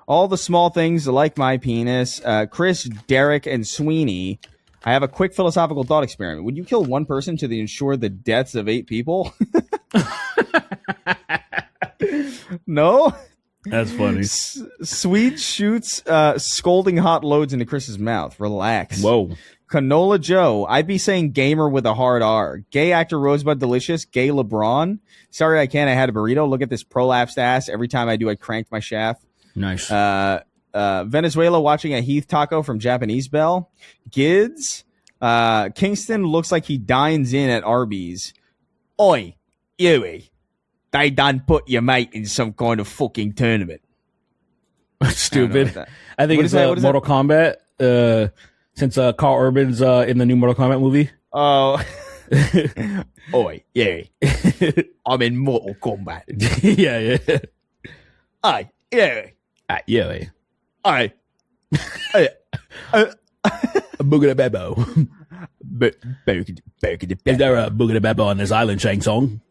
All the small things like my penis. Chris, Derek, and Sweeney. I have a quick philosophical thought experiment. Would you kill one person to ensure the deaths of 8 people? No? That's funny. Sweet shoots scolding hot loads into Chris's mouth. Relax. Whoa. Canola Joe. I'd be saying gamer with a hard R. Gay actor Rosebud Delicious. Gay LeBron. Sorry I can't. I had a burrito. Look at this prolapsed ass. Every time I do, I crank my shaft. Nice. Venezuela watching a Heath taco from Japanese Bell. Gids. Kingston looks like he dines in at Arby's. Oi, Yui. They done put your mate in some kind of fucking tournament. Stupid. I think it's Mortal Kombat. Since Carl Urban's in the new Mortal Kombat movie. Oh. Oi, yeah. I'm in Mortal Kombat. Yeah. Aye, yeah. Yeah. I Boogada Bebo. Is there a Boogada Bebo on this island, Shang Tsung?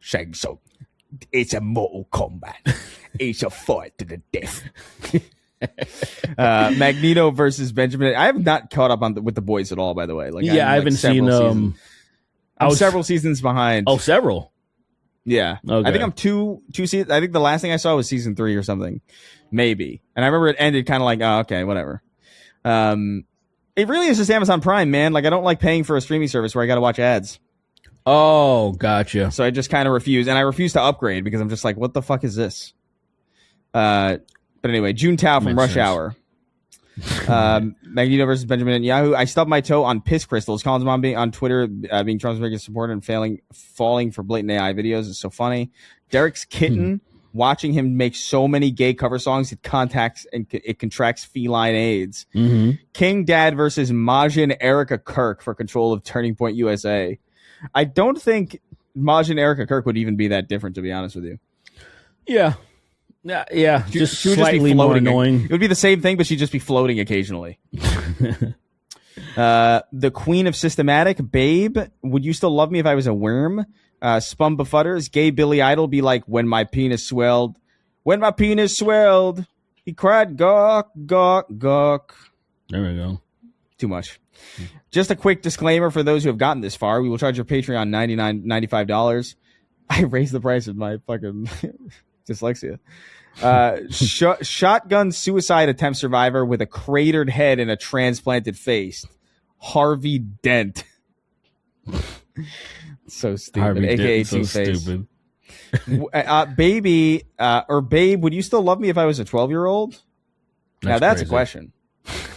Shang Tsung. It's a Mortal Kombat. It's a fight to the death. Magneto versus Benjamin. I have not caught up with the boys at all, by the way. Like, I haven't seen seasons. I'm several seasons behind. Oh, several. Yeah. Okay. I think I'm two seasons. I think the last thing I saw was season 3 or something. Maybe. And I remember it ended kind of like, oh, okay, whatever. It really is just Amazon Prime, man. Like, I don't like paying for a streaming service where I got to watch ads. Oh, gotcha. So I just kind of refuse. And I refuse to upgrade because I'm just like, what the fuck is this? But anyway, June Tao from Rush Hour. Magneto versus Benjamin and Yahoo. I stubbed my toe on piss crystals. Colin's mom being on Twitter, being Trump's biggest supporter and falling for blatant AI videos is so funny. Derek's kitten, watching him make so many gay cover songs, it contracts feline AIDS. King Dad versus Majin Erica Kirk for control of Turning Point USA. I don't think Majin Erica Kirk would even be that different, to be honest with you. Yeah. Yeah. She Just would slightly be more floating. annoying. It would be the same thing, but she'd just be floating occasionally. The Queen of Systematic, Babe, would you still love me if I was a worm? Spum Befudders, Gay Billy Idol, be like, when my penis swelled. When my penis swelled, he cried, gawk, gawk, gawk. There we go. Too much. Just a quick disclaimer for those who have gotten this far. We will charge your Patreon $95. I raised the price of my fucking dyslexia. Shotgun suicide attempt survivor with a cratered head and a transplanted face. Harvey Dent. So stupid. Harvey AKA Dent, so Two-Face. stupid. Baby, or Babe, would you still love me if I was a 12-year-old? Now that's crazy. a question.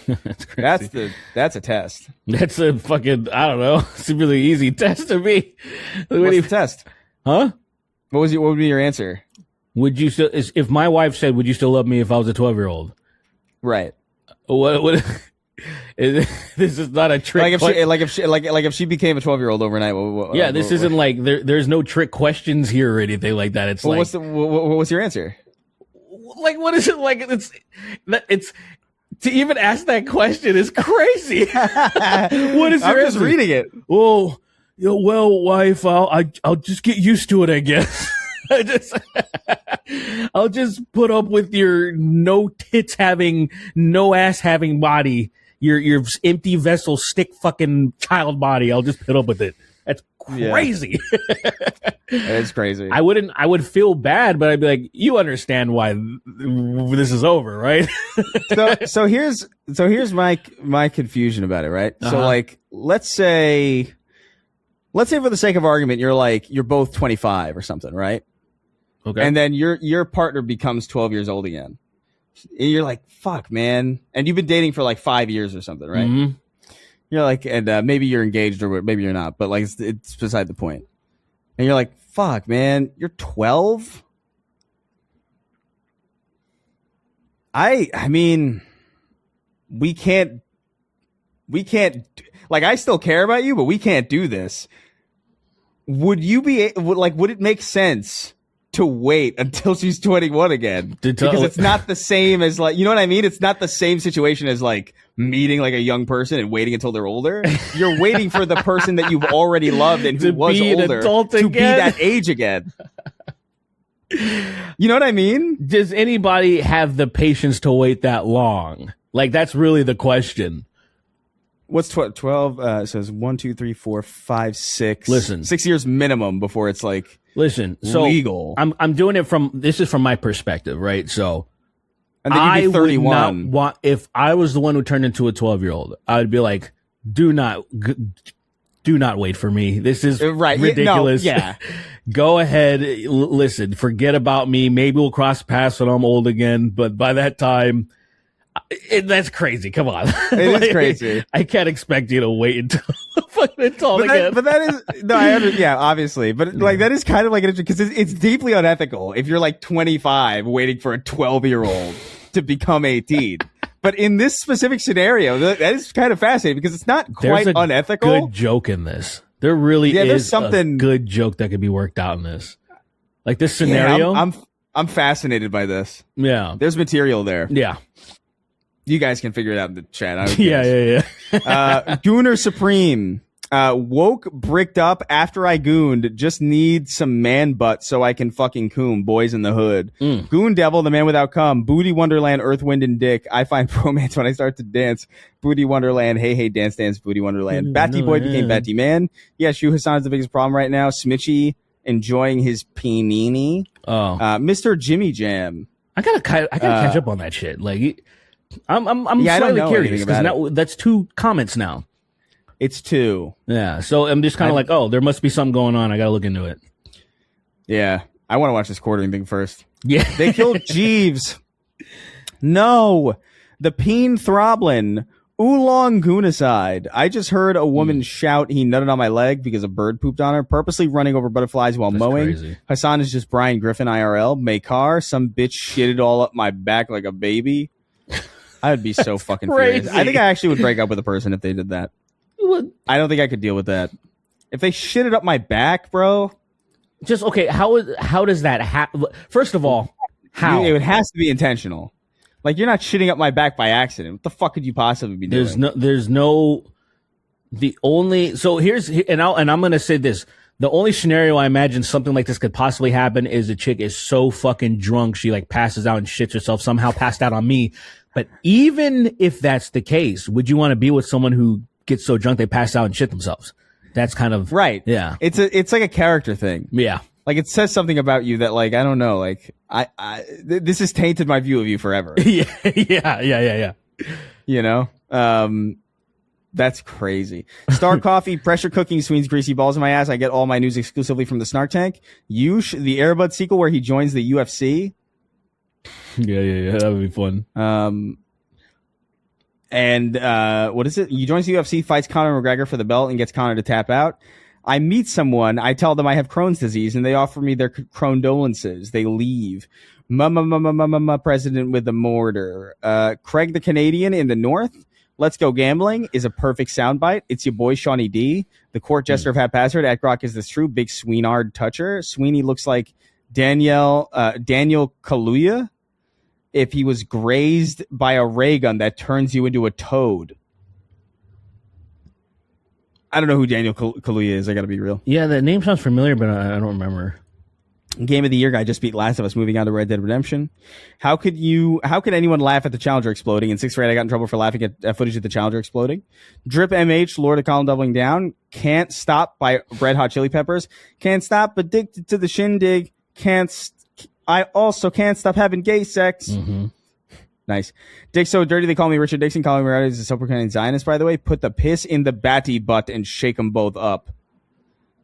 That's crazy. That's a test. That's a fucking, I don't know. It's a really easy test to me. What's the test? Huh? What would be your answer? Would you still, if my wife said, would you still love me if I was a 12-year-old? Right. What this is not a trick. If she became a 12-year-old overnight. This isn't like there's no trick questions here or anything like that. It's well, like, what's your answer? Like, what is it like? It's to even ask that question is crazy. What is your I'm just reading it. Oh, well, wife, I'll just get used to it, I guess. I'll just put up with your no tits having, no ass having body, your empty vessel stick fucking child body. I'll just put up with it. That's crazy. It's crazy. I would feel bad, but I'd be like, you understand why this is over, right? so here's my confusion about it, right? So like, let's say for the sake of argument, you're both 25 or something, right? Okay. And then your partner becomes 12 years old again. And you're like, fuck, man. And you've been dating for like 5 years or something, right? Mm-hmm. You're like, and maybe you're engaged or maybe you're not, but like, it's beside the point. And you're like, fuck, man, you're 12? I mean, we can't, like, I still care about you, but we can't do this. Would it make sense to wait until she's 21 again? Because it's not the same as, like, you know what I mean? It's not the same situation as like meeting like a young person and waiting until they're older. You're waiting for the person that you've already loved and who was older to be that age again. You know what I mean? Does anybody have the patience to wait that long? Like, that's really the question. What's 12? It says 1, 2, 3, 4, 5, 6. Listen, 6 years minimum before it's like legal. I'm doing it this is from my perspective, right? So, and then you'd be 31. I would not want, if I was the one who turned into a 12-year-old, I would be like, do not wait for me. This is ridiculous. Yeah. Go ahead. Listen, forget about me. Maybe we'll cross paths when I'm old again. But by that time, that's crazy. Come on. It is crazy. I can't expect you to wait until it's all again. But that is, no, yeah, obviously. But like, that is kind of like, because it's deeply unethical if you're like 25 waiting for a 12-year-old to become 18. But in this specific scenario, that is kind of fascinating because it's not quite unethical. Good joke in this. There really is something a good joke that could be worked out in this. Like this scenario. Yeah, I'm fascinated by this. Yeah. There's material there. Yeah. You guys can figure it out in the chat. Yeah. Gooner Supreme. Woke bricked up after I gooned. Just need some man butt so I can fucking coom. Boys in the hood. Goon Devil, the man without cum. Booty Wonderland, Earth, Wind, and Dick. I find romance when I start to dance. Booty Wonderland. Hey, dance, dance. Booty Wonderland. Batty Boy became Batty Man. Yeah, Shu Hassan is the biggest problem right now. Smitchy enjoying his panini. Mr. Jimmy Jam. I gotta catch up on that shit. Like, I'm slightly curious because now that's 2 comments now. It's 2. Yeah, so I'm just kind of like, oh, there must be something going on. I gotta look into it. Yeah, I want to watch this quartering thing first. Yeah, they killed Jeeves. No, the Peen Throblin. Oolong Goonicide. I just heard a woman shout he nutted on my leg because a bird pooped on her, purposely running over butterflies while mowing. Crazy. Hassan is just Brian Griffin IRL. Makar, some bitch shitted all up my back like a baby. I would be so fucking furious. I think I actually would break up with a person if they did that. I don't think I could deal with that. If they shitted up my back, bro. Just, okay, how does that happen? First of all, how? It has to be intentional. Like, you're not shitting up my back by accident. What the fuck could you possibly be doing? I'm going to say this. The only scenario I imagine something like this could possibly happen is a chick is so fucking drunk she like passes out and shits herself, somehow passed out on me. But even if that's the case, would you want to be with someone who gets so drunk they pass out and shit themselves? That's kind of right. Yeah. It's like a character thing. Yeah. Like, it says something about you that, like, I don't know, like, this has tainted my view of you forever. Yeah. You know? That's crazy. Star Coffee, pressure cooking, Sweeney's greasy balls in my ass. I get all my news exclusively from the Snark Tank. Yush, the Airbud sequel where he joins the UFC. Yeah. That would be fun. What is it? He joins the UFC, fights Conor McGregor for the belt, and gets Conor to tap out. I meet someone, I tell them I have Crohn's disease, and they offer me their condolences. They leave. President with the mortar. Craig the Canadian in the north. Let's go gambling is a perfect soundbite. It's your boy Shawnee D. The court jester of haphazard. At Grok is this true. Big Sweenard toucher. Sweeney looks like Daniel Kaluuya if he was grazed by a ray gun that turns you into a toad. I don't know who Daniel Kaluuya is. I got to be real. Yeah, that name sounds familiar, but I don't remember. Game of the year guy just beat Last of Us. Moving on to Red Dead Redemption. How could anyone laugh at the Challenger exploding? In 6th grade, I got in trouble for laughing at footage of the Challenger exploding. Drip MH, Lord of Colin doubling down. Can't Stop by Red Hot Chili Peppers. Can't stop, addicted to the shindig. I also can't stop having gay sex. Mm-hmm. Nice. Dick so dirty they call me Richard Dixon. Colin Murray is a self-proclaimed Zionist, by the way. Put the piss in the batty butt and shake them both up.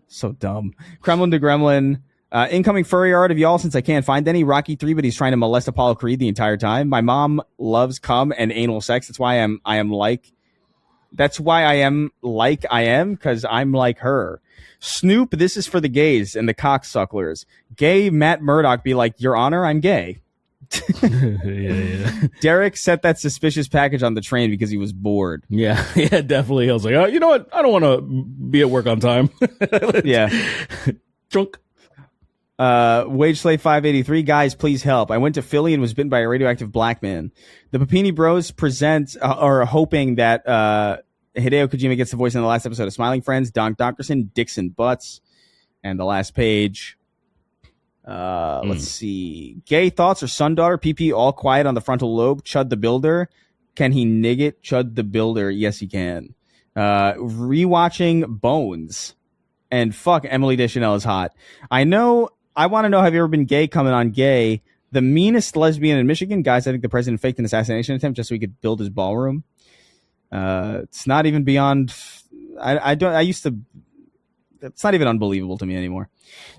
So dumb. Kremlin to Gremlin. Incoming furry art of y'all since I can't find any. Rocky 3, but he's trying to molest Apollo Creed the entire time. My mom loves cum and anal sex. That's why I am like I am, because I'm like her. Snoop, this is for the gays and the cocksucklers. Gay Matt Murdock be like, Your Honor, I'm gay. Yeah. Derek set that suspicious package on the train because he was bored. Yeah, definitely. I was like, oh, you know what? I don't want to be at work on time. Yeah. Drunk. Wage Slave 583, guys, please help. I went to Philly and was bitten by a radioactive black man. The Papini Bros are hoping that Hideo Kojima gets the voice in the last episode of Smiling Friends. Donk Donkerson, Dixon Butts, and the last page. Let's see. Gay thoughts or son daughter. PP all quiet on the frontal lobe. Chud the Builder. Can he nig it? Chud the Builder. Yes, he can. Rewatching Bones. And fuck, Emily Deschanel is hot. I want to know, have you ever been gay coming on gay? The meanest lesbian in Michigan. Guys, I think the president faked an assassination attempt just so he could build his ballroom. It's not even beyond. It's not even unbelievable to me anymore.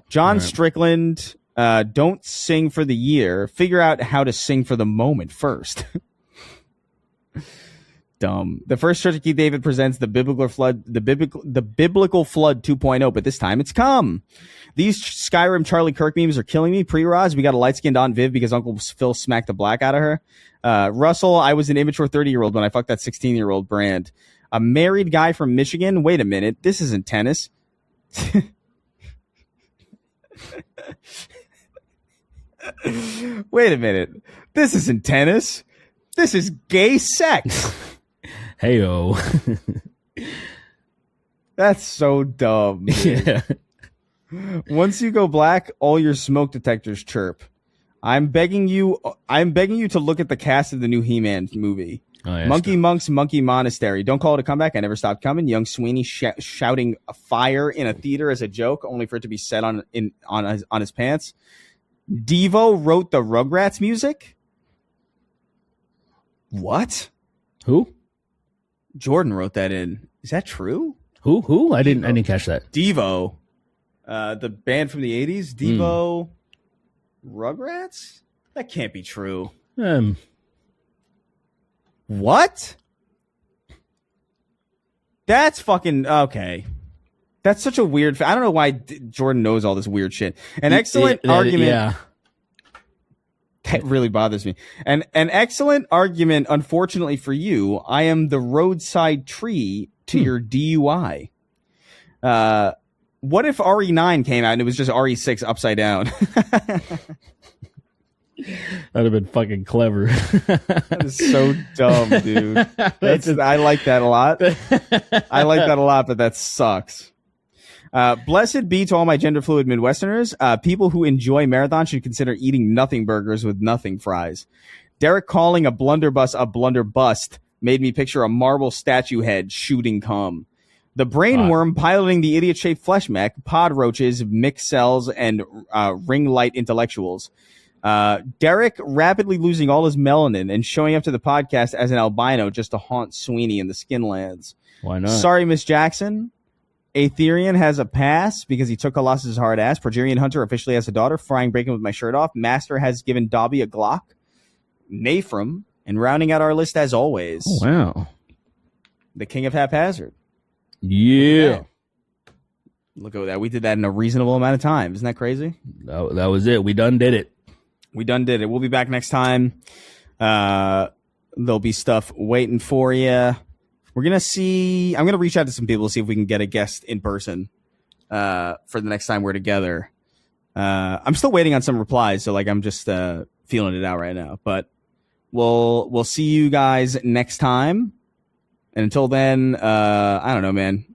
John Strickland, don't sing for the year. Figure out how to sing for the moment first. Dumb. The first Church of Keith David presents the biblical flood, the biblical flood 2.0, but this time it's come. These Skyrim Charlie Kirk memes are killing me. Pre-Roz, we got a light-skinned Aunt Viv because Uncle Phil smacked the black out of her. Russell, I was an immature 30-year-old when I fucked that 16-year-old Brand. A married guy from Michigan. Wait a minute. This isn't tennis. Wait a minute. This isn't tennis. This is gay sex. Heyo. That's so dumb. Dude. Yeah. Once you go black, all your smoke detectors chirp. I'm begging you to look at the cast of the new He-Man movie. Oh, yeah, Monkey Monk's Monkey Monastery. Don't call it a comeback. I never stopped coming. Young Sweeney shouting fire in a theater as a joke, only for it to be said on his pants. Devo wrote the Rugrats music. What? Who? Jordan wrote that in. Is that true? Who? I didn't catch that. Devo, the band from the 80s. Devo, Rugrats? That can't be true. What? That's fucking okay. That's such a weird. I don't know why Jordan knows all this weird shit. An excellent argument. Yeah. That really bothers me. And an excellent argument. Unfortunately for you, I am the roadside tree to your DUI. What if RE9 came out and it was just RE6 upside down? That'd have been fucking clever. That is so dumb, dude. I like that a lot. But that sucks. Blessed be to all my gender fluid Midwesterners. People who enjoy marathon should consider eating nothing burgers with nothing fries. Derek calling a blunderbuss a blunderbust made me picture a marble statue head shooting cum. The brainworm piloting the idiot-shaped flesh mech, pod roaches, mix cells, and ring light intellectuals. Derek rapidly losing all his melanin and showing up to the podcast as an albino just to haunt Sweeney in the Skinlands. Why not? Sorry, Miss Jackson. Aetherian has a pass because he took Colossus' hard ass. Progerian Hunter officially has a daughter. Frying bacon with my shirt off. Master has given Dobby a Glock. Nafram. And rounding out our list as always. Oh, wow. The king of haphazard. Yeah. Look at that. We did that in a reasonable amount of time. Isn't that crazy? That was it. We done did it. We'll be back next time. There'll be stuff waiting for you. I'm going to reach out to some people to see if we can get a guest in person for the next time we're together. I'm still waiting on some replies, so I'm just feeling it out right now. But we'll see you guys next time. And until then, I don't know, man.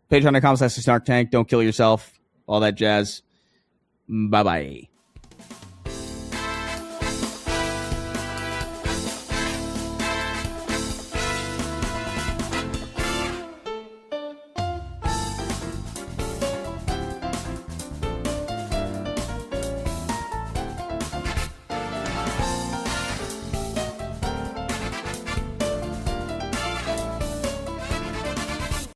Patreon.com/SnarkTank. Don't kill yourself. All that jazz. Bye-bye.